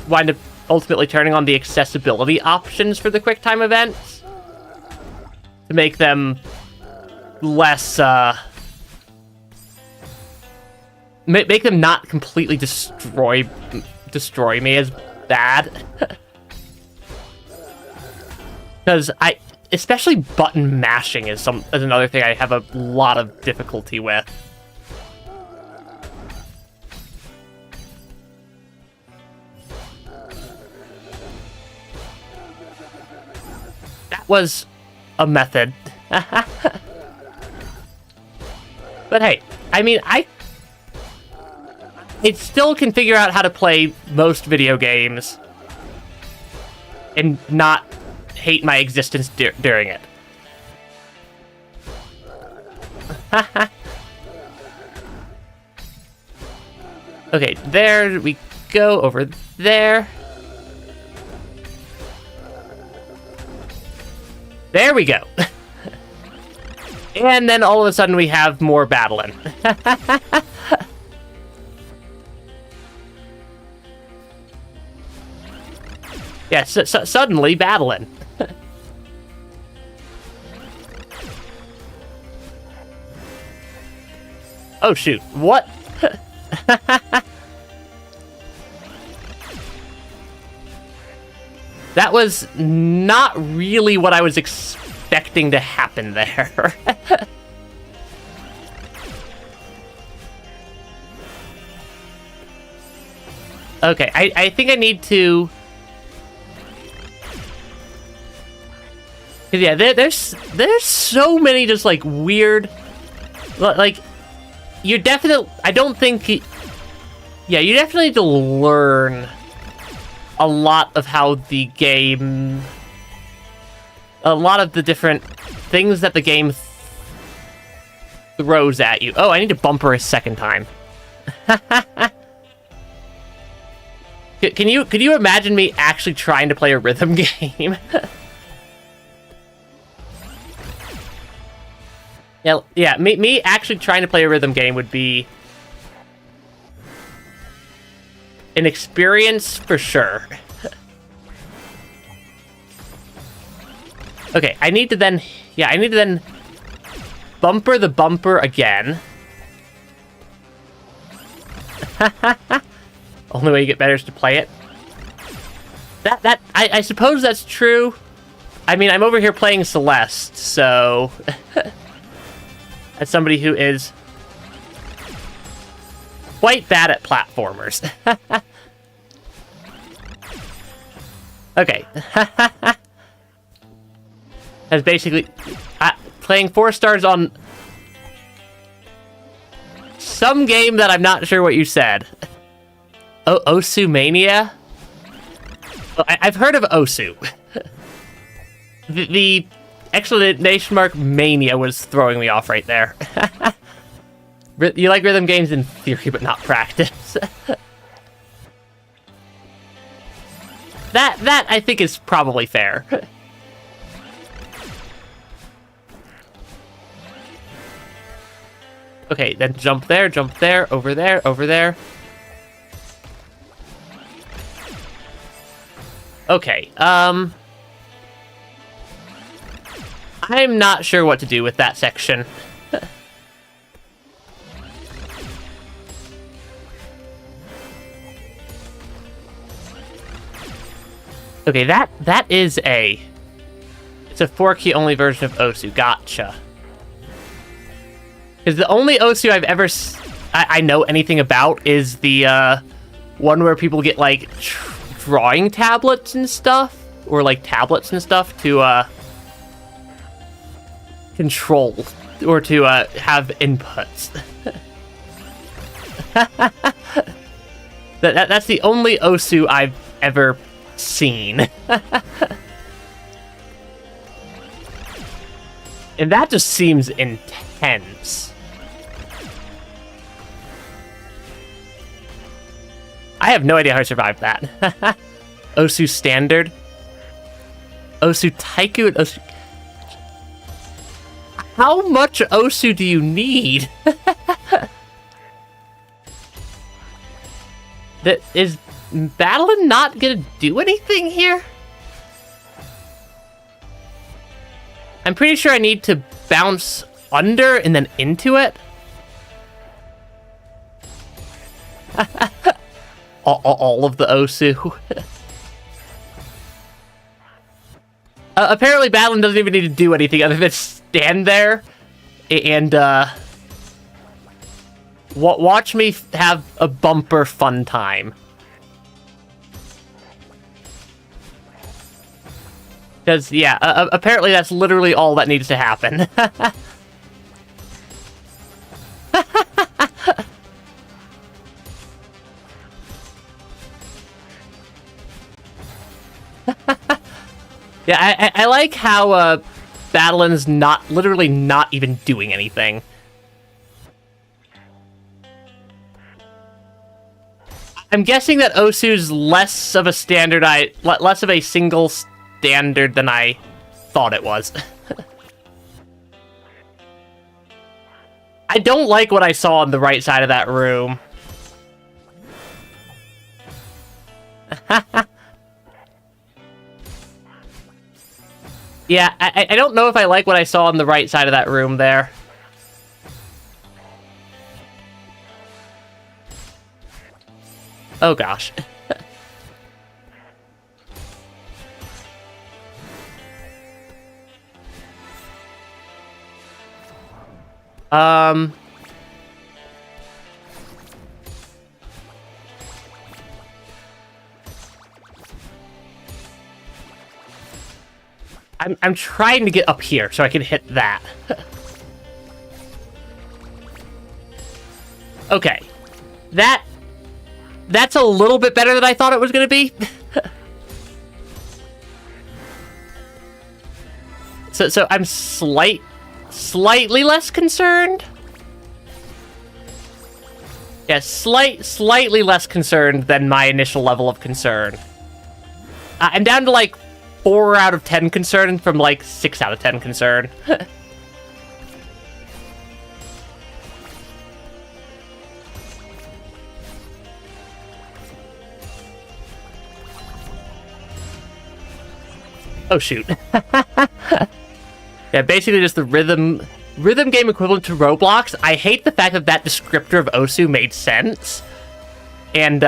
wind up ultimately turning on the accessibility options for the quick time events to make them less make them not completely destroy me as bad. Because especially button mashing is another thing I have a lot of difficulty with. That was a method. But hey, I mean, it still can figure out how to play most video games and not hate my existence during it. Okay, there we go, over there. There we go. And then all of a sudden we have more battling. Yeah, suddenly battling. Oh shoot, what? That was not really what I was expecting to happen there. Okay, I think I need to... Yeah, there's so many just, like, weird... Like, you're definitely... I don't think... Yeah, you definitely need to learn a lot of how the game... A lot of the different things that the game throws at you. Oh, I need to bumper a second time. Can you imagine me actually trying to play a rhythm game? Yeah, me actually trying to play a rhythm game would be an experience for sure. Okay, I need to then bumper the bumper again. Only way you get better is to play it. I suppose that's true. I mean, I'm over here playing Celeste, so... As somebody who is quite bad at platformers. Okay. That's basically... playing 4 stars on... some game that I'm not sure what you said. Oh, Osu Mania? Well, I've heard of Osu. The exclamation mark mania was throwing me off right there. You like rhythm games in theory, but not practice. That I think is probably fair. Okay, then jump there, over there, over there. Okay, I'm not sure what to do with that section. Okay, that is it's a 4-key only version of Osu. Gotcha. Because the only Osu I've ever I know anything about is the one where people get like drawing tablets and stuff, or like tablets and stuff to control or to have inputs. That's the only Osu I've ever seen. And that just seems intense. I have no idea how I survived that. Osu Standard. Osu Taiku and Osu... How much Osu do you need? Is Battling not gonna do anything here? I'm pretty sure I need to bounce under and then into it. all of the Osu. Apparently Battling doesn't even need to do anything other than stand there and watch me have a bumper fun time. Because, yeah, apparently that's literally all that needs to happen. Yeah, I like how Battling's literally not even doing anything. I'm guessing that Osu's less of a less of a single standard than I thought it was. I don't like what I saw on the right side of that room. Yeah, I don't know if I like what I saw on the right side of that room there. Oh gosh. I'm trying to get up here so I can hit that. Okay. That's a little bit better than I thought it was gonna be. So I'm slightly less concerned. Yeah, slightly less concerned than my initial level of concern. I'm down to like 4 out of 10 concern from like 6 out of 10 concern. Oh shoot. Yeah, basically just the rhythm game equivalent to Roblox. I hate the fact that that descriptor of Osu made sense. And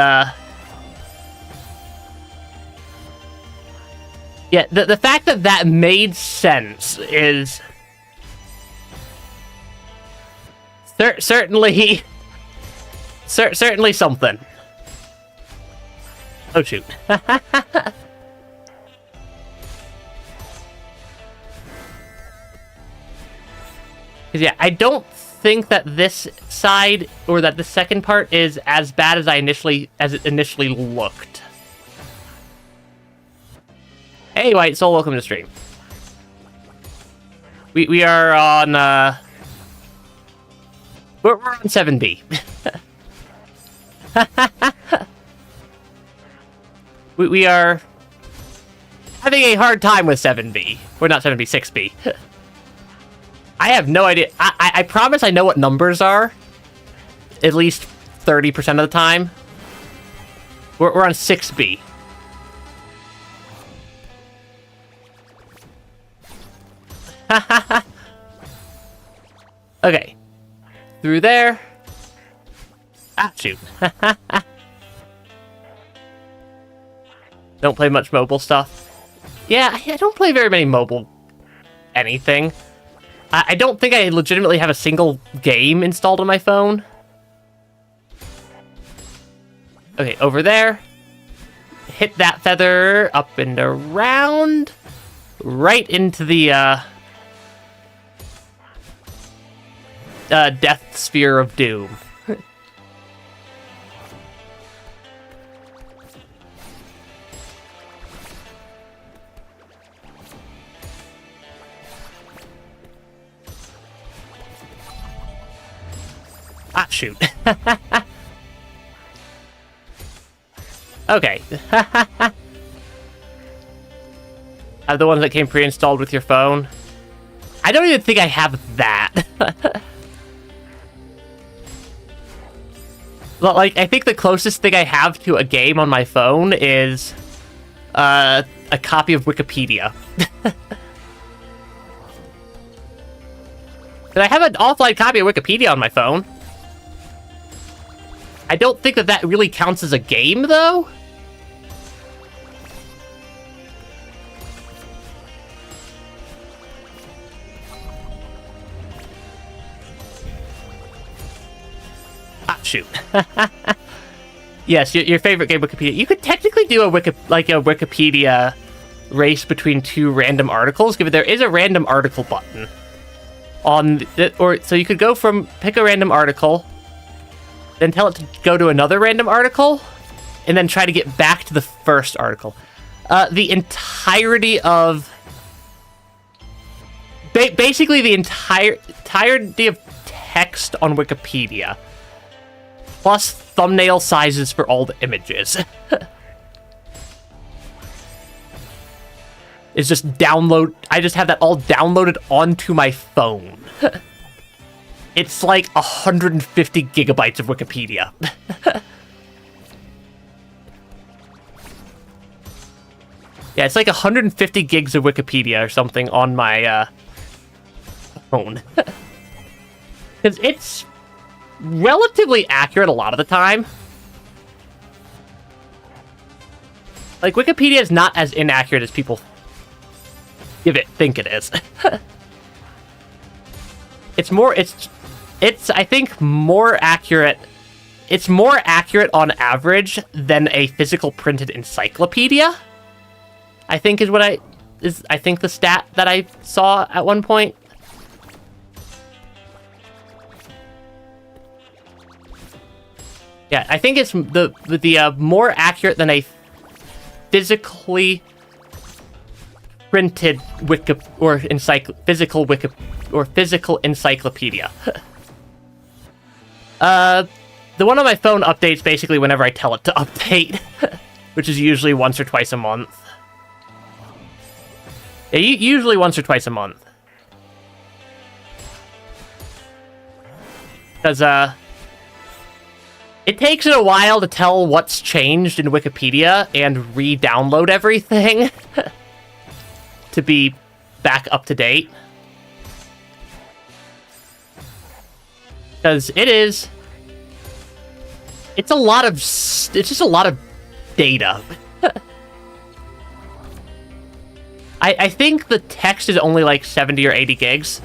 yeah, the fact that that made sense is certainly something. Oh shoot. Yeah, I don't think that this side or that the second part is as bad as it initially looked. Hey, White Soul, welcome to the stream. We are on we're on 7B. we are having a hard time with 7B. We're not 7B, 6B. I have no idea. I promise I know what numbers are. At least 30% of the time. We're on 6B. Okay. Through there. Ah, shoot. Don't play much mobile stuff. Yeah, I don't play very many mobile anything. I don't think I legitimately have a single game installed on my phone. Okay, over there. Hit that feather up and around. Right into the death sphere of doom. Ah, shoot. Okay. Are the ones that came pre-installed with your phone? I don't even think I have that. Like, I think the closest thing I have to a game on my phone is a copy of Wikipedia. But I have an offline copy of Wikipedia on my phone. I don't think that really counts as a game, though. Ah, shoot. Yes, your favorite game, Wikipedia. You could technically do a Wikipedia race between two random articles, given there is a random article button. So you could go pick a random article, then tell it to go to another random article, and then try to get back to the first article. The entirety of... basically the entirety of text on Wikipedia, plus thumbnail sizes for all the images. Is just I just have that all downloaded onto my phone. It's like 150 gigabytes of Wikipedia. Yeah, it's like 150 gigs of Wikipedia or something on my phone. Because it's relatively accurate a lot of the time. Like, Wikipedia is not as inaccurate as people think it is. It's I think more accurate. It's more accurate on average than a physical printed encyclopedia, I think is I think the stat that I saw at one point. Yeah, I think it's the more accurate than a physically printed physical encyclopedia. The one on my phone updates basically whenever I tell it to update, which is usually once or twice a month. Yeah, usually once or twice a month. Because, it takes it a while to tell what's changed in Wikipedia and re-download everything to be back up to date. Because it's just a lot of data. I think the text is only like 70 or 80 gigs.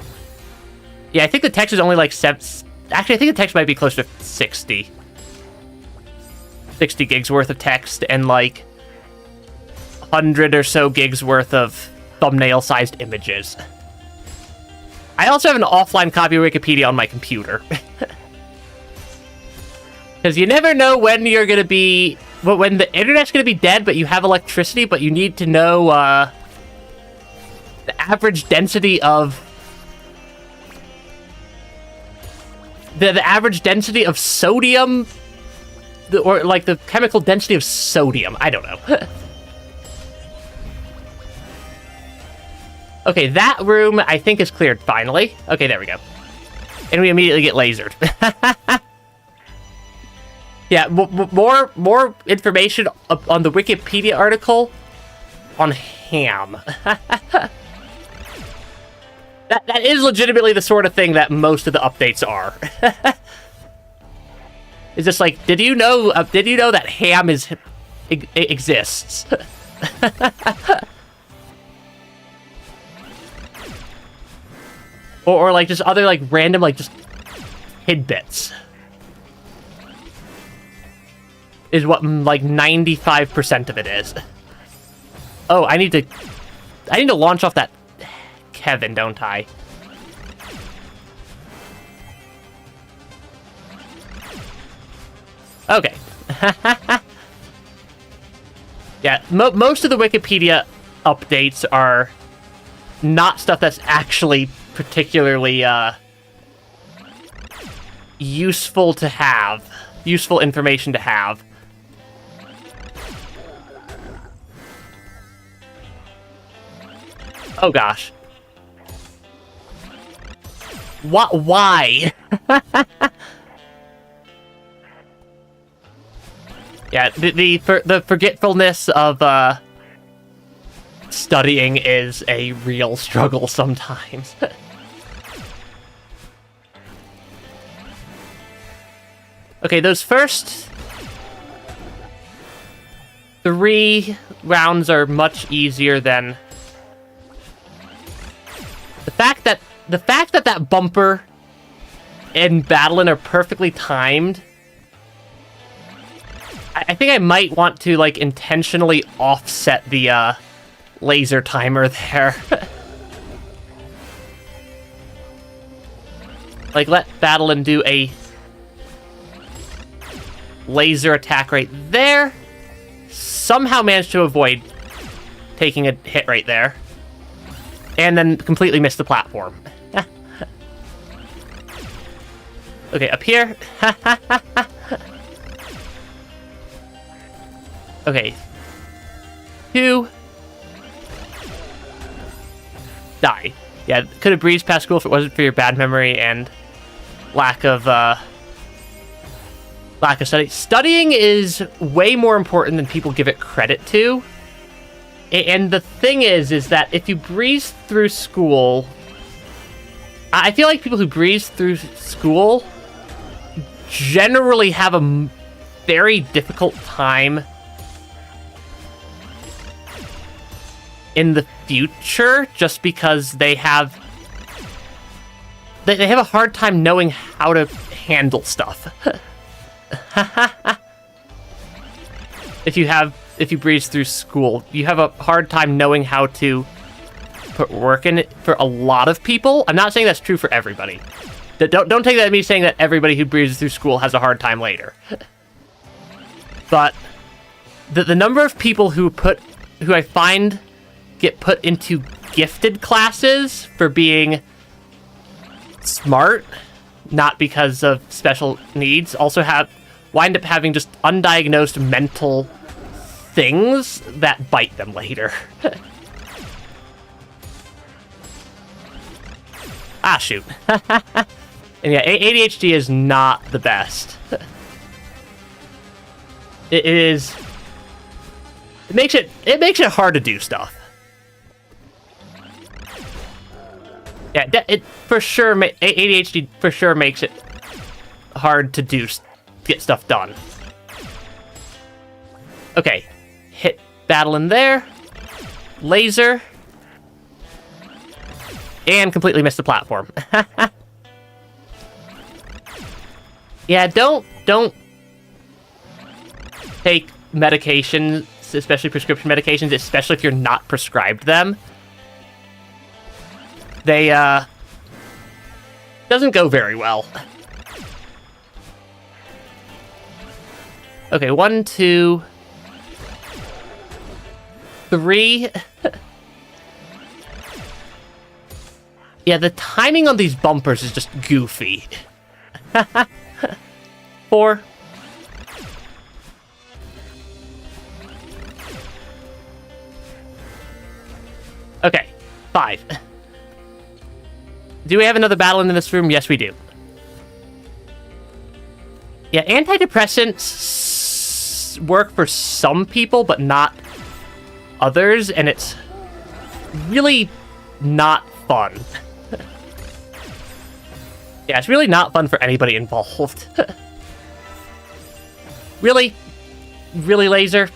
Yeah, I think the text is only like actually, I think the text might be close to 60 gigs worth of text and like 100 or so gigs worth of thumbnail-sized images. I also have an offline copy of Wikipedia on my computer. Because you never know when you're going to be... when the internet's going to be dead, but you have electricity, but you need to know the average density of... The average density of sodium... or, like, the chemical density of sodium. I don't know. Okay, that room, I think, is cleared, finally. Okay, there we go. And we immediately get lasered. Yeah, more information on the Wikipedia article on ham. That is legitimately the sort of thing that most of the updates are. It's just like, did you know that ham exists? or like just other like random like just tidbits is what like 95% of it is. Oh, I need to launch off that Kevin, don't I? Okay. Yeah, most of the Wikipedia updates are not stuff that's actually particularly useful to have, useful information to have. Oh gosh. What? Why? Yeah, the forgetfulness of studying is a real struggle sometimes. Okay, those first 3 rounds are much easier than the fact that that bumper and VTuberEN are perfectly timed. I think I might want to like intentionally offset the laser timer there. Like let VTuberEN do a laser attack right there. Somehow managed to avoid taking a hit right there. And then completely missed the platform. Okay, up here. Okay. 2. Die. Yeah, could have breezed past school if it wasn't for your bad memory and lack of study. Studying is way more important than people give it credit to. And the thing is that if you breeze through school, I feel like people who breeze through school generally have a very difficult time in the future, just because they have a hard time knowing how to handle stuff. If you breeze through school, you have a hard time knowing how to put work in it for a lot of people. I'm not saying that's true for everybody. Don't take that as me saying that everybody who breezes through school has a hard time later. But the number of people who I find get put into gifted classes for being smart, not because of special needs, also wind up having just undiagnosed mental things that bite them later. Ah, shoot. And yeah, ADHD is not the best. It makes it hard to do stuff. Yeah, it for sure. ADHD for sure makes it hard to get stuff done. Okay, hit VTuberEN there, laser, and completely missed the platform. Yeah, don't take medications, especially prescription medications, especially if you're not prescribed them. They, doesn't go very well. Okay, 1, 2, 3. Yeah, the timing on these bumpers is just goofy. 4. Okay. 5. Do we have another battle in this room? Yes, we do. Yeah, antidepressants work for some people, but not others, and it's really not fun. Yeah, it's really not fun for anybody involved. Really? Really, Laser?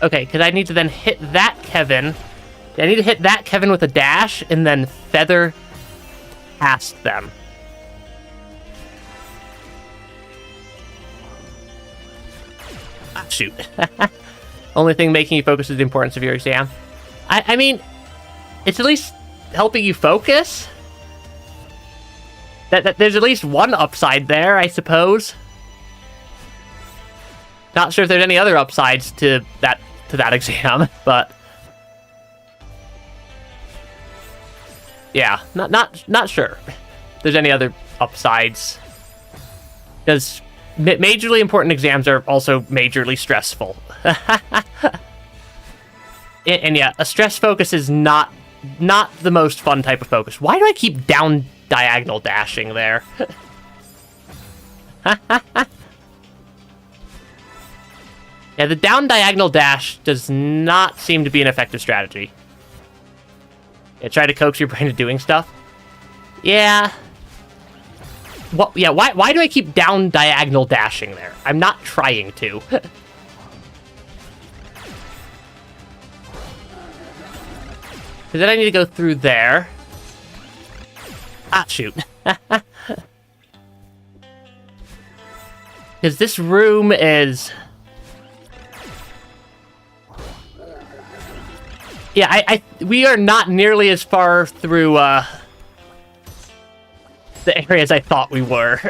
Okay, because I need to then hit that Kevin. I need to hit that Kevin with a dash, and then feather past them. Ah, shoot. Only thing making you focus is the importance of your exam. I mean, it's at least helping you focus. That there's at least one upside there, I suppose. Not sure if there's any other upsides to that exam, but yeah, not sure if there's any other upsides. Because majorly important exams are also majorly stressful. and yeah, a stress focus is not the most fun type of focus. Why do I keep down diagonal dashing there? Yeah, the down diagonal dash does not seem to be an effective strategy. Yeah, try to coax your brain into doing stuff. Yeah. Well, yeah, why do I keep down diagonal dashing there? I'm not trying to. Because then I need to go through there. Ah, shoot. Because this room is... Yeah, we are not nearly as far through, the area as I thought we were.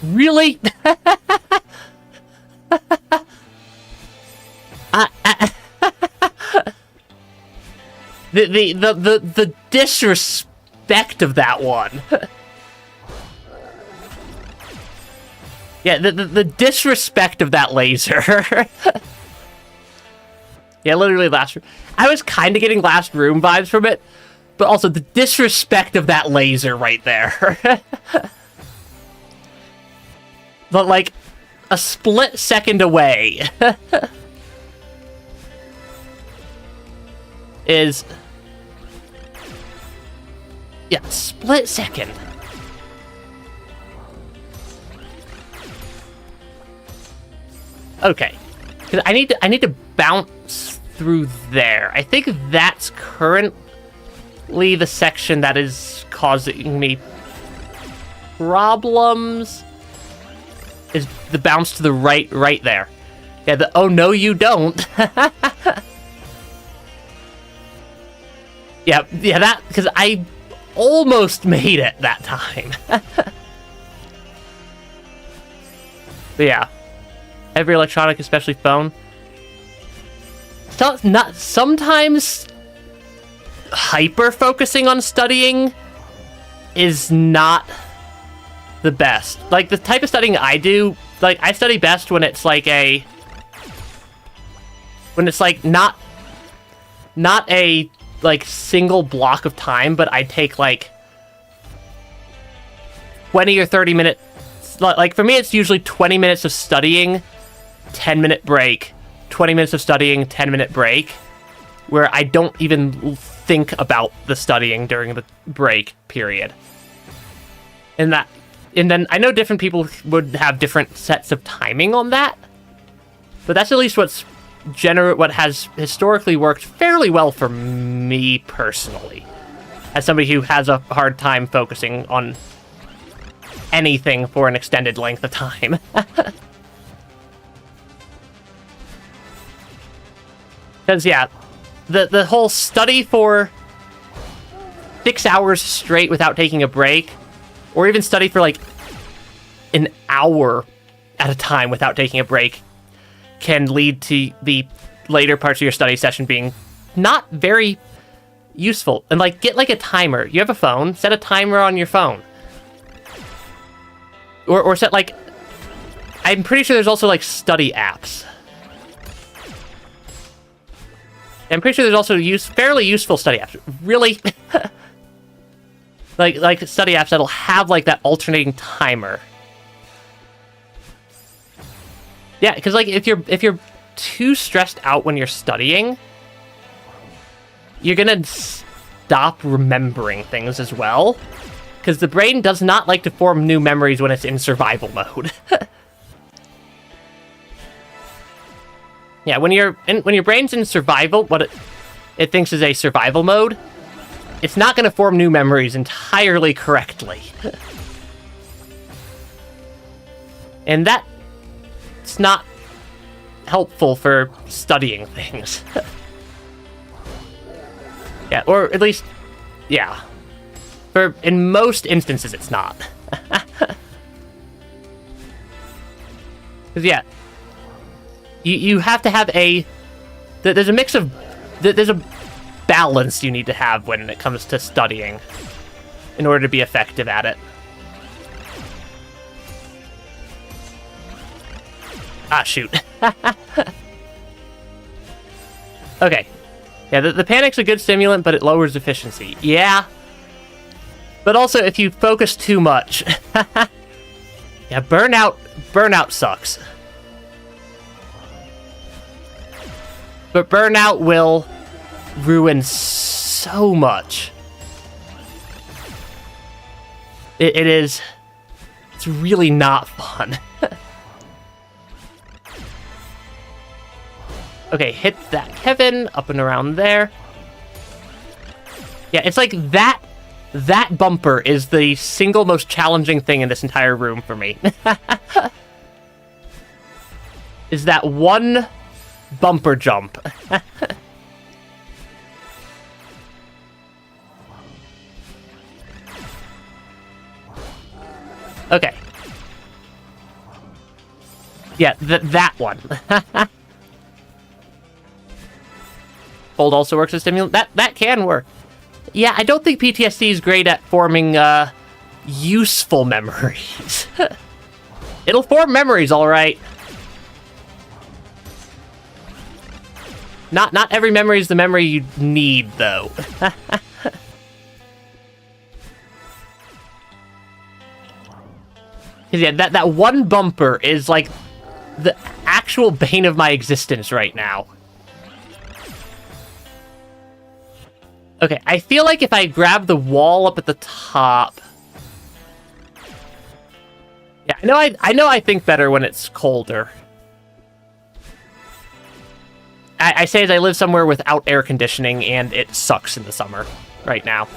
Really? The disrespect of that one. Yeah, the disrespect of that laser. Yeah, literally last room. I was kind of getting last room vibes from it, but also the disrespect of that laser right there. But like a split second away is... Yeah, split second. Okay, because I need to bounce through there. I think that's currently the section that is causing me problems. Is the bounce to the right there? Yeah. Oh no, you don't. yeah. That because I almost made it that time. But yeah. Every electronic, especially phone. Sometimes hyper-focusing on studying is not the best. Like, the type of studying I do, like, I study best when it's like not a, like, single block of time, but I take, like, 20 or 30 minutes. Like, for me, it's usually 20 minutes of studying, 10-minute break, 20 minutes of studying, 10-minute break, where I don't even think about the studying during the break period. And then I know different people would have different sets of timing on that, but that's at least what has historically worked fairly well for me personally, as somebody who has a hard time focusing on anything for an extended length of time. Because, yeah, the whole study for 6 hours straight without taking a break, or even study for, like, an hour at a time without taking a break, can lead to the later parts of your study session being not very useful. And, like, get, like, a timer. You have a phone, set a timer on your phone. or set, like, I'm pretty sure there's also, like, study apps. I'm pretty sure there's also fairly useful study apps. Really? like study apps that'll have, like, that alternating timer. Yeah, because, like, if you're too stressed out when you're studying, you're gonna stop remembering things as well. Because the brain does not like to form new memories when it's in survival mode. Yeah, when your brain's in survival, what it thinks is a survival mode, it's not going to form new memories entirely correctly. And that's not helpful for studying things. Yeah, or at least, yeah. In most instances, it's not. Because, yeah, you have to have there's a mix of, there's a balance you need to have when it comes to studying in order to be effective at it. Ah, shoot. Okay. Yeah, the panic's a good stimulant, but it lowers efficiency. Yeah. But also, if you focus too much... Yeah, burnout sucks. But burnout will ruin so much. It's really not fun. Okay, hit that Kevin, up and around there. Yeah, it's like that bumper is the single most challenging thing in this entire room for me. Is that one bumper jump. Okay. Yeah, that one. Fold also works as stimulant. That can work. Yeah, I don't think PTSD is great at forming useful memories. It'll form memories, all right. Not every memory is the memory you need, though. Yeah, that one bumper is like the actual bane of my existence right now. Okay, I feel like if I grab the wall up at the top... Yeah, I know I think better when it's colder. I say as I live somewhere without air conditioning, and it sucks in the summer right now.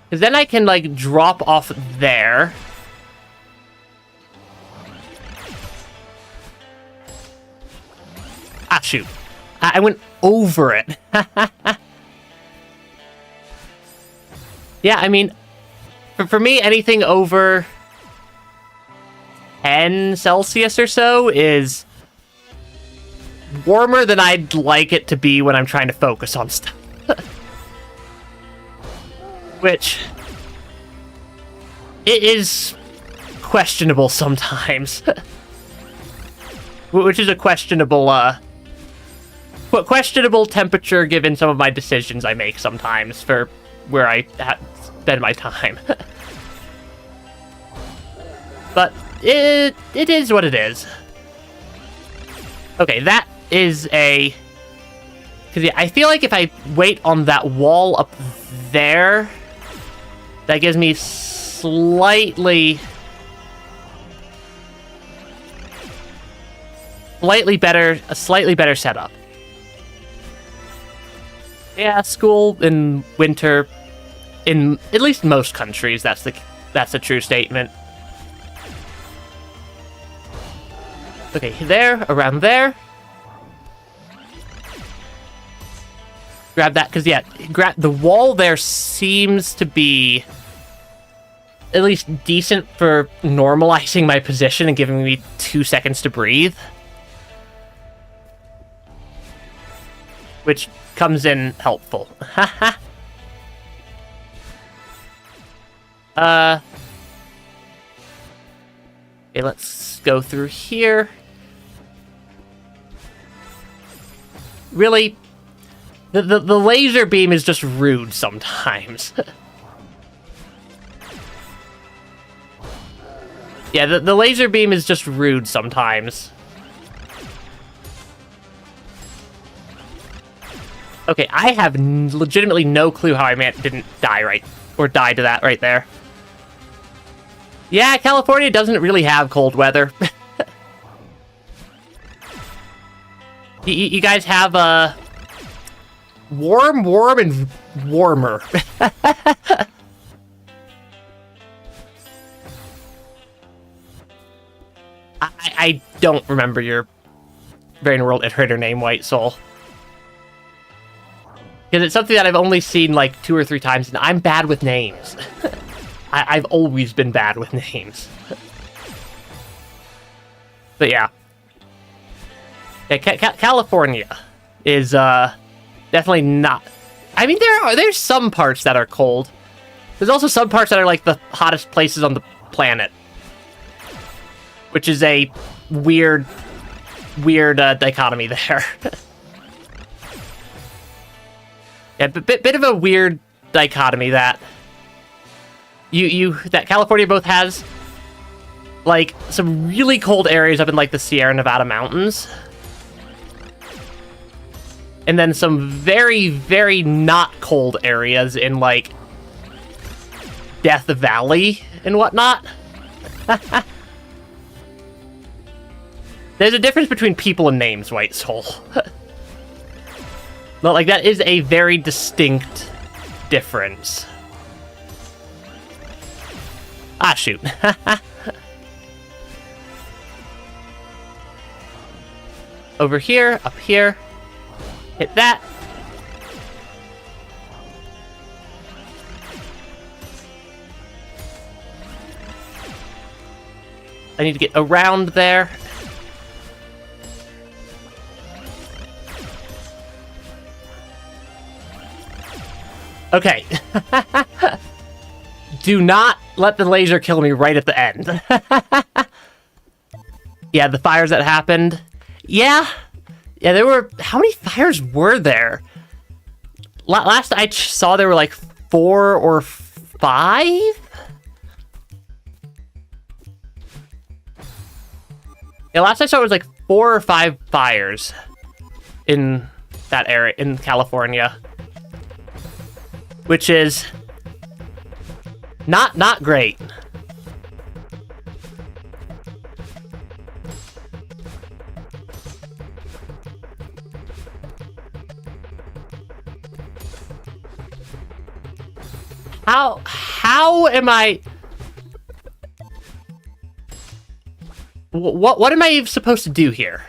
Because then I can, like, drop off there. Ah, shoot. I went over it. Yeah, I mean, for me, anything over 10 Celsius or so is warmer than I'd like it to be when I'm trying to focus on stuff. Which, it is questionable sometimes. Which is a questionable temperature given some of my decisions I make sometimes for where I spend my time. But it is what it is. Okay, that is a... Because yeah, I feel like if I wait on that wall up there, that gives me slightly better setup. Yeah, school in winter, in at least most countries, that's a true statement. Okay, there, around there. Grab that, because yeah, the wall there seems to be at least decent for normalizing my position and giving me 2 seconds to breathe. Which comes in helpful. Okay, let's go through here. Really, the laser beam is just rude sometimes. Yeah, the laser beam is just rude sometimes. Okay, I have legitimately no clue how I didn't die right, or die to that right there. Yeah, California doesn't really have cold weather. You guys have warm, and warmer. I don't remember your Variant World Iterator name, White Soul. Because it's something that I've only seen like 2 or 3 times, and I'm bad with names. I've always been bad with names. But yeah. Yeah, California is definitely not... I mean, there's some parts that are cold. There's also some parts that are like the hottest places on the planet. Which is a weird dichotomy there. Yeah, bit of a weird dichotomy that that California both has like some really cold areas up in like the Sierra Nevada mountains, and then some very, very not cold areas in like Death Valley and whatnot. There's a difference between people and names, White Soul. But, like, that is a very distinct difference. Ah, shoot. Over here, up here. Hit that. I need to get around there. Okay. Do not let the laser kill me right at the end. Yeah, the fires that happened. Yeah, there were... How many fires were there? Last I saw there were like 4 or 5? Yeah, last I saw it was like 4 or 5 fires in that area, in California. Which is not great. How am I... What am I supposed to do here?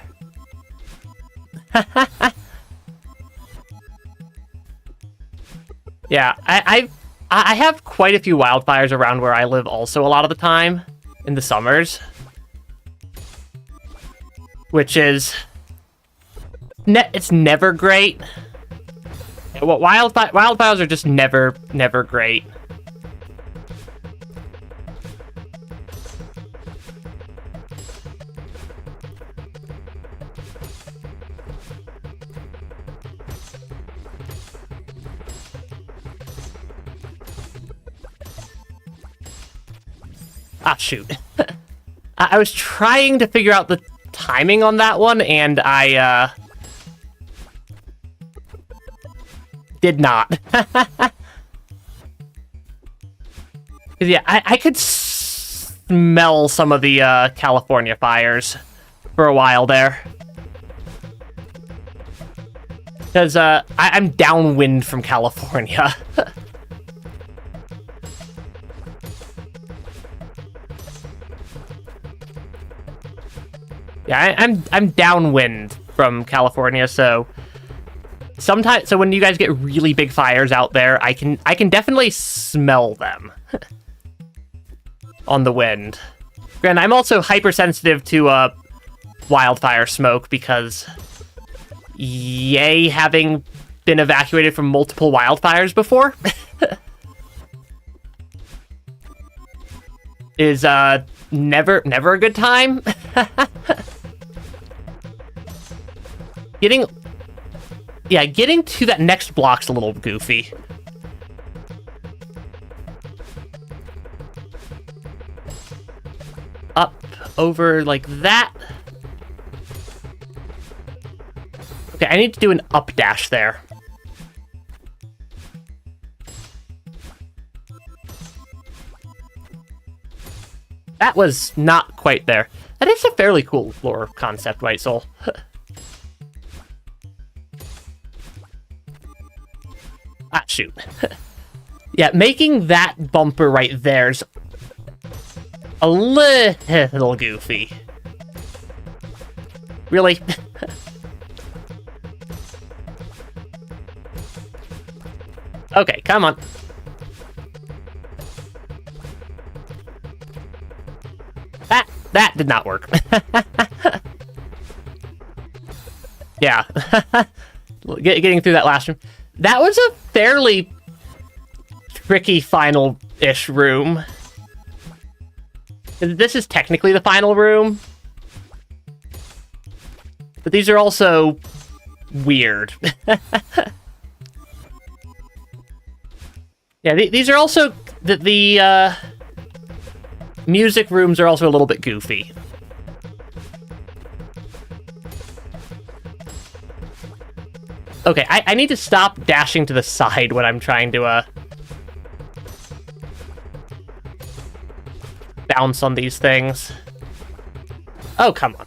Yeah, I have quite a few wildfires around where I live also a lot of the time in the summers. Which is... it's never great. Wildfires are just never great. Ah, shoot. I was trying to figure out the timing on that one, and I, did not. Yeah, I could smell some of the, California fires for a while there. Because, I'm downwind from California. Yeah, I'm downwind from California, so sometimes, so when you guys get really big fires out there, I can definitely smell them on the wind. Granted, I'm also hypersensitive to wildfire smoke because, yay, having been evacuated from multiple wildfires before. is never a good time. Getting to that next block's a little goofy. Up, over like that. Okay, I need to do an up dash there. That was not quite there. That is a fairly cool lore concept, White Soul. Ah, shoot. Yeah, making that bumper right there's a little goofy. Really? Okay, come on. That did not work. Yeah. Getting through that last room. That was a fairly tricky final-ish room. This is technically the final room. But these are also weird. Yeah, these are also... The music rooms are also a little bit goofy. Okay, I need to stop dashing to the side when I'm trying to, bounce on these things. Oh, come on.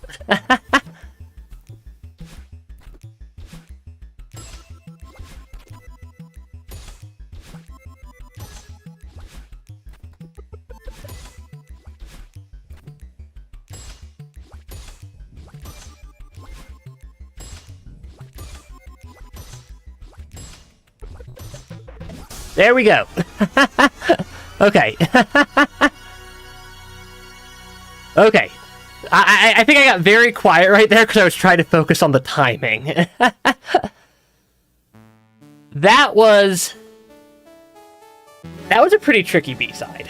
There we go. Okay. Okay. I think I got very quiet right there because I was trying to focus on the timing. That was a pretty tricky B-side.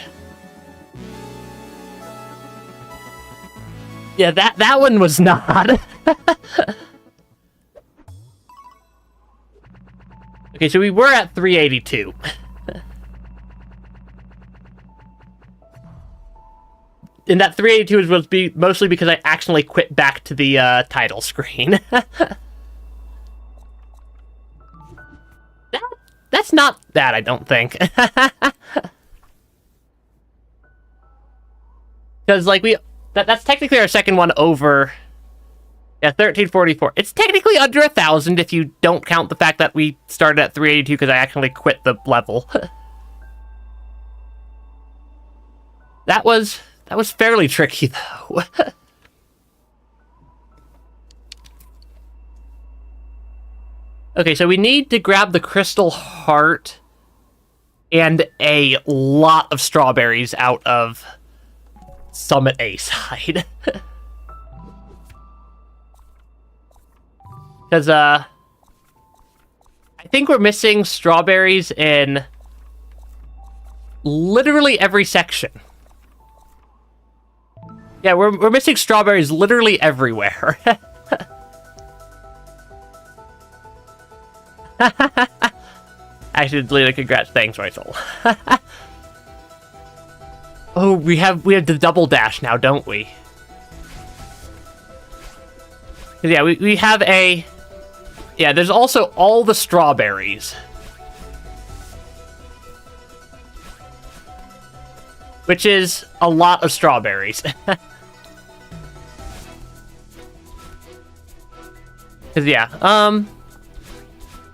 Yeah, that one was not. Okay, so we were at 382. And that 382 was mostly because I accidentally quit back to the title screen. That's not bad, I don't think. Because, like, that's technically our second one over... Yeah, 1344. It's technically under 1,000 if you don't count the fact that we started at 382 because I actually quit the level. That was fairly tricky, though. Okay, so we need to grab the crystal heart and a lot of strawberries out of Summit A side. Because, I think we're missing strawberries in literally every section. Yeah, we're missing strawberries literally everywhere. Actually, Delita, congrats. Thanks, my soul. Oh, we have the double dash now, don't we? Yeah, we have a... Yeah, there's also all the strawberries. Which is a lot of strawberries. Yeah,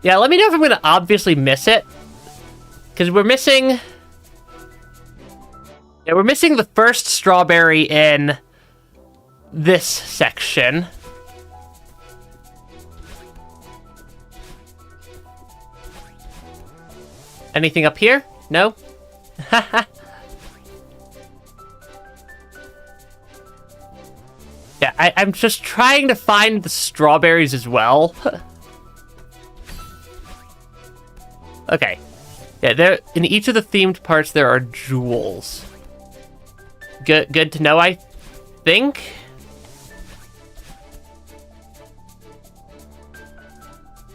yeah, let me know if I'm gonna obviously miss it. Because we're missing... Yeah, we're missing the first strawberry in this section. Anything up here? No? Yeah, I'm just trying to find the strawberries as well. Okay. Yeah, there in each of the themed parts there are jewels. Good to know, I think.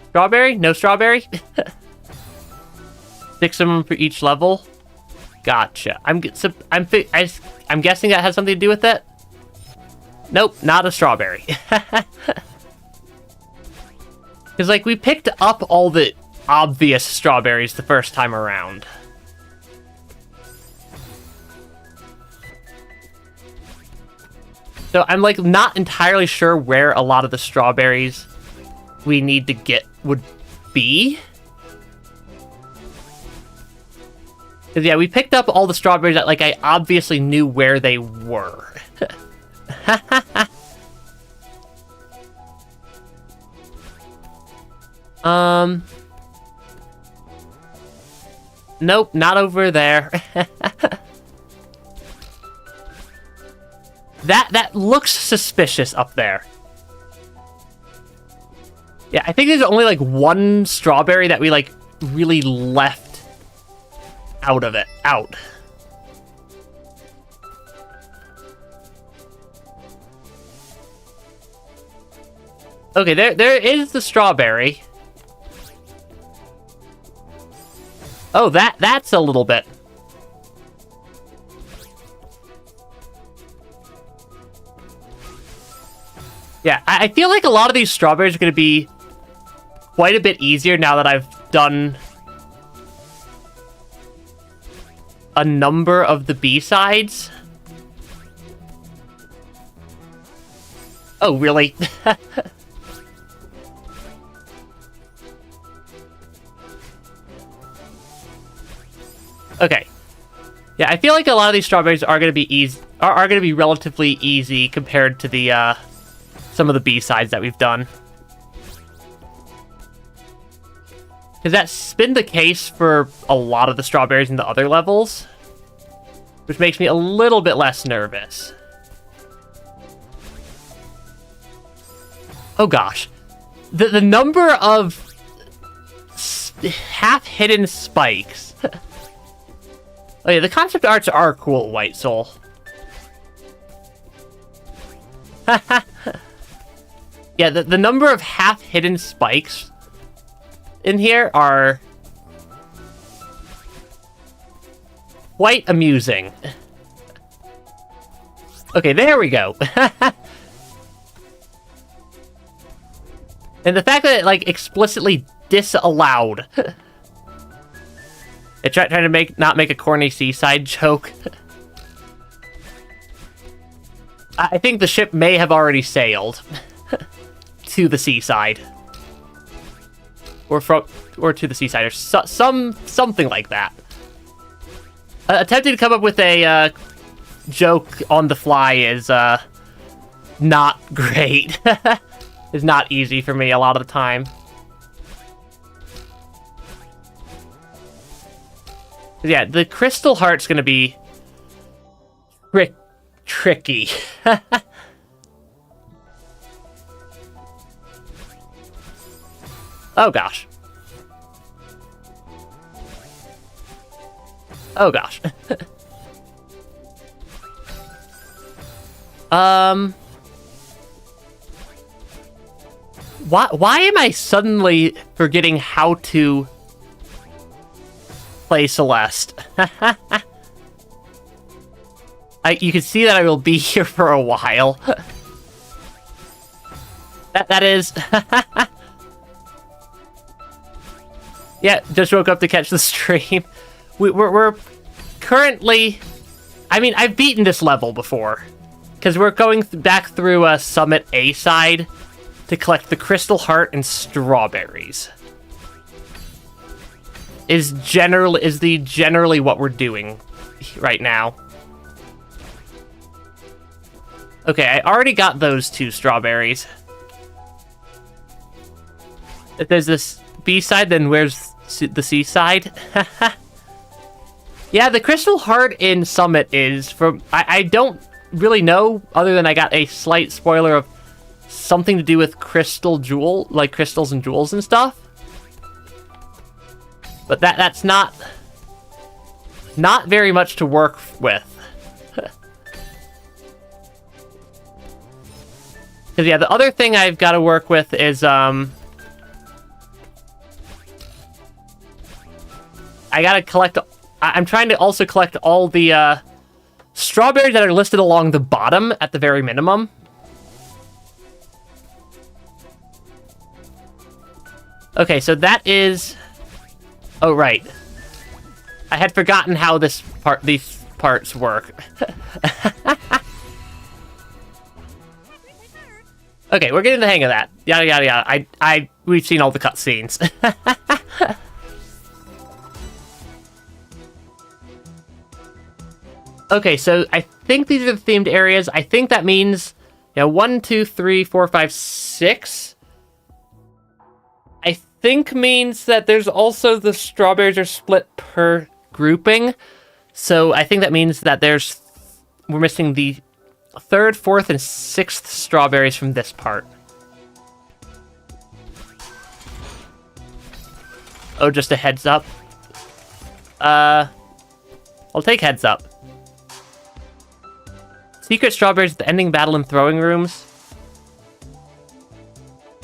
Strawberry? No strawberry? 6 of them for each level. Gotcha. I'm guessing that has something to do with it. Nope, not a strawberry. Because, like, we picked up all the obvious strawberries the first time around. So I'm, like, not entirely sure where a lot of the strawberries we need to get would be. Because, yeah, we picked up all the strawberries that, like, I obviously knew where they were. Nope, not over there. That looks suspicious up there. Yeah, I think there's only, like, one strawberry that we, like, really left out of it. Out. Okay, there is the strawberry. Oh, that's a little bit. Yeah, I feel like a lot of these strawberries are going to be quite a bit easier now that I've done a number of the B-sides. Oh, really? Okay. Yeah, I feel like a lot of these strawberries are going to be easy, are going to be relatively easy compared to the some of the B-sides that we've done. Because that's been the case for a lot of the strawberries in the other levels, which makes me a little bit less nervous. Oh gosh. The number of half-hidden spikes. Oh yeah, the concept arts are cool, White Soul. Yeah, the number of half-hidden spikes in here are quite amusing. Okay, there we go. And the fact that it, like, explicitly disallowed. It trying to not make a corny seaside joke. I think the ship may have already sailed to the seaside, or to the seaside, or something like that. Attempting to come up with a joke on the fly is not great. It's not easy for me a lot of the time. Yeah, the crystal heart's gonna be tricky. Oh gosh. Oh gosh. Why am I suddenly forgetting how to play Celeste? You can see that I will be here for a while. That is... Yeah, just woke up to catch the stream. We're currently... I mean, I've beaten this level before, because we're going back through a Summit A side to collect the Crystal Heart and strawberries. Is generally what we're doing right now. Okay, I already got those 2 strawberries. If there's this B-side, then where's the C-side? Yeah, the Crystal Heart in Summit is from... I don't really know, other than I got a slight spoiler of something to do with crystal jewel, like crystals and jewels and stuff. But that's not very much to work with. Because, yeah, the other thing I've got to work with is, I gotta collect... I'm trying to also collect all the, strawberries that are listed along the bottom at the very minimum. Okay, so that is... Oh, right. I had forgotten how these parts work. Okay, we're getting the hang of that. Yada, yada, yada. We've seen all the cutscenes. Okay, so I think these are the themed areas. I think that means, 1, 2, 3, 4, 5, 6. I think means that there's also the strawberries are split per grouping. So I think that means that we're missing the 3rd, 4th, and 6th strawberries from this part. Oh, just a heads up. I'll take heads up. Secret strawberries at the ending battle in throwing rooms.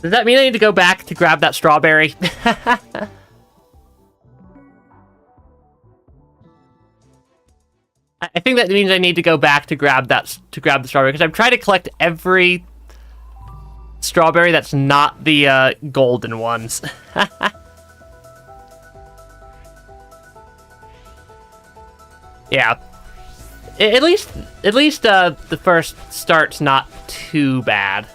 Does that mean I need to go back to grab that strawberry? I think that means I need to go back to grab the strawberry, because I'm trying to collect every strawberry that's not the golden ones. Yeah. At least the first start's not too bad.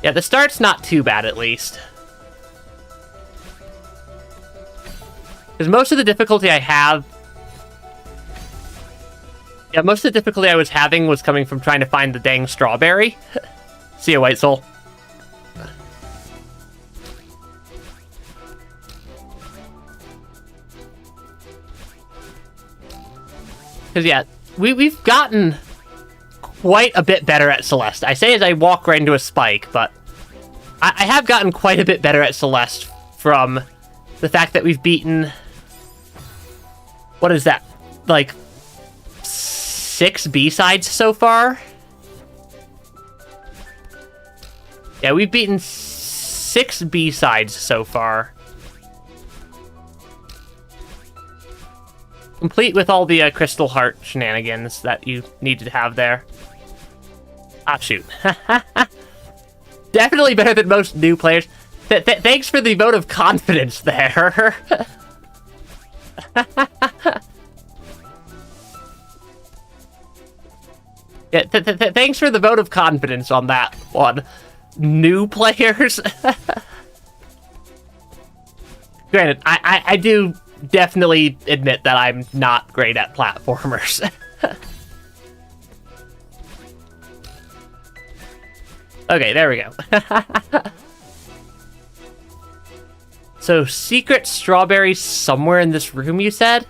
Yeah, the start's not too bad, at least. Because most of the difficulty I have... Yeah, most of the difficulty I was having was coming from trying to find the dang strawberry. See ya, White Soul. Because, yeah, we've gotten quite a bit better at Celeste. I say as I walk right into a spike, but I have gotten quite a bit better at Celeste from the fact that we've beaten... What is that? Like, 6 B-sides so far? Yeah, we've beaten 6 B-sides so far. Complete with all the Crystal Heart shenanigans that you need to have there. Ah, shoot. Definitely better than most new players. Thanks for the vote of confidence there. Yeah, thanks for the vote of confidence on that one. New players. Granted, I do definitely admit that I'm not great at platformers. Okay, there we go. So, secret strawberries somewhere in this room, you said?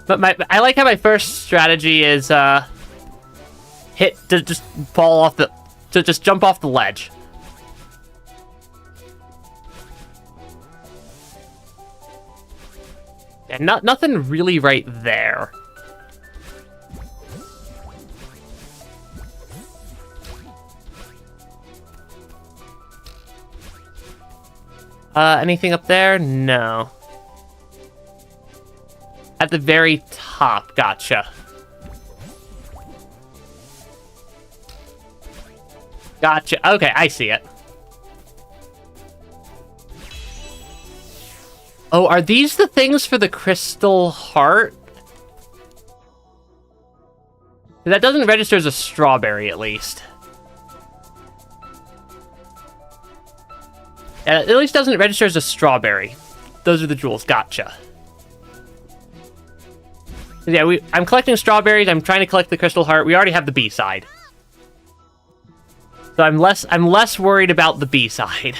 But I like how my first strategy is just fall off just jump off the ledge. And nothing really right there. Anything up there? No. At the very top, gotcha. Gotcha, okay, I see it. Oh, are these the things for the Crystal Heart? That doesn't register as a strawberry, at least. At least doesn't register as a strawberry. Those are the jewels, gotcha. Yeah, I'm collecting strawberries, I'm trying to collect the Crystal Heart. We already have the B-side. So I'm less worried about the B-side.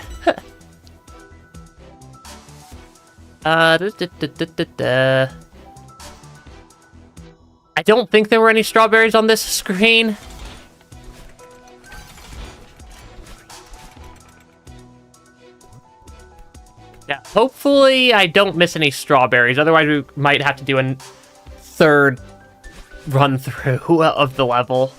I don't think there were any strawberries on this screen. Yeah, hopefully I don't miss any strawberries. Otherwise, we might have to do a third run through of the level.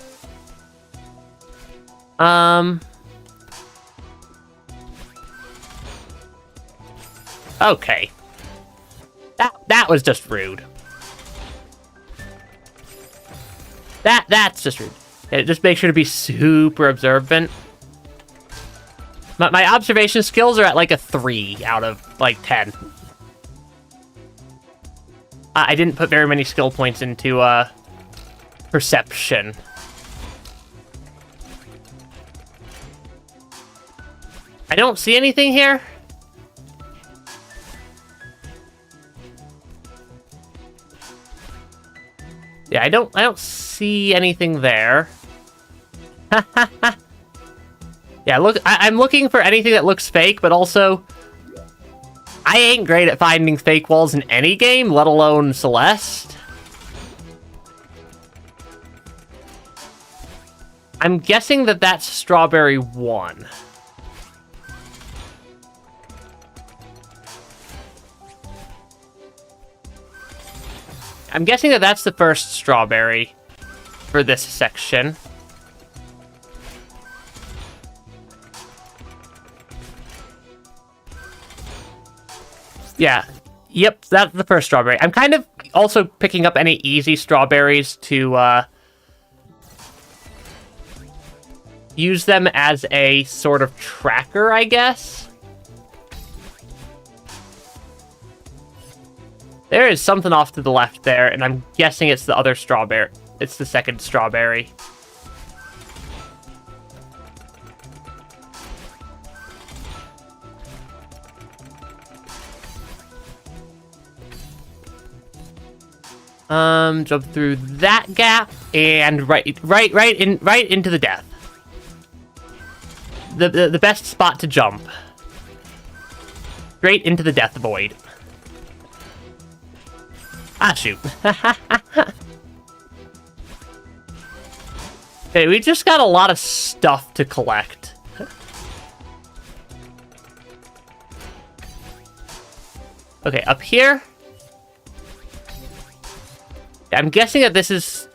Okay. That was just rude. That's just rude. Yeah, just make sure to be super observant. My observation skills are at like a 3 out of like 10. I didn't put very many skill points into perception. I don't see anything here. Yeah, I don't see anything there. Yeah, look, I'm looking for anything that looks fake, but also I ain't great at finding fake walls in any game, let alone Celeste. I'm guessing that that's Strawberry 1. I'm guessing that that's the first strawberry for this section. Yeah. Yep, that's the first strawberry. I'm kind of also picking up any easy strawberries to use them as a sort of tracker, I guess. There is something off to the left there, and I'm guessing it's the other strawberry. It's the second strawberry. Jump through that gap and right into the death. The best spot to jump. Straight into the death void. Ah, shoot. Okay, we just got a lot of stuff to collect. Okay, up here. I'm guessing that this is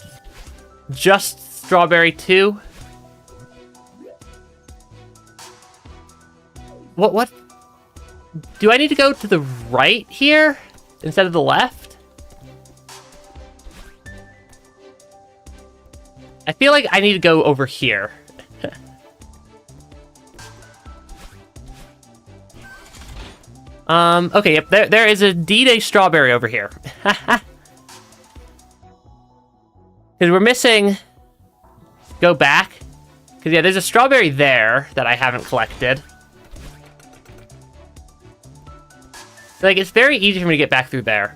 just Strawberry 2. What? Do I need to go to the right here instead of the left? I feel like I need to go over here. Okay, yep, there is indeed a strawberry over here. Because we're missing... Go back. Because, yeah, there's a strawberry there that I haven't collected. Like, it's very easy for me to get back through there.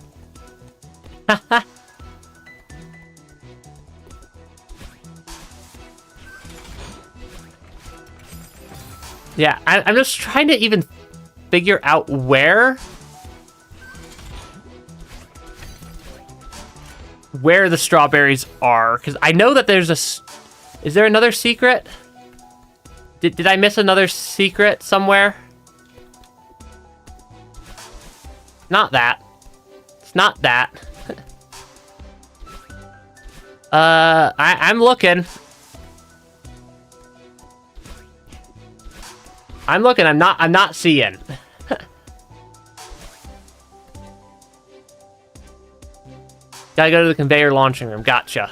Yeah, I'm just trying to even figure out where the strawberries are, because I know that there's a... Is there another secret? Did I miss another secret somewhere? Not that. It's not that. I'm looking. I'm looking, I'm not seeing. Gotta go to the conveyor launching room, gotcha.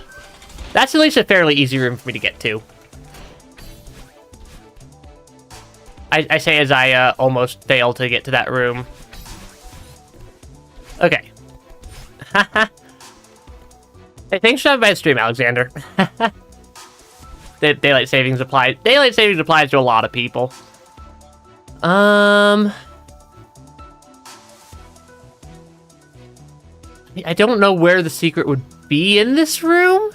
That's at least a fairly easy room for me to get to. I say as I almost fail to get to that room. Okay. Hey, thanks for stopping by the stream, Alexander. Daylight savings applies. Daylight savings applies to a lot of people. I don't know where the secret would be in this room.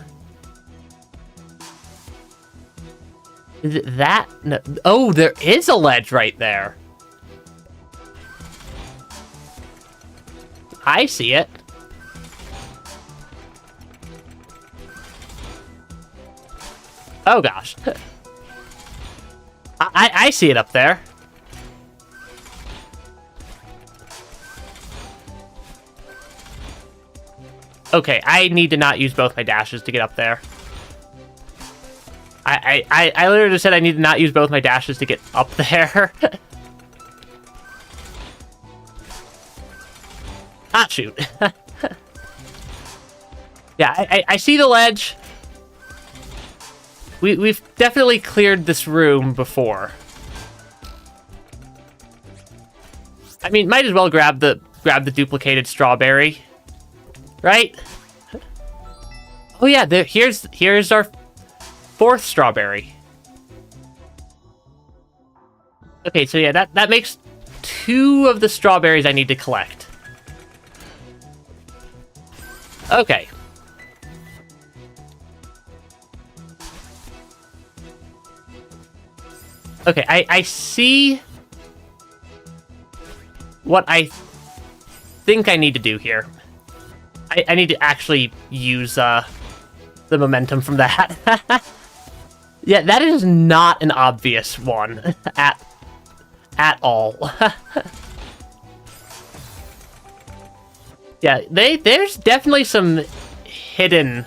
Is it that? No. Oh, there is a ledge right there. I see it. Oh gosh. I see it up there. Okay, I need to not use both my dashes to get up there. I literally just said I need to not use both my dashes to get up there. Ah, shoot. Yeah, I see the ledge. We've definitely cleared this room before. I mean, might as well grab the duplicated strawberry, right? Oh yeah, here's our 4th strawberry. Okay, so yeah, that makes 2 of the strawberries I need to collect. Okay. Okay, I see what I think I need to do here. I need to actually use the momentum from that. Yeah, that is not an obvious one at all. Yeah, there's definitely some hidden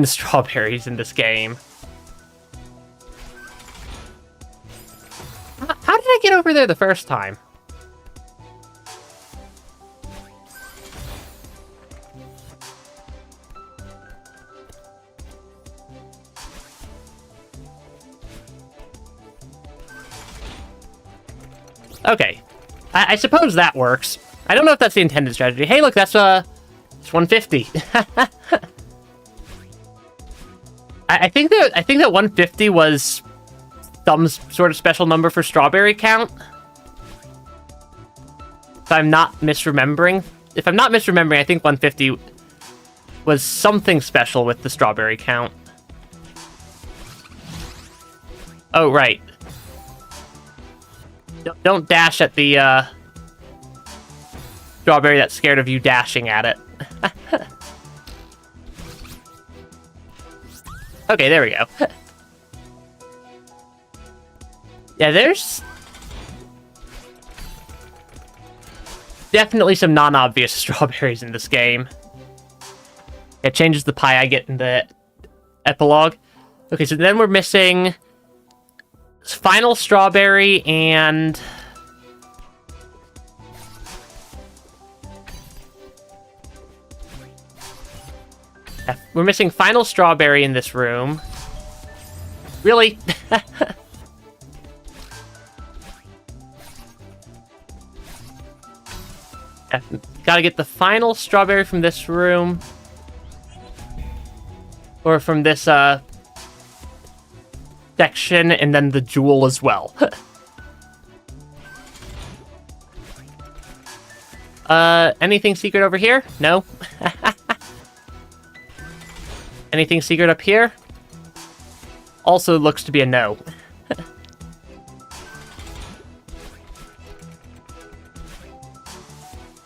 strawberries in this game. How did I get over there the first time? Okay, I suppose that works. I don't know if that's the intended strategy. Hey, look, it's 150. I think that 150 was some sort of special number for strawberry count. If I'm not misremembering, I think 150 was something special with the strawberry count. Oh, right. Don't dash at the strawberry that's scared of you dashing at it. Okay, there we go. Yeah, there's definitely some non-obvious strawberries in this game. It changes the pie I get in the epilogue. Okay, so then we're missing final strawberry and we're missing final strawberry in this room. Really? Gotta get the final strawberry from this room. Or from this, section, and then the jewel as well. Anything secret over here? No. Anything secret up here? Also looks to be a no.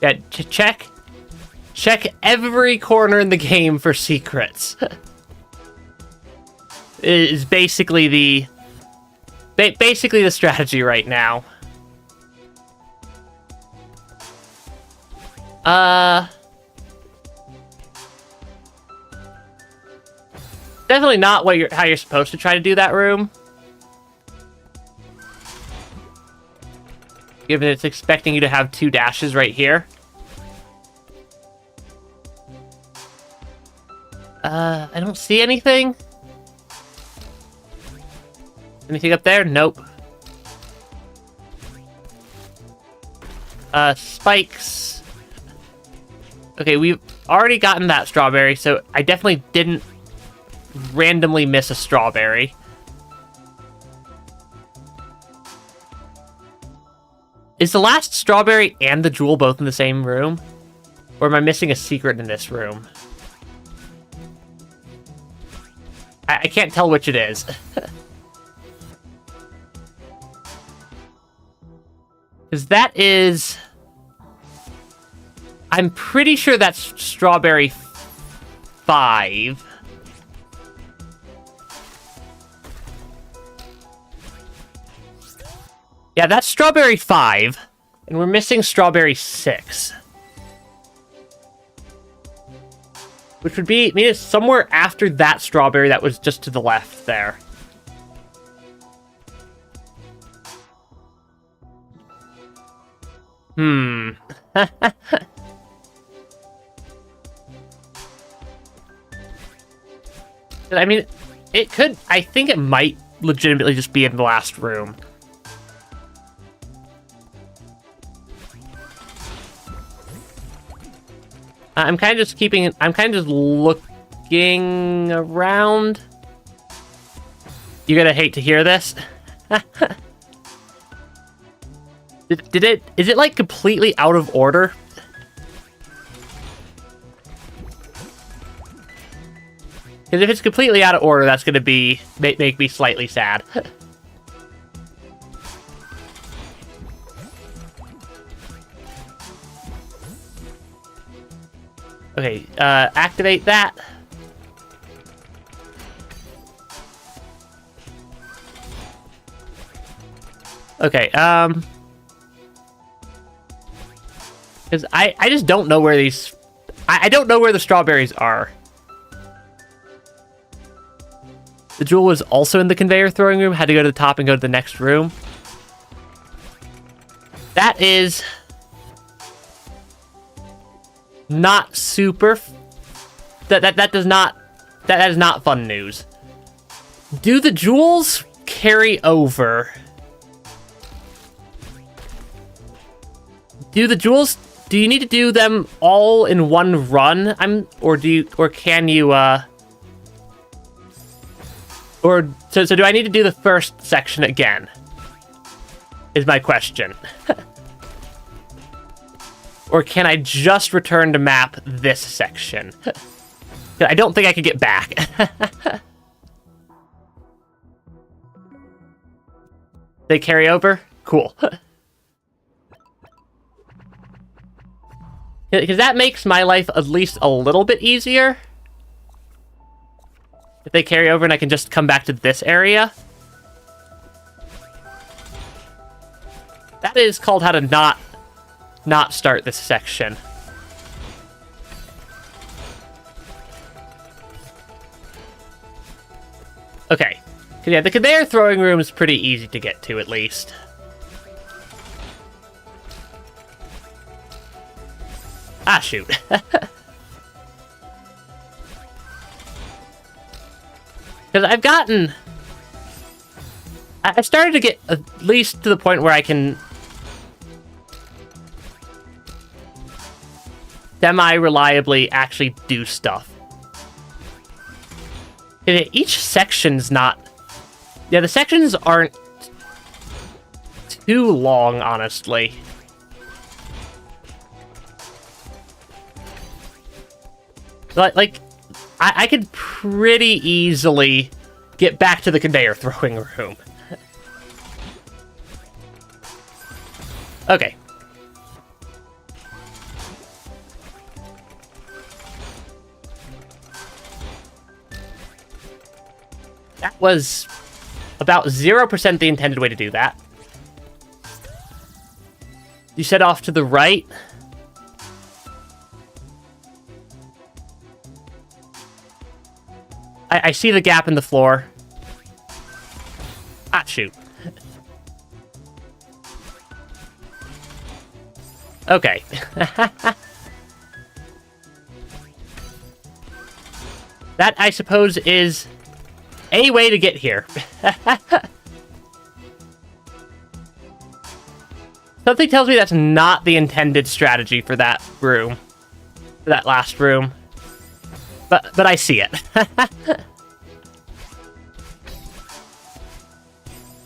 Yeah, check every corner in the game for secrets. Is basically the strategy right now. Definitely not how you're supposed to try to do that room. Given it's expecting you to have 2 dashes right here. I don't see anything. Anything up there? Nope. Spikes. Okay, we've already gotten that strawberry, so I definitely didn't randomly miss a strawberry. Is the last strawberry and the jewel both in the same room? Or am I missing a secret in this room? I can't tell which it is. Because that is... I'm pretty sure that's strawberry 5. Yeah, that's strawberry 5. And we're missing strawberry 6. Which would mean it's somewhere after that strawberry that was just to the left there. I mean, it could... I think it might legitimately just be in the last room. I'm kind of just looking around. You're gonna hate to hear this. Is it like completely out of order? Because if it's completely out of order, that's gonna make me slightly sad. Okay, activate that. Okay, because I just don't know where these... I don't know where the strawberries are. The jewel was also in the conveyor throwing room. Had to go to the top and go to the next room. That is... not super... That is not fun news. Do the jewels carry over? Do you need to do them all in one run? So do I need to do the first section again? Is my question. Or can I just return to map this section? I don't think I could get back. They carry over? Cool. Because that makes my life at least a little bit easier. If they carry over and I can just come back to this area. That is called how to not start this section. Okay. Yeah, the conveyor throwing room is pretty easy to get to, at least. Ah, shoot. Because I've gotten... I started to get at least to the point where I can... semi-reliably actually do stuff. Each section's not... Yeah, the sections aren't too long, honestly. Like, I could pretty easily get back to the conveyor throwing room. Okay. That was about 0% the intended way to do that. You set off to the right. I see the gap in the floor. Ah, shoot. Okay. That, I suppose, is a way to get here. Something tells me that's not the intended strategy for that room. For that last room. But I see it.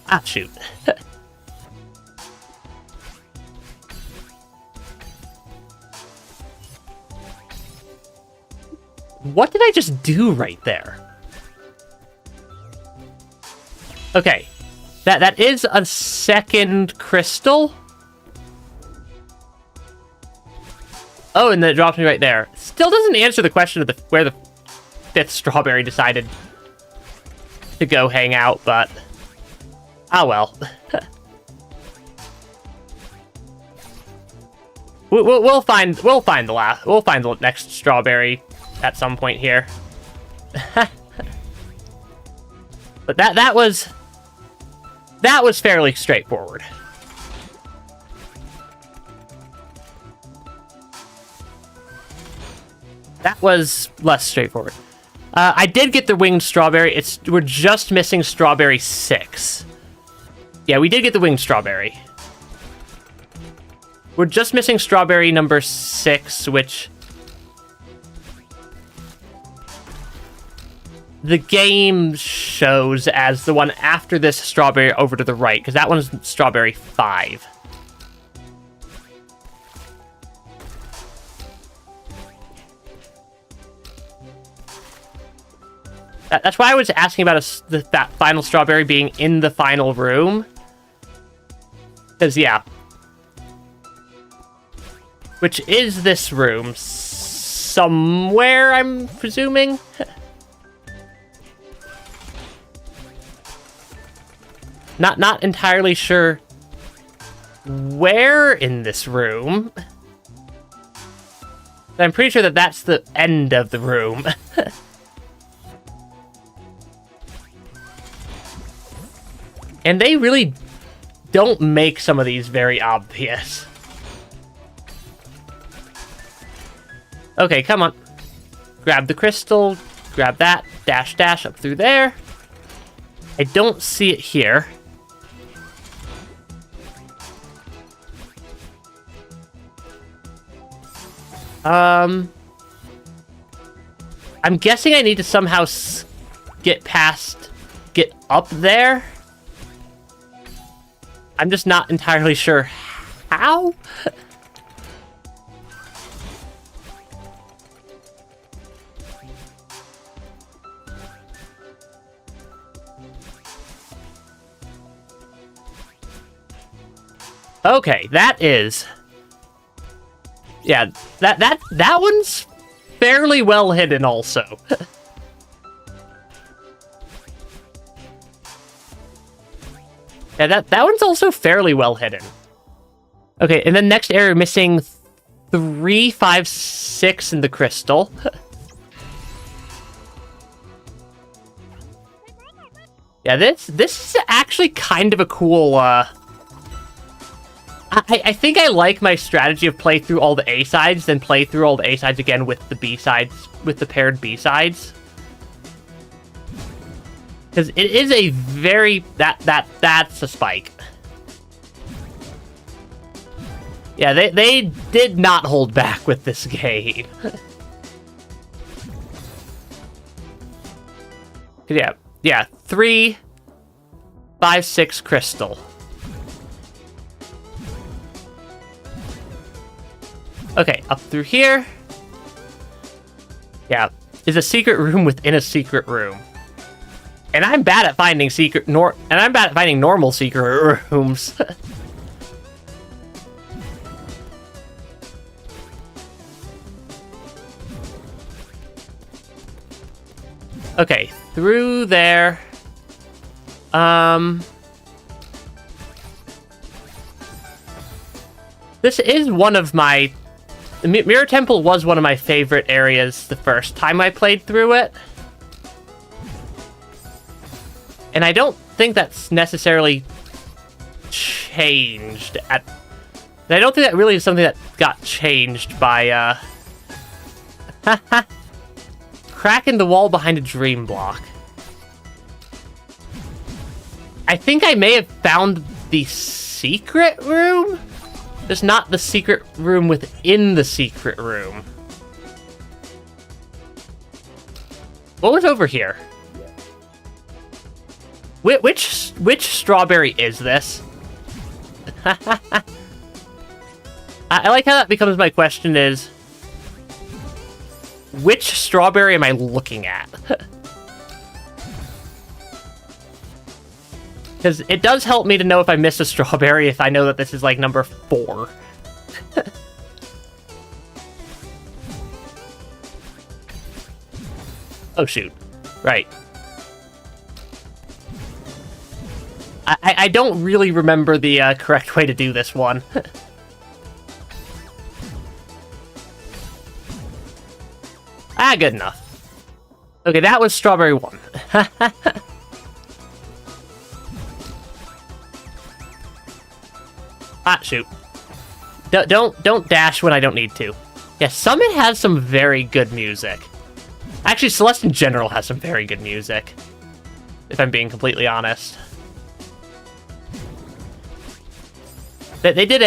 Ah, shoot. What did I just do right there? Okay. That is a second crystal. Oh, and then it drops me right there. Still doesn't answer the question of where the fifth strawberry decided to go hang out, but... ah, well. We'll find the next strawberry at some point here. But that was fairly straightforward. That was less straightforward. I did get the winged strawberry. We're just missing strawberry 6. Yeah, we did get the winged strawberry. We're just missing strawberry number 6, which the game shows as the one after this strawberry over to the right, because that one's strawberry 5. That's why I was asking about that final strawberry being in the final room. Because, yeah. Which is this room. Somewhere, I'm presuming. Not entirely sure where in this room. But I'm pretty sure that that's the end of the room. And they really don't make some of these very obvious. Okay, come on. Grab the crystal, grab that, dash dash up through there. I don't see it here. I'm guessing I need to somehow get up there. I'm just not entirely sure how. Okay, that is... Yeah, that one's fairly well hidden also. Yeah, that one's also fairly well hidden. Okay, and then next area, missing 3, 5, 6 in the crystal. Yeah, this is actually kind of a cool, I think I like my strategy of play through all the A-sides, then play through all the A-sides again with the B-sides, with the paired B-sides. Because it is a very... That's a spike. Yeah, they did not hold back with this game. Yeah, 3, 5, 6 crystal. Okay, up through here. Yeah, is a secret room within a secret room. And I'm bad at finding normal secret rooms. Okay, through there. This is one of my... Mirror Temple was one of my favorite areas the first time I played through it. And I don't think that's necessarily changed I don't think that really is something that got changed by, crack in the wall behind a dream block. I think I may have found the secret room? Just not the secret room within the secret room. What was over here? Which strawberry is this? I like how that becomes my question is... Which strawberry am I looking at? Because it does help me to know if I miss a strawberry if I know that this is, like, number 4. Oh, shoot. Right. I don't really remember the correct way to do this one. Ah, good enough. Okay, that was strawberry 1. Ah, shoot. Don't dash when I don't need to. Yeah, Summit has some very good music. Actually, Celeste in general has some very good music, if I'm being completely honest. They did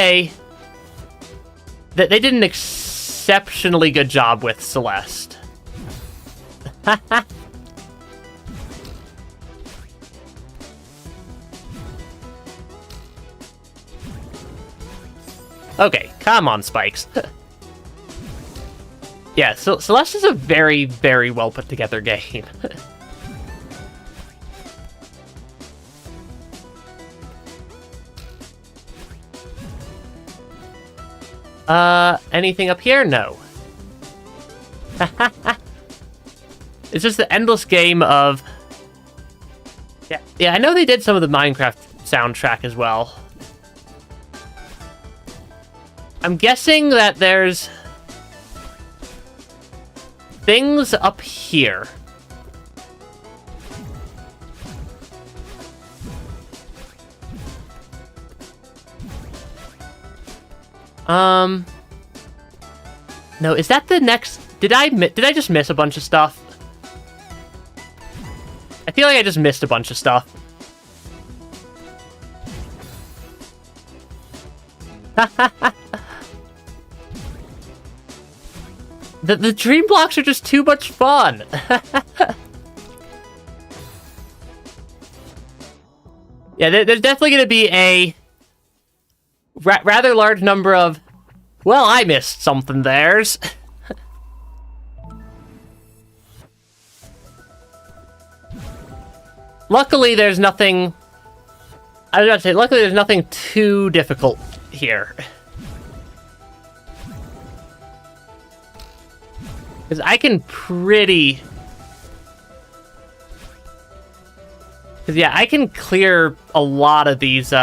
an exceptionally good job with Celeste. Okay, come on, Spikes. Yeah, so Celeste is a very, very well put together game. Anything up here? No. It's just the endless game of... Yeah, I know they did some of the Minecraft soundtrack as well. I'm guessing that there's... things up here. No, is that the next... Did I just miss a bunch of stuff? I feel like I just missed a bunch of stuff. The dream blocks are just too much fun. Yeah, there's definitely going to be a rather large number of, well, I missed something there's. Luckily, there's nothing... I was about to say, luckily there's nothing too difficult here. Because I can pretty... Because, yeah, I can clear a lot of these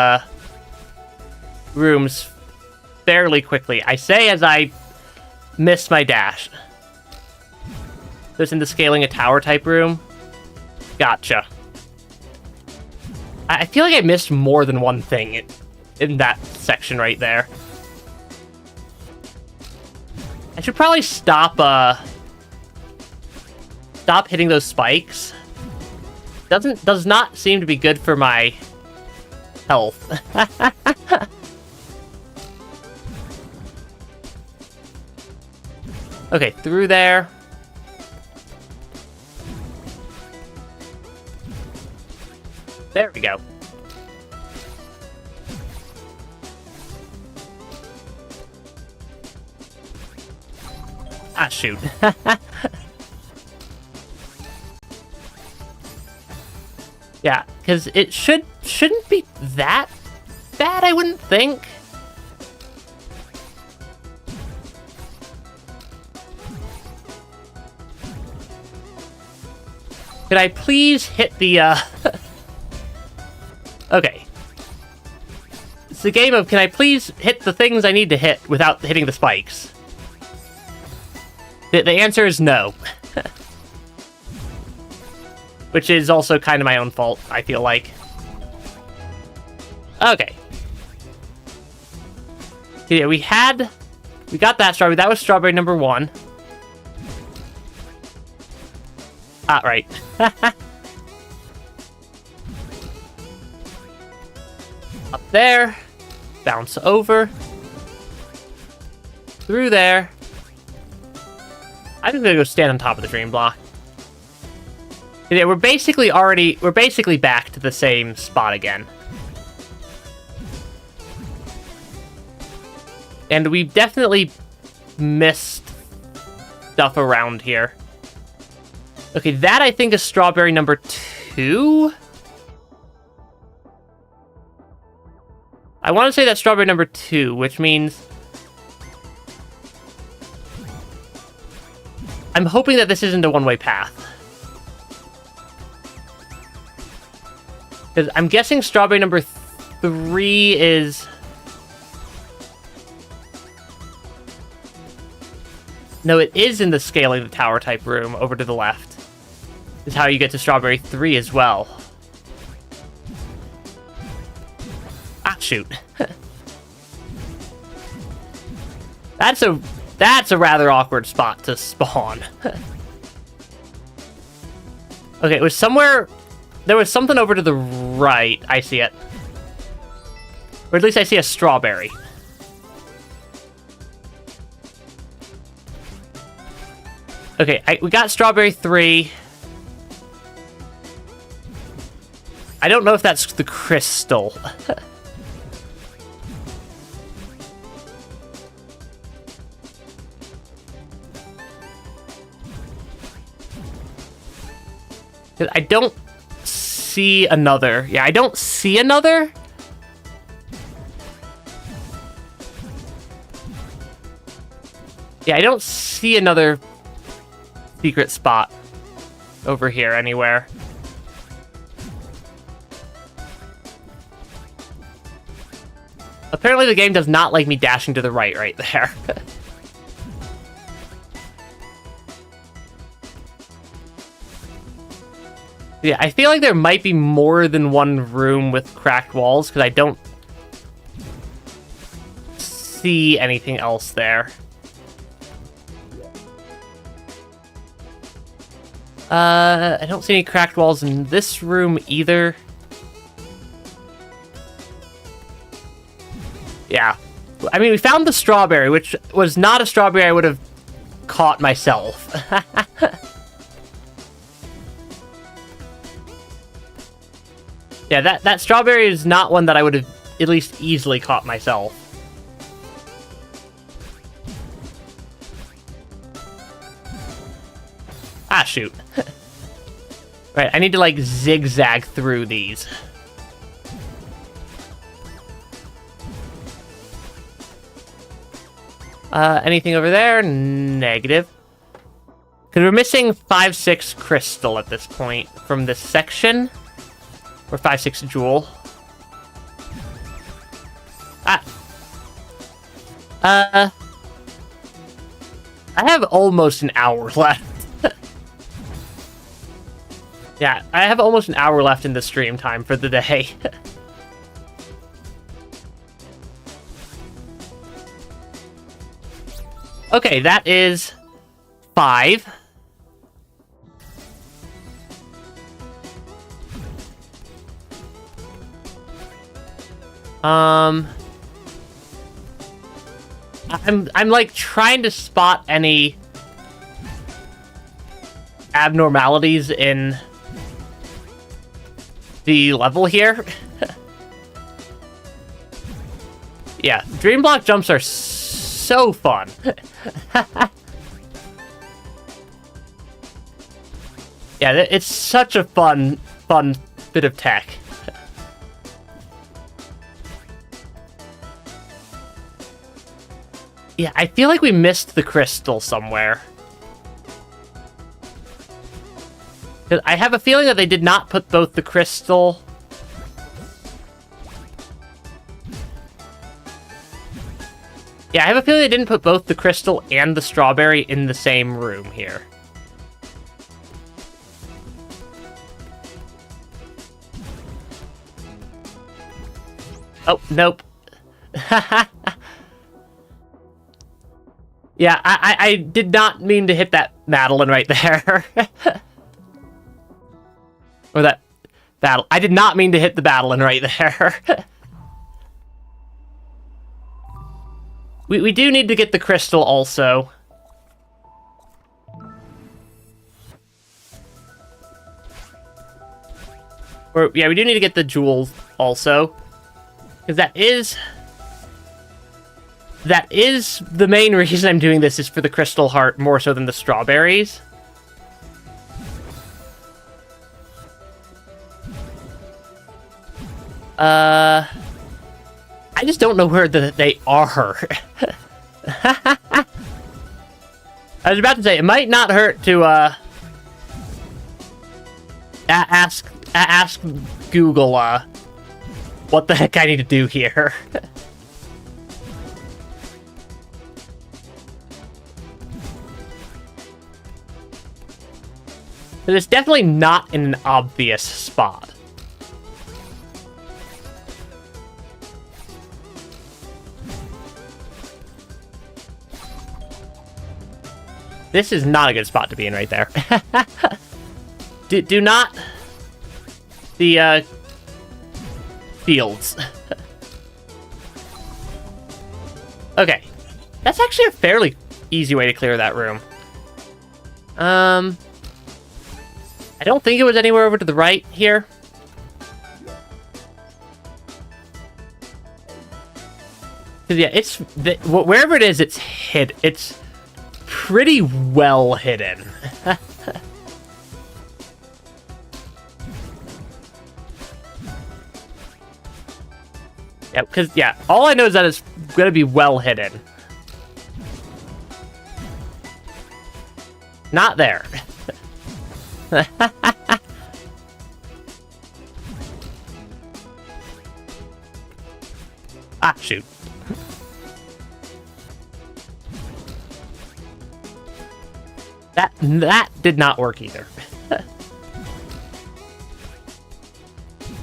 rooms fairly quickly. I say as I miss my dash. This in the scaling a tower type room. Gotcha. I feel like I missed more than one thing in that section right there. I should probably stop hitting those spikes. Does not seem to be good for my health. Okay, through there. There we go. Ah, shoot. Yeah, because it shouldn't be that bad, I wouldn't think. Could I please hit the, Okay. It's the game of, can I please hit the things I need to hit without hitting the spikes? The answer is no. Which is also kind of my own fault, I feel like. Okay. Yeah, we got that strawberry. That was strawberry number 1. Ah, right. Up there. Bounce over. Through there. I'm just gonna go stand on top of the dream block. Yeah, we're basically back to the same spot again. And we've definitely missed stuff around here. Okay, that I think is strawberry number 2. I want to say that's strawberry number 2, which means... I'm hoping that this isn't a one-way path. Because I'm guessing strawberry number 3 is... No, it is in the scaling the tower type room over to the left. This is how you get to strawberry 3 as well. Ah, shoot. That's a rather awkward spot to spawn. Okay, it was somewhere... There was something over to the right. I see it. Or at least I see a strawberry. Okay, we got strawberry 3. I don't know if that's the crystal. I don't see another. Yeah, I don't see another. Yeah, I don't see another secret spot over here anywhere. Apparently the game does not like me dashing to the right there. Yeah, I feel like there might be more than one room with cracked walls, because I don't see anything else there. I don't see any cracked walls in this room either. Yeah. I mean, we found the strawberry, which was not a strawberry I would have caught myself. Yeah, that strawberry is not one that I would have at least easily caught myself. Ah, shoot. Right, I need to, like, zigzag through these. Anything over there? Negative. Because we're missing 5-6 crystal at this point from this section. Or 5-6 jewel. Ah. I have almost an hour left. Yeah, I have almost an hour left in the stream time for the day. Okay, that is 5. I'm like trying to spot any abnormalities in the level here. Yeah, dream block jumps are so fun. Yeah, it's such a fun bit of tech. Yeah, I feel like we missed the crystal somewhere. I have a feeling that they did not put both the crystal... Yeah, I have a feeling they didn't put both the crystal and the strawberry in the same room here. Oh, nope. Yeah, I did not mean to hit that Madeline right there. Or that battle. I did not mean to hit the Madeline right there. We do need to get the crystal also. Or, yeah, we do need to get the jewels also. Because that is the main reason I'm doing this, is for the crystal heart more so than the strawberries. I just don't know where they are. I was about to say, it might not hurt to, ask Google, what the heck I need to do here. But it's definitely not in an obvious spot. This is not a good spot to be in right there. do not... The, fields. Okay. That's actually a fairly easy way to clear that room. I don't think it was anywhere over to the right here. Cause yeah, it's... wherever it is, it's hid. It's pretty well hidden. Yeah, because, yeah, all I know is that it's going to be well hidden. Not there. Ah, shoot. That did not work either.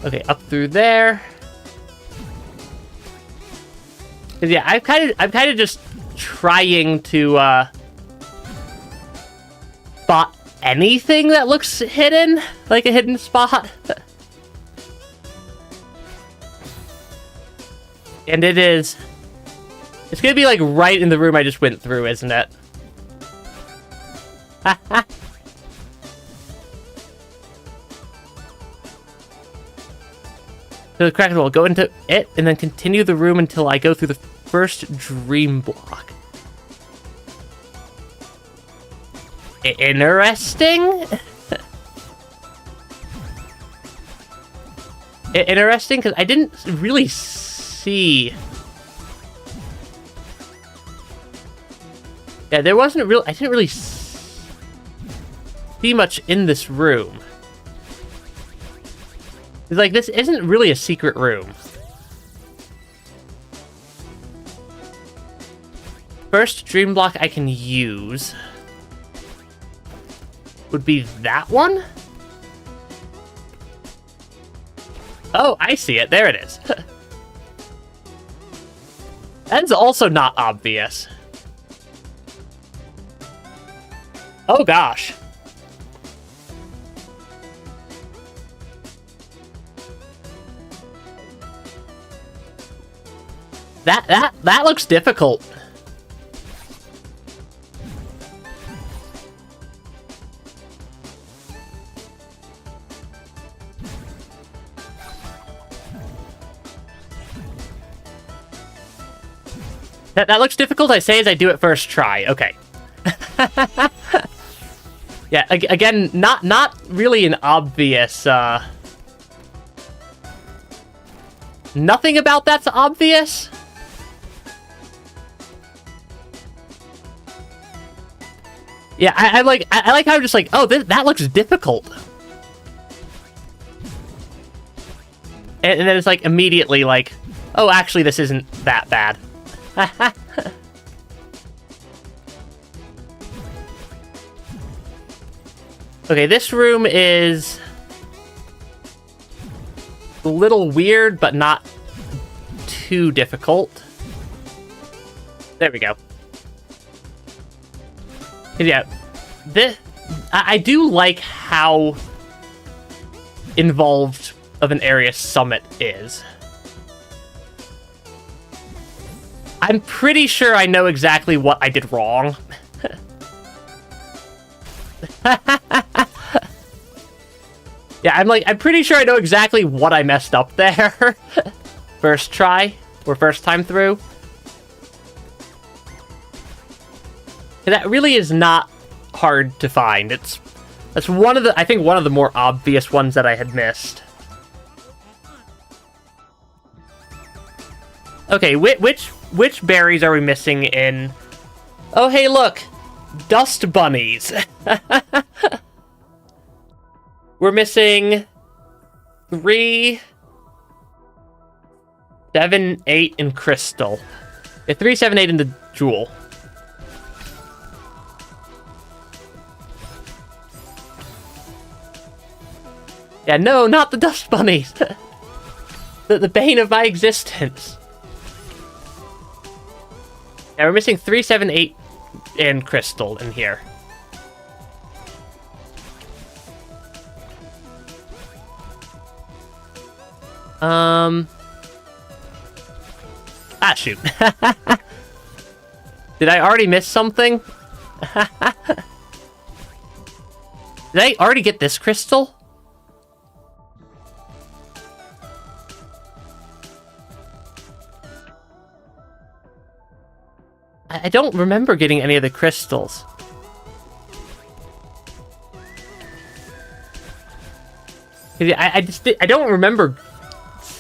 Okay, up through there. Yeah, I'm kind of just trying to spot anything that looks hidden, like a hidden spot. And it's gonna be like right in the room I just went through, isn't it? So the cracked wall, go into it, and then continue the room until I go through the first dream block. Interesting? Interesting, because I didn't really see... Yeah, there wasn't real... I didn't really see much in this room. It's like, this isn't really a secret room. First dream block I can use would be that one? Oh, I see it. There it is. That's also not obvious. Oh, gosh. That looks difficult. That looks difficult, I say as I do it first try. Okay. Yeah, again, not really an obvious, nothing about that's obvious. Yeah, I like how I'm just like, oh, that looks difficult. And then it's like immediately like, oh, actually this isn't that bad. Okay, this room is a little weird, but not too difficult. There we go. Yeah, I do like how involved of an area Summit is. I'm pretty sure I know exactly what I did wrong. Yeah, I'm pretty sure I know exactly what I messed up there. First try, or first time through. That really is not hard to find. That's one of the, I think one of the more obvious ones that I had missed. Okay, which berries are we missing in? Oh, hey, look, dust bunnies. We're missing 3, 7, 8, and crystal. Yeah, 3, 7, 8 in the jewel. Yeah, no, not the dust bunnies. the bane of my existence. Yeah, we're missing 3, 7, 8, and crystal in here. Ah, shoot. Did I already miss something? Did I already get this crystal? I don't remember getting any of the crystals. I don't remember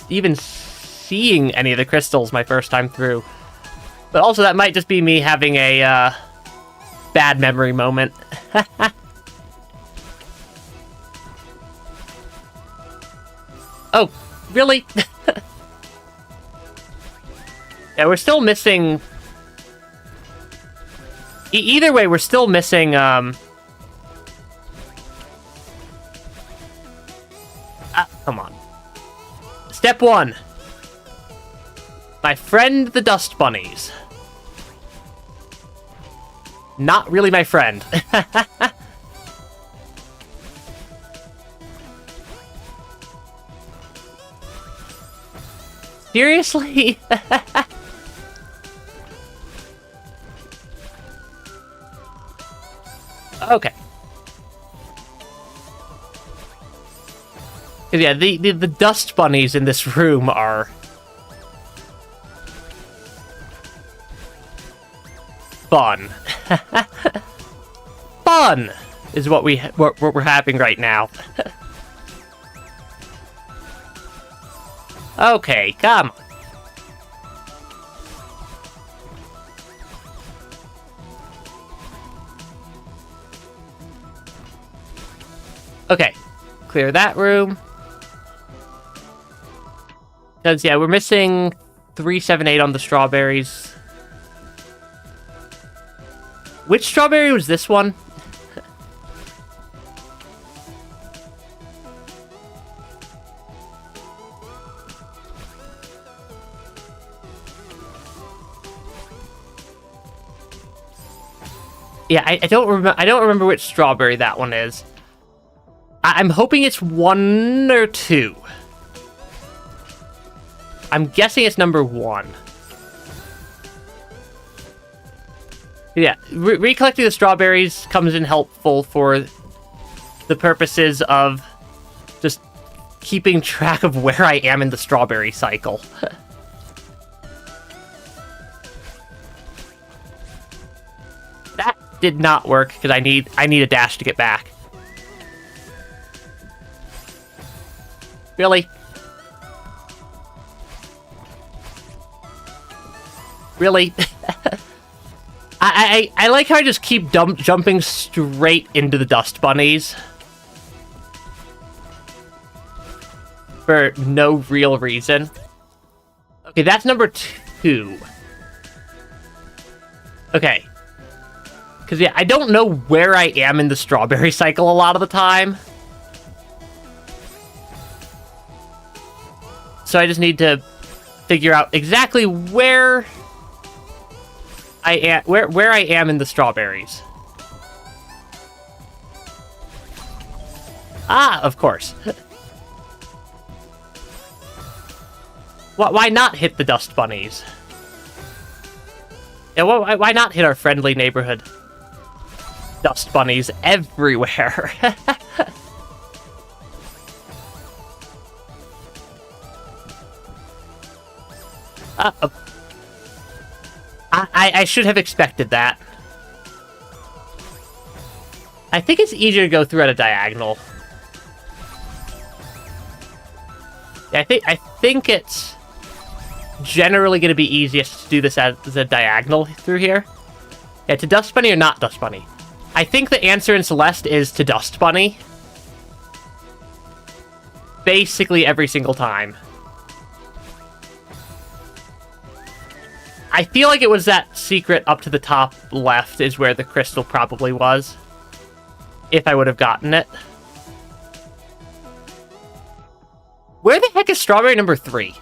even seeing any of the crystals my first time through. But also that might just be me having a bad memory moment. Oh, really? Yeah, we're still missing... Either way, we're still missing, come on. Step 1. My friend, the dust bunnies. Not really my friend. Seriously? Okay. Yeah, the dust bunnies in this room are... fun. Fun is what we're having right now. Okay, come on. Okay, clear that room. Because, yeah, we're missing 3, 7, 8 on the strawberries. Which strawberry was this one? Yeah, I don't remember which strawberry that one is. I'm hoping it's 1 or 2. I'm guessing it's number 1. Yeah, recollecting the strawberries comes in helpful for the purposes of just keeping track of where I am in the strawberry cycle. That did not work because I need a dash to get back. Really? Really? I like how I just keep jumping straight into the dust bunnies. For no real reason. Okay, that's number 2. Okay. Because, yeah, I don't know where I am in the strawberry cycle a lot of the time. So I just need to figure out exactly where I am, where I am in the strawberries. Ah, of course. Why not hit the dust bunnies? Yeah, why not hit our friendly neighborhood dust bunnies everywhere? I should have expected that. I think it's easier to go through at a diagonal. Yeah, I think it's generally going to be easiest to do this as a diagonal through here. Yeah, to Dust Bunny or not Dust Bunny? I think the answer in Celeste is to Dust Bunny. Basically every single time. I feel like it was that secret up to the top left is where the crystal probably was. If I would have gotten it. Where the heck is strawberry number 3?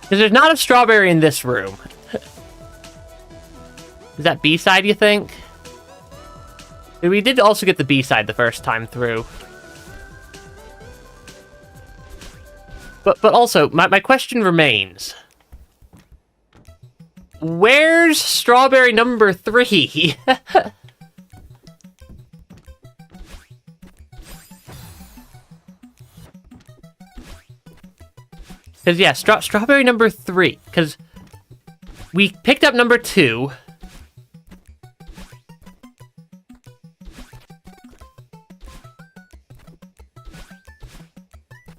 Because there's not a strawberry in this room. Is that B-side, you think? We did also get the B-side the first time through. But also, my question remains. Where's strawberry number 3? Because, yeah, strawberry number 3. Because we picked up number 2.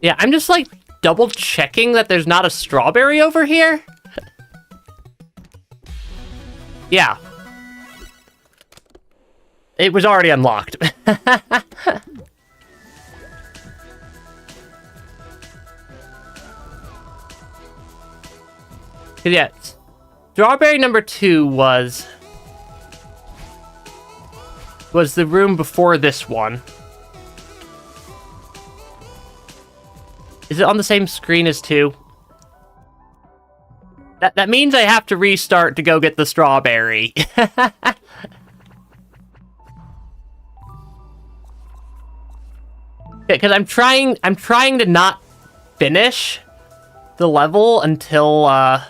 Yeah, I'm just, like, double-checking that there's not a strawberry over here. Yeah. It was already unlocked. Yeah, strawberry number 2 was the room before this one. Is it on the same screen as 2? That means I have to restart to go get the strawberry. Yeah, because I'm trying to not finish the level until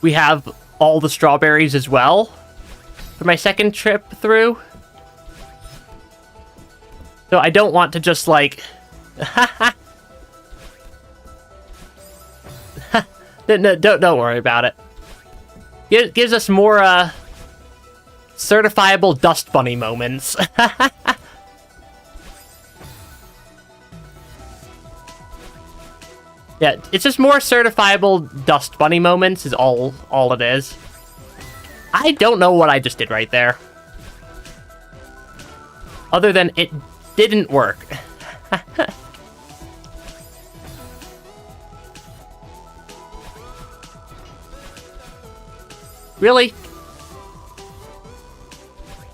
we have all the strawberries as well for my second trip through. So I don't want to just like No, don't worry about it. It gives us more certifiable dust bunny moments. Yeah, it's just more certifiable dust bunny moments is all it is. I don't know what I just did right there. Other than it didn't work. Really?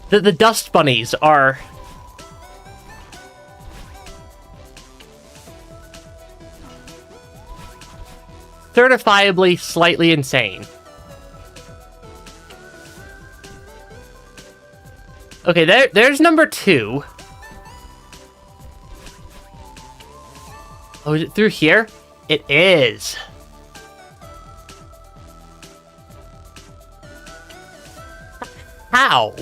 The dust bunnies are... certifiably slightly insane. Okay, there's number 2. Oh, is it through here? It is. How?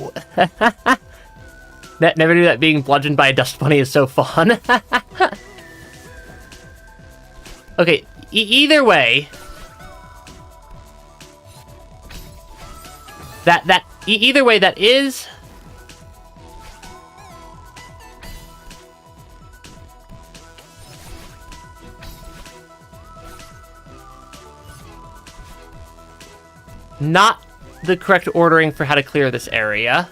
Never knew that being bludgeoned by a dust bunny is so fun. Okay, either way, either way, that is not the correct ordering for how to clear this area.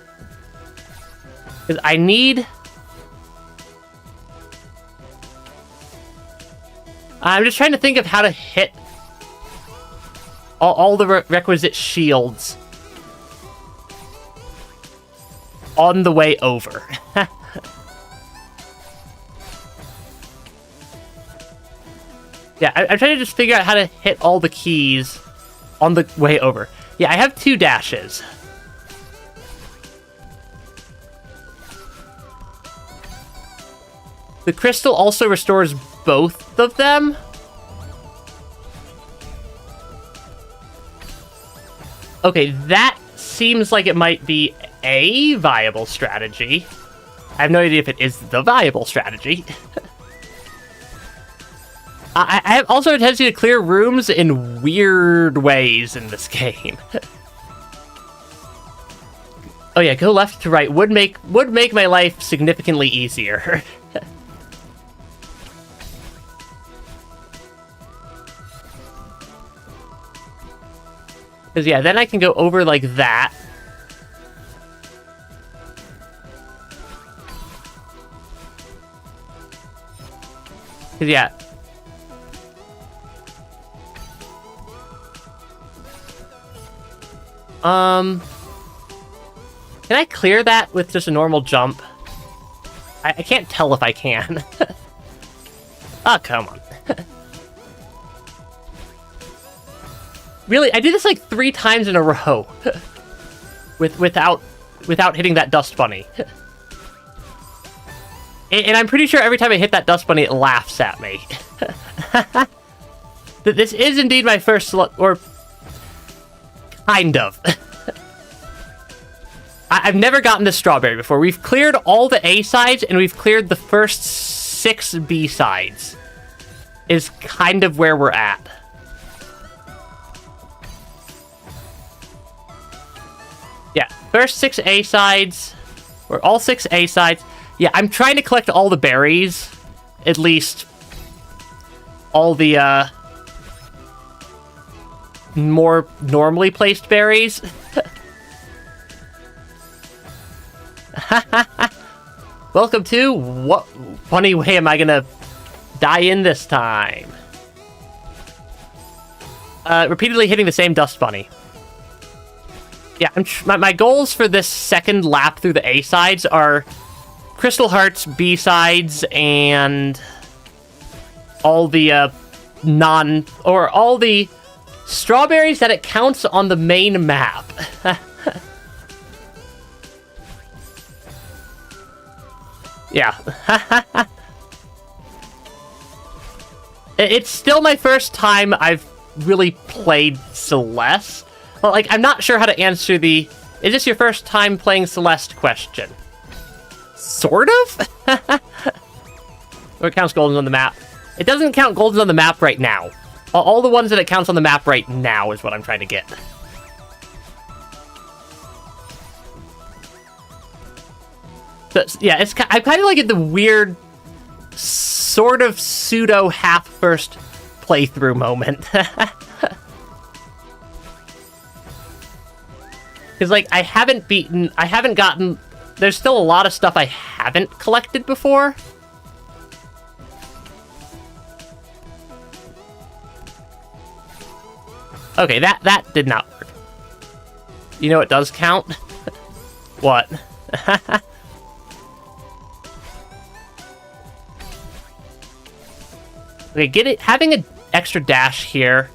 Because I need... I'm just trying to think of how to hit all the requisite shields on the way over. Yeah, I'm trying to just figure out how to hit all the keys on the way over. Yeah, I have 2 dashes. The crystal also restores both of them. Okay, that seems like it might be a viable strategy. I have no idea if it is the viable strategy. I have also a tendency to clear rooms in weird ways in this game. Oh yeah, go left to right would make my life significantly easier. Because yeah, then I can go over like that. Because yeah. Can I clear that with just a normal jump? I can't tell if I can. Oh, come on. Really, I did this like 3 times in a row. without hitting that dust bunny. And I'm pretty sure every time I hit that dust bunny, it laughs at me. This is indeed my first or kind of. I've never gotten to strawberry before. We've cleared all the A sides, and we've cleared the first 6 B sides. Is kind of where we're at. Yeah, first 6 A sides, or all 6 A sides. Yeah, I'm trying to collect all the berries. At least all the, more normally placed berries. Welcome to what funny way am I gonna die in this time? Repeatedly hitting the same dust bunny. Yeah, my goals for this second lap through the A sides are Crystal Hearts, B sides, and all the all the strawberries that it counts on the main map. Yeah. It's still my first time I've really played Celeste. Well, like, I'm not sure how to answer the, is this your first time playing Celeste question? Sort of? Or it counts goldens on the map. It doesn't count goldens on the map right now. All the ones that it counts on the map right now is what I'm trying to get. So, yeah, I'm kind of like at the weird, sort of pseudo half first playthrough moment. Because, like, I haven't gotten, there's still a lot of stuff I haven't collected before. Okay, that did not work. You know it does count? What? Okay, having an extra dash here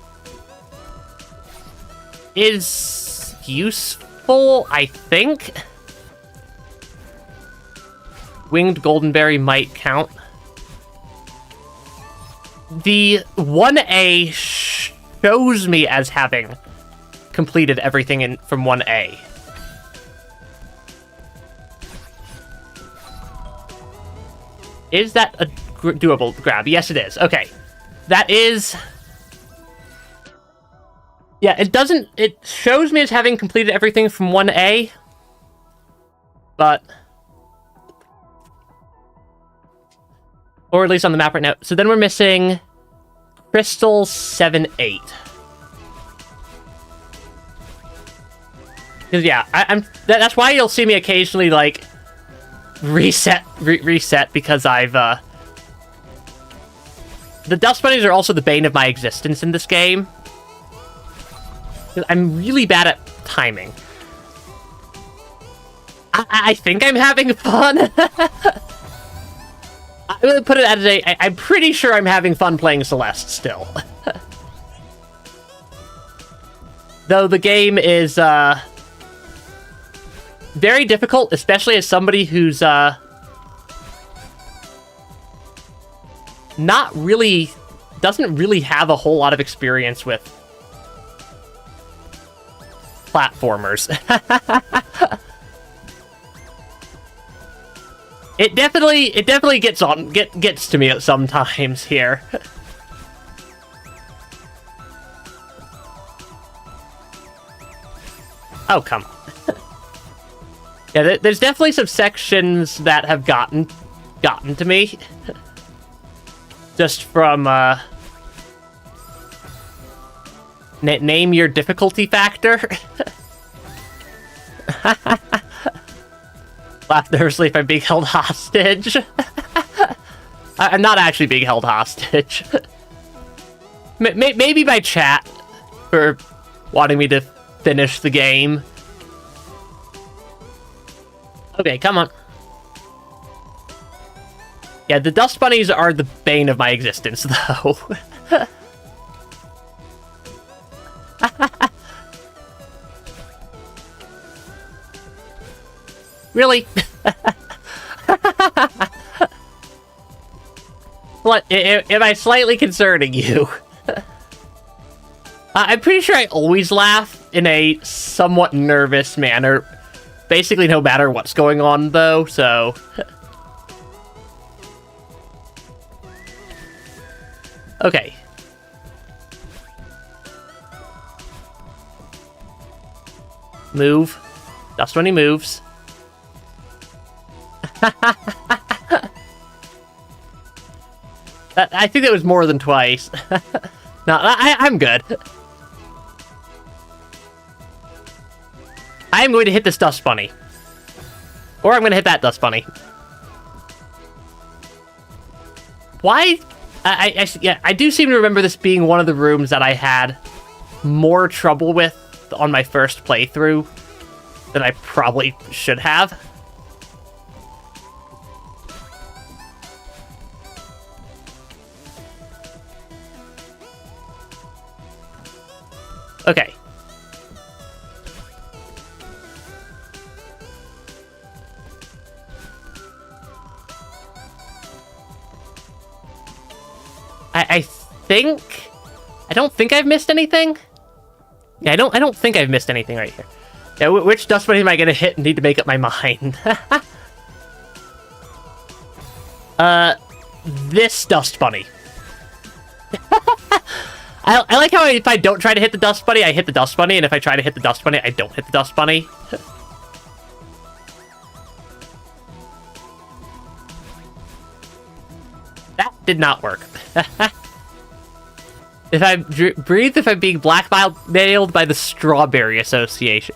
is useful, I think. Winged Goldenberry might count. The 1A shows me as having completed everything from 1A. Is that a doable grab? Yes, it is. Okay. That is... Yeah, it shows me as having completed everything from 1A. But... Or at least on the map right now. So then we're missing... Crystal 7-8. Because, yeah, that's why you'll see me occasionally, like... Reset, because I've, The dust bunnies are also the bane of my existence in this game. I'm really bad at timing. I think I'm having fun. I'm gonna put it as I'm pretty sure I'm having fun playing Celeste still. Though the game is, very difficult, especially as somebody who's, doesn't really have a whole lot of experience with platformers. It definitely gets to me sometimes here. Oh, come on. Yeah, there's definitely some sections that have gotten to me. Just from, name your difficulty factor. Laugh nervously if I'm being held hostage. I'm not actually being held hostage. Maybe by chat for wanting me to finish the game. Okay, come on. Yeah, the dust bunnies are the bane of my existence, though. Really? What? Am I slightly concerning you? I'm pretty sure I always laugh in a somewhat nervous manner. Basically, no matter what's going on, though, so... Okay. Move. Dust when he moves. I think that was more than twice. No, I'm good. I'm going to hit this dust bunny. Or I'm going to hit that dust bunny. Why? Yeah, I do seem to remember this being one of the rooms that I had more trouble with on my first playthrough than I probably should have. Okay. I think... I don't think I've missed anything. Yeah, I don't think I've missed anything right here. Yeah, which dust bunny am I gonna hit and need to make up my mind? This dust bunny. I like how if I don't try to hit the dust bunny, I hit the dust bunny, and if I try to hit the dust bunny, I don't hit the dust bunny. That did not work. If I breathe, if I'm being blackmailed by the Strawberry Association.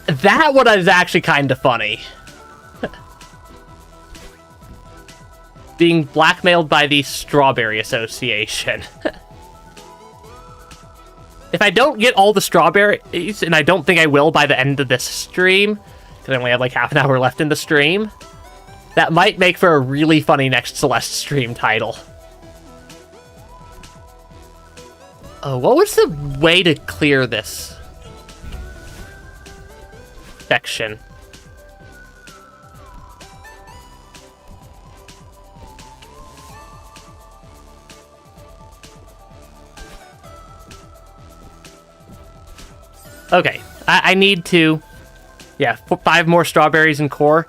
That one is actually kind of funny. Being blackmailed by the Strawberry Association. If I don't get all the strawberries, and I don't think I will by the end of this stream, because I only have like half an hour left in the stream, that might make for a really funny next Celeste stream title. Oh, what was the way to clear this section? Okay, I need to... Yeah, 5 more strawberries in core.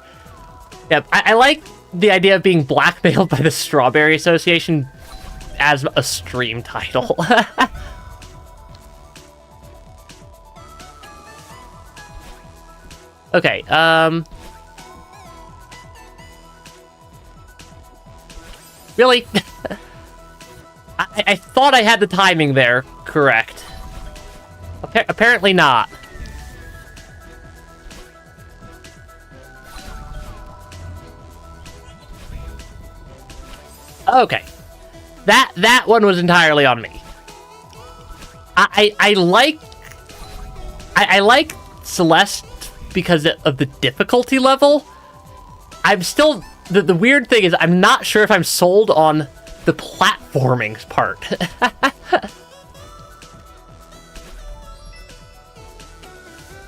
Yeah, I like the idea of being blackmailed by the Strawberry Association as a stream title. Okay, Really? I thought I had the timing there correct. Apparently not. Okay. That one was entirely on me. I like Celeste because of the difficulty level. I'm still... The weird thing is I'm not sure if I'm sold on the platforming part.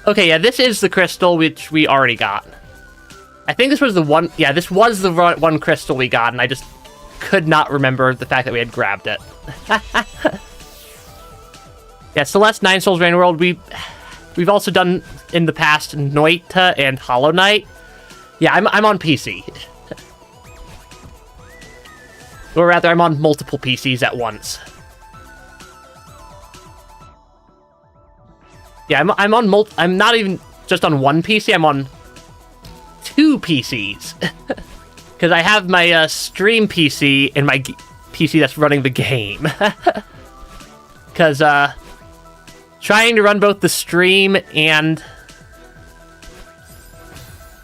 Okay, yeah, this is the crystal which we already got. I think this was the one... Yeah, this was the one crystal we got, and I just could not remember the fact that we had grabbed it. Yeah, Celeste, 9 Souls, Rain World. We've also done, in the past, Noita and Hollow Knight. Yeah, I'm on PC. Or rather, I'm on multiple PCs at once. Yeah, I'm not even just on one PC, I'm on 2 PCs. Because I have my stream PC and my PC that's running the game. Because trying to run both the stream and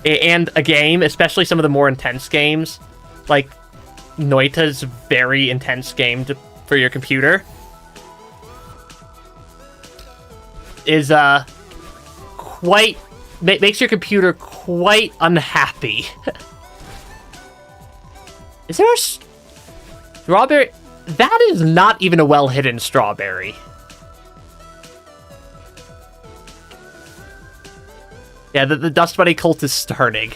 a game, especially some of the more intense games, like Noita's very intense game for your computer, is quite makes your computer quite unhappy. Is there a strawberry? That is not even a well-hidden strawberry. Yeah, the Dust Bunny cult is starting.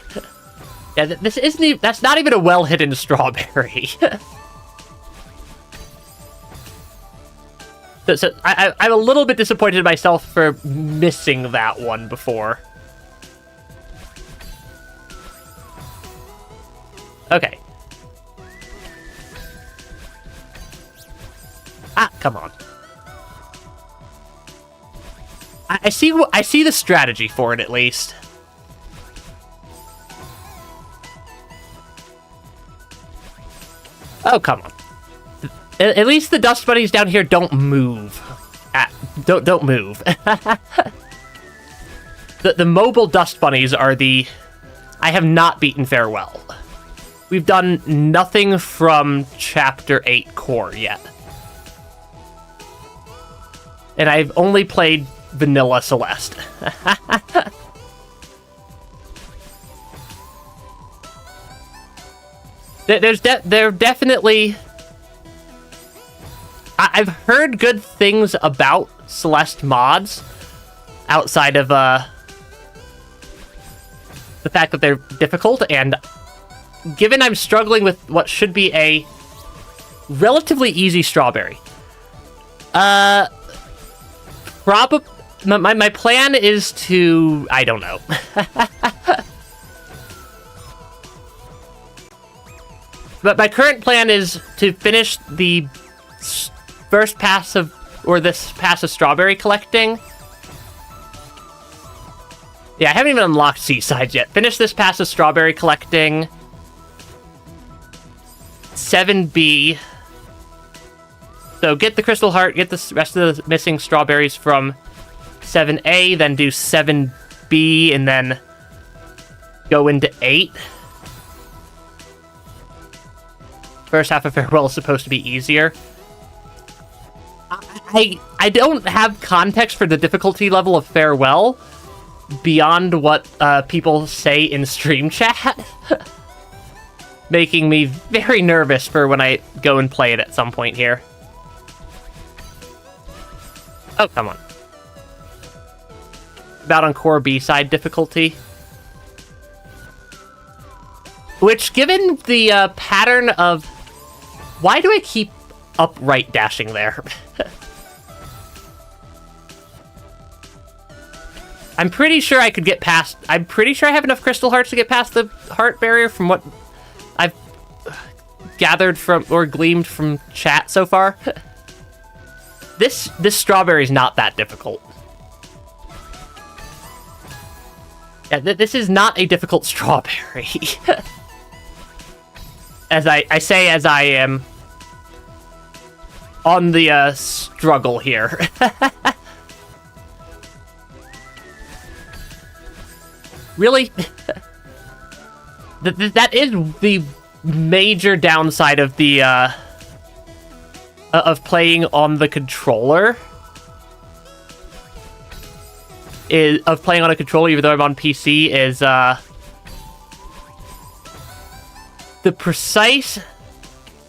Yeah, this isn't even, that's not even a well-hidden strawberry. So I'm a little bit disappointed in myself for missing that one before. Okay. Ah, come on. I see the strategy for it, at least. Oh, come on. At least the Dust Bunnies down here don't move. Don't move. The mobile Dust Bunnies are the... I have not beaten Farewell. We've done nothing from Chapter 8 Core yet. And I've only played Vanilla Celeste. They're definitely... I've heard good things about Celeste mods, outside of the fact that they're difficult, and given I'm struggling with what should be a relatively easy strawberry, my plan is to... I don't know. But my current plan is to finish the first pass of... or this pass of strawberry collecting. Yeah, I haven't even unlocked Seaside yet. Finish this pass of strawberry collecting. 7B. So get the Crystal Heart, get the rest of the missing strawberries from 7A, then do 7B, and then go into 8. First half of Farewell is supposed to be easier. I don't have context for the difficulty level of Farewell beyond what people say in stream chat, making me very nervous for when I go and play it at some point here. Oh, come on. About on Core B-side difficulty. Which, given the pattern of... Why do I keep upright dashing there? I'm pretty sure I could get past... I'm pretty sure I have enough Crystal Hearts to get past the heart barrier from what I've gathered from... or gleamed from chat so far. This strawberry is not that difficult. Yeah, this is not a difficult strawberry. As I say as I am on the struggle here. Really? That is the major downside of the of playing on the controller. Of playing on a controller, even though I'm on PC, is the precise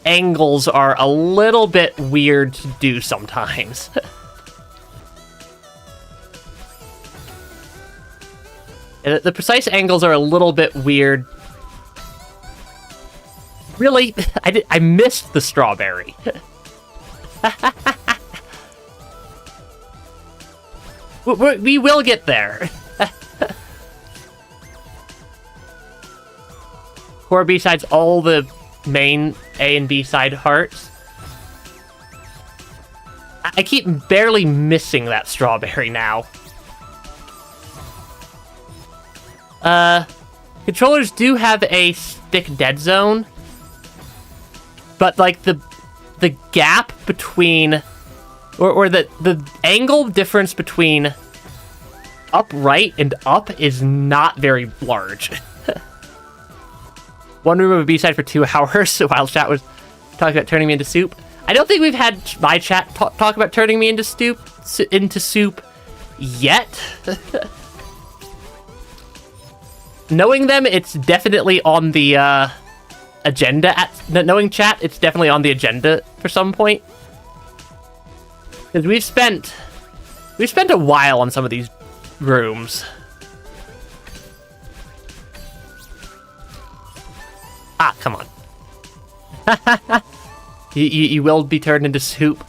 angles are a little bit weird to do sometimes. The precise angles are a little bit weird. Really? I missed the strawberry. We will get there. Core B-sides, all the main A and B side hearts. I keep barely missing that strawberry now. Controllers do have a stick dead zone, but like the gap between, or the angle difference between upright and up is not very large. One room of a B-side for 2 hours while chat was talking about turning me into soup. I don't think we've had my chat talk about turning me into soup yet. knowing them, it's definitely on the agenda. Knowing chat, it's definitely on the agenda for some point. Because we've spent a while on some of these rooms. Ah, come on. you will be turned into soup.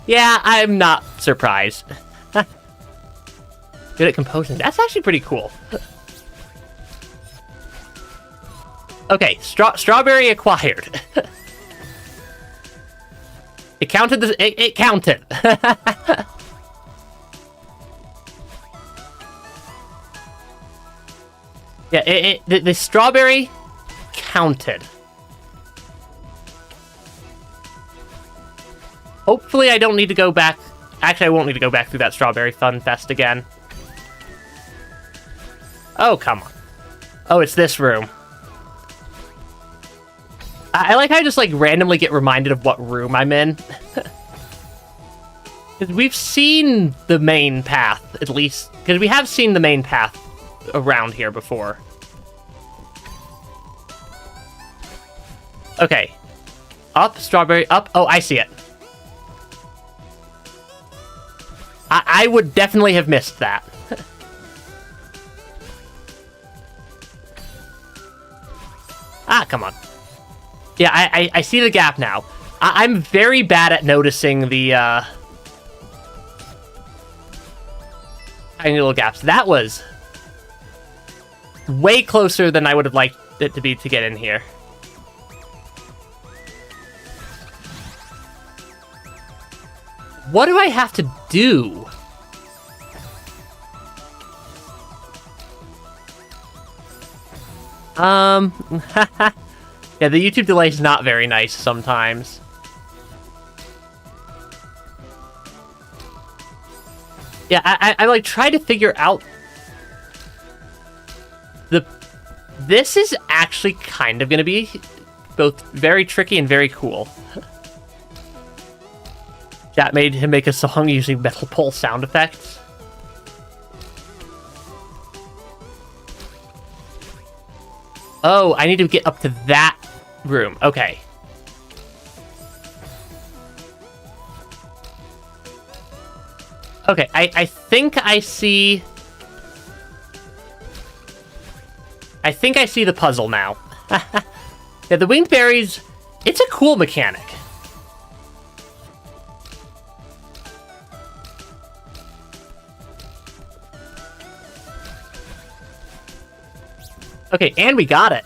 Yeah, I'm not surprised. Good at composing. That's actually pretty cool. Okay, strawberry acquired. It counted. It counted. Yeah, the strawberry counted. Hopefully, I don't need to go back. Actually, I won't need to go back through that Strawberry Fun Fest again. Oh, come on. Oh, it's this room. I like how I just, like, randomly get reminded of what room I'm in. Because we've seen the main path, at least. Because we have seen the main path around here before. Okay. Up, strawberry, up. Oh, I see it. I would definitely have missed that. Ah, come on. Yeah, I see the gap now. I'm very bad at noticing the tiny little gaps. That was way closer than I would have liked it to be to get in here. What do I have to do? Yeah, the YouTube delay is not very nice sometimes. Yeah, I like try to figure out this is actually kind of gonna be both very tricky and very cool. Chat made him make a song using metal pole sound effects. Oh, I need to get up to that room. Okay. Okay, I think I see... I think I see the puzzle now. Yeah, the winged berries, it's a cool mechanic. Okay, and we got it.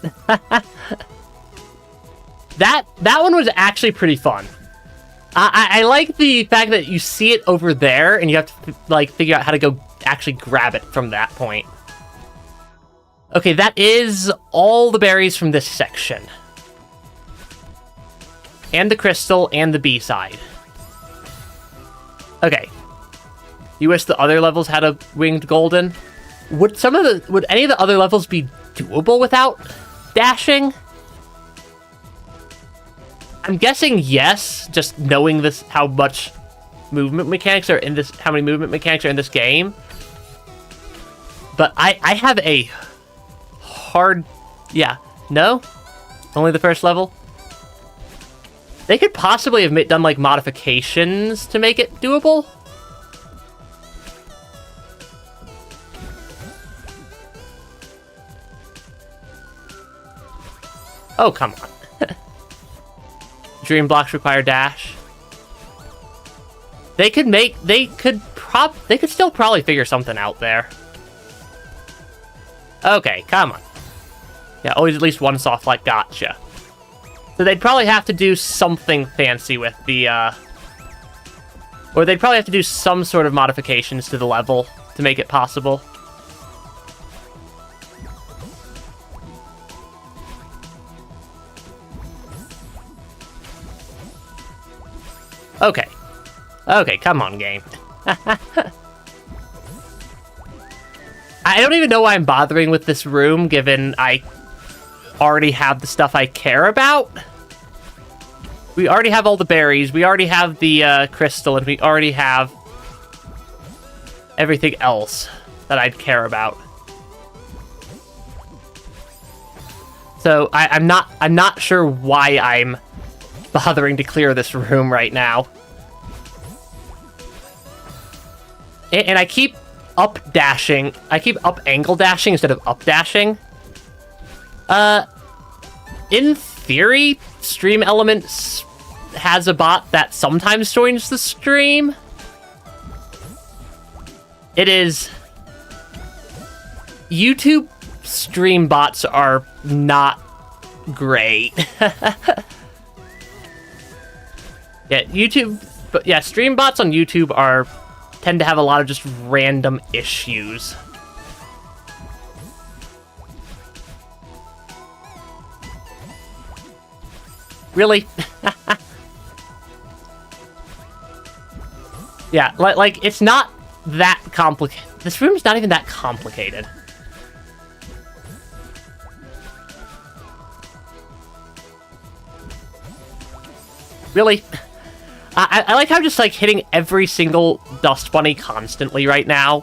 That one was actually pretty fun. I like the fact that you see it over there, and you have to like figure out how to go actually grab it from that point. Okay, that is all the berries from this section. And the crystal, and the B-side. Okay. You wish the other levels had a winged golden? Would any of the other levels be doable without dashing? I'm guessing yes, just knowing this, how much movement mechanics are in this, how many movement mechanics are in this game. But I have a hard, yeah, no? Only the first level? They could possibly have done, like, modifications to make it doable? Oh, come on. Dream blocks require dash. They could still probably figure something out there. Okay, come on. Yeah, always at least one soft like gotcha. So they'd probably have to do something fancy with the, or they'd probably have to do some sort of modifications to the level to make it possible. Okay. Okay, come on, game. I don't even know why I'm bothering with this room, given I already have the stuff I care about. We already have all the berries, we already have the crystal, and we already have everything else that I'd care about. So I'm not sure why I'm bothering to clear this room right now. And I keep up dashing. I keep up angle dashing instead of up dashing. In theory, Stream Elements has a bot that sometimes joins the stream. It is... YouTube stream bots are not great. Yeah, YouTube... But yeah, stream bots on YouTube tend to have a lot of just random issues. Really? Yeah, like it's not that complicated. This room's not even that complicated. Really? I like how I'm just like hitting every single dust bunny constantly right now.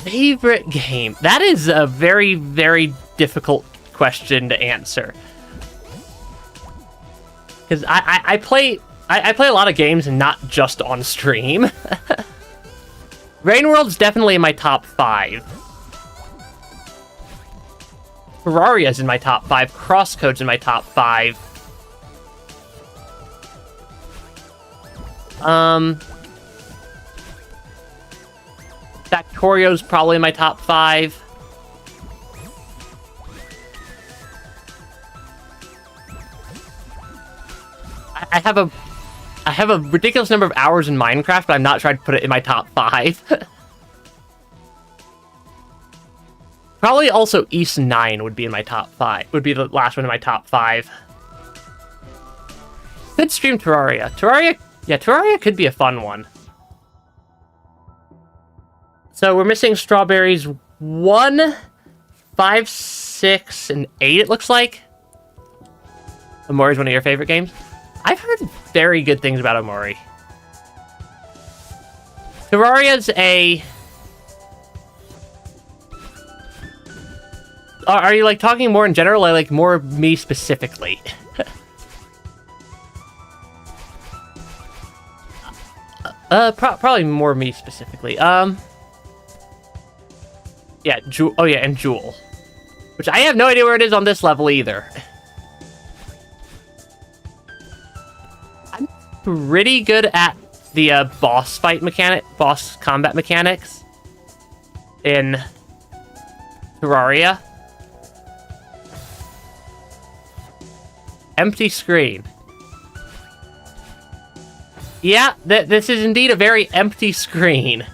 Favorite game? That is a very, very difficult question to answer. Because I play a lot of games and not just on stream. Rain World's definitely in my top 5. Terraria's in my top 5. Crosscode's in my top 5. Factorio's probably in my top 5. I have a ridiculous number of hours in Minecraft, but I'm not trying to put it in my top 5. Probably also East 9 would be in my top 5. Would be the last one in my top 5. Could stream Terraria. Terraria could be a fun one. So we're missing strawberries 1, 5, 6, and 8, it looks like. Omori's one of your favorite games? I've heard very good things about Omori. Terraria's a... Are you, like, talking more in general, or, like, more me specifically? Probably more me specifically. Yeah, oh yeah, and Jewel. Which I have no idea where it is on this level either. I'm pretty good at the boss combat mechanics in Terraria. Empty screen. Yeah, this is indeed a very empty screen.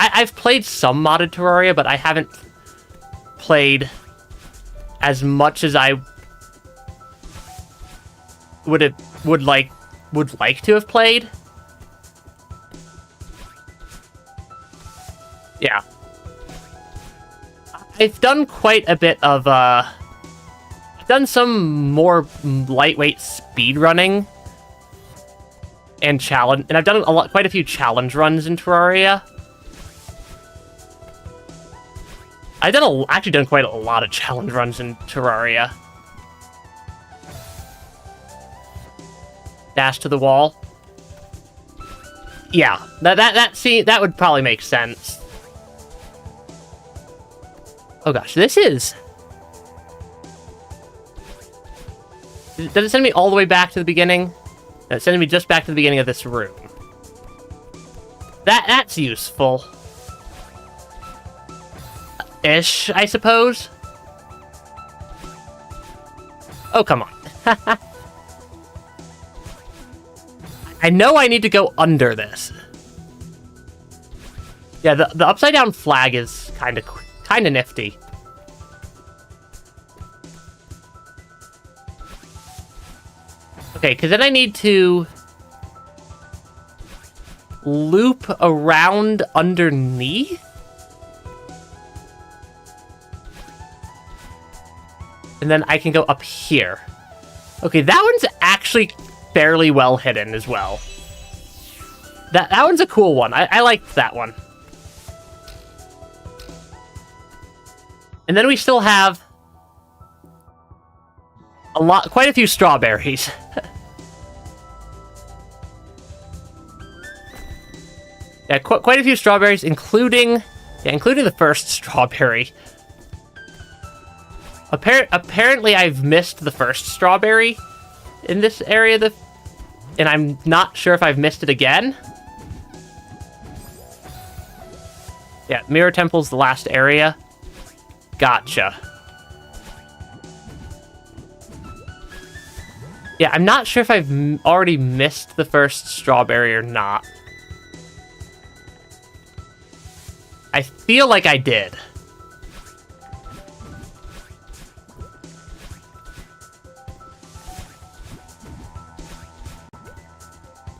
I've played some modded Terraria, but I haven't played as much as I would like to have played. Yeah. I've done quite a bit of, I've done some more lightweight speedrunning and challenge, and I've done quite a few challenge runs in Terraria. I've actually done quite a lot of challenge runs in Terraria. Dash to the wall. Yeah, that would probably make sense. Oh gosh, this is... Does it send me all the way back to the beginning? No, it's sending me just back to the beginning of this room. That's useful. Ish, I suppose. Oh, come on. I know I need to go under this. Yeah, the upside down flag is kind of nifty. Okay, because then I need to loop around underneath? And then I can go up here. Okay, that one's actually fairly well hidden as well. That one's a cool one. I liked that one. And then we still have quite a few strawberries. Yeah, quite a few strawberries, including the first strawberry. Apparently, I've missed the first strawberry in this area, and I'm not sure if I've missed it again. Yeah, Mirror Temple's the last area. Gotcha. Yeah, I'm not sure if I've already missed the first strawberry or not. I feel like I did.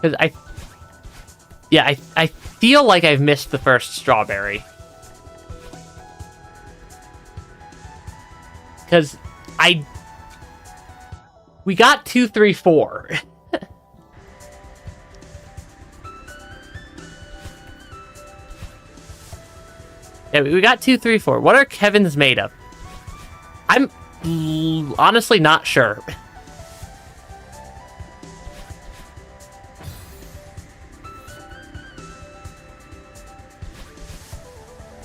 Because I feel like I've missed the first strawberry. Because we got 2, 3, 4. Yeah, we got 2, 3, 4. What are Kevin's made of? I'm honestly not sure.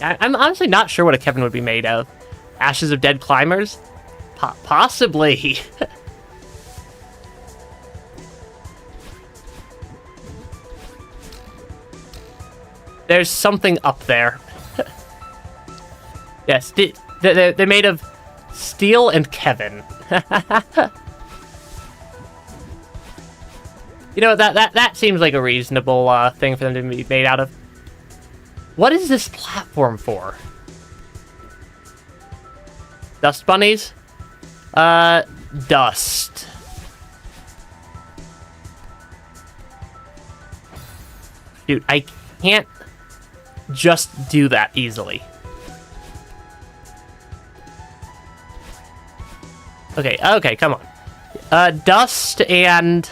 I'm honestly not sure what a Kevin would be made of. Ashes of dead climbers? Possibly. There's something up there. Yes, they're made of steel and Kevin. You know, that seems like a reasonable thing for them to be made out of. What is this platform for? Dust bunnies? Dust. Dude, I can't just do that easily. Okay, come on. Dust and...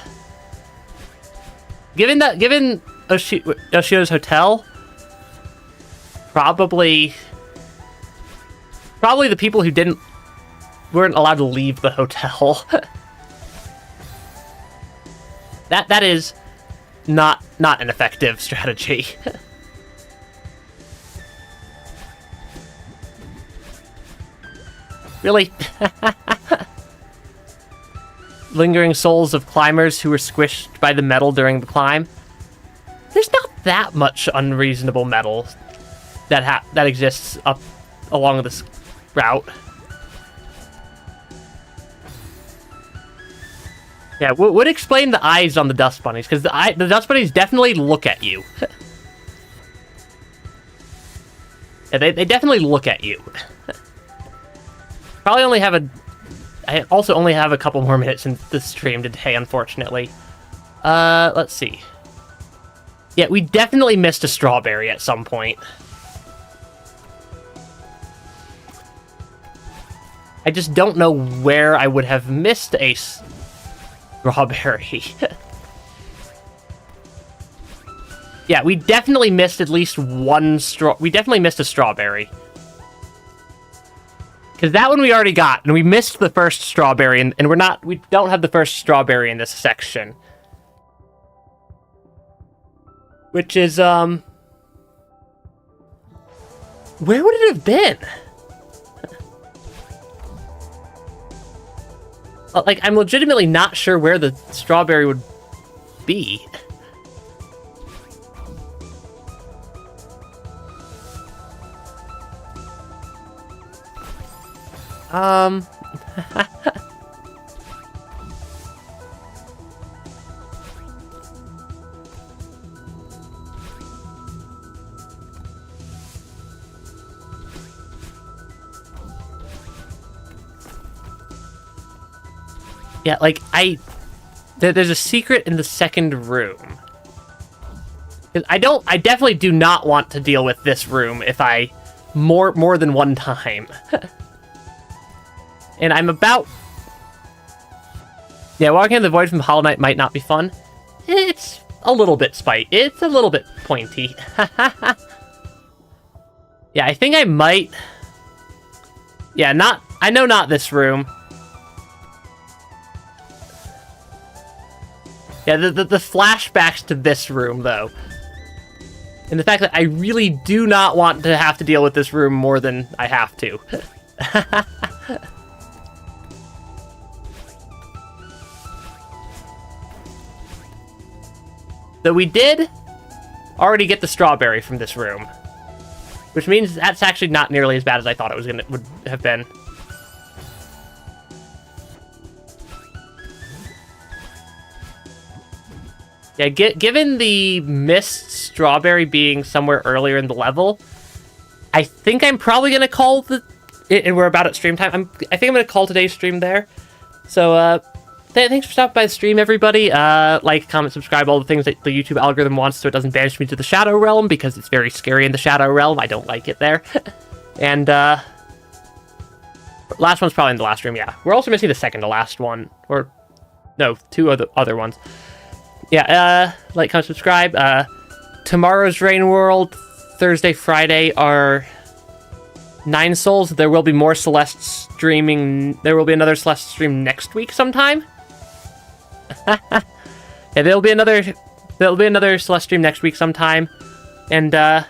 Given Oshio's hotel, probably the people who weren't allowed to leave the hotel. that is not an effective strategy. Really? Lingering souls of climbers who were squished by the metal during the climb. There's not that much unreasonable metal that exists up along this route. Yeah, would explain the eyes on the dust bunnies, because the dust bunnies definitely look at you. Yeah, they definitely look at you. I also only have a couple more minutes in the stream today, unfortunately. Let's see. Yeah, we definitely missed a strawberry at some point. I just don't know where I would have missed a strawberry. Yeah, we definitely missed at least one we definitely missed a strawberry. Because that one we already got, and we missed the first strawberry, and we don't have the first strawberry in this section. Which is, where would it have been? Like, I'm legitimately not sure where the strawberry would be. Yeah, like, there's a secret in the second room. I definitely do not want to deal with this room if more than one time. And I'm about... Yeah, walking in the void from Hollow Knight might not be fun. It's a little bit it's a little bit pointy. Yeah, I think I might... Yeah, I know not this room. Yeah, the flashbacks to this room, though. And the fact that I really do not want to have to deal with this room more than I have to. So we did already get the strawberry from this room. Which means that's actually not nearly as bad as I thought it would have been. Yeah, given the missed strawberry being somewhere earlier in the level, I think I'm probably gonna call and we're about at stream time. I think I'm gonna call today's stream there. So thanks for stopping by the stream, everybody. Like, comment, subscribe, all the things that the YouTube algorithm wants, so it doesn't banish me to the Shadow Realm, because it's very scary in the Shadow Realm. I don't like it there. And last one's probably in the last room. Yeah, we're also missing the second to last one, or no, two other ones. Yeah, like, comment, subscribe. Tomorrow's Rain World, Thursday, Friday are 9 souls. There will be more Celeste streaming. There will be another Celeste stream next week sometime. Yeah, there'll be another Celeste stream next week sometime. And yeah,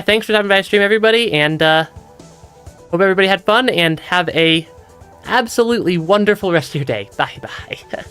thanks for stopping by the stream, everybody. And hope everybody had fun and have a absolutely wonderful rest of your day. Bye bye.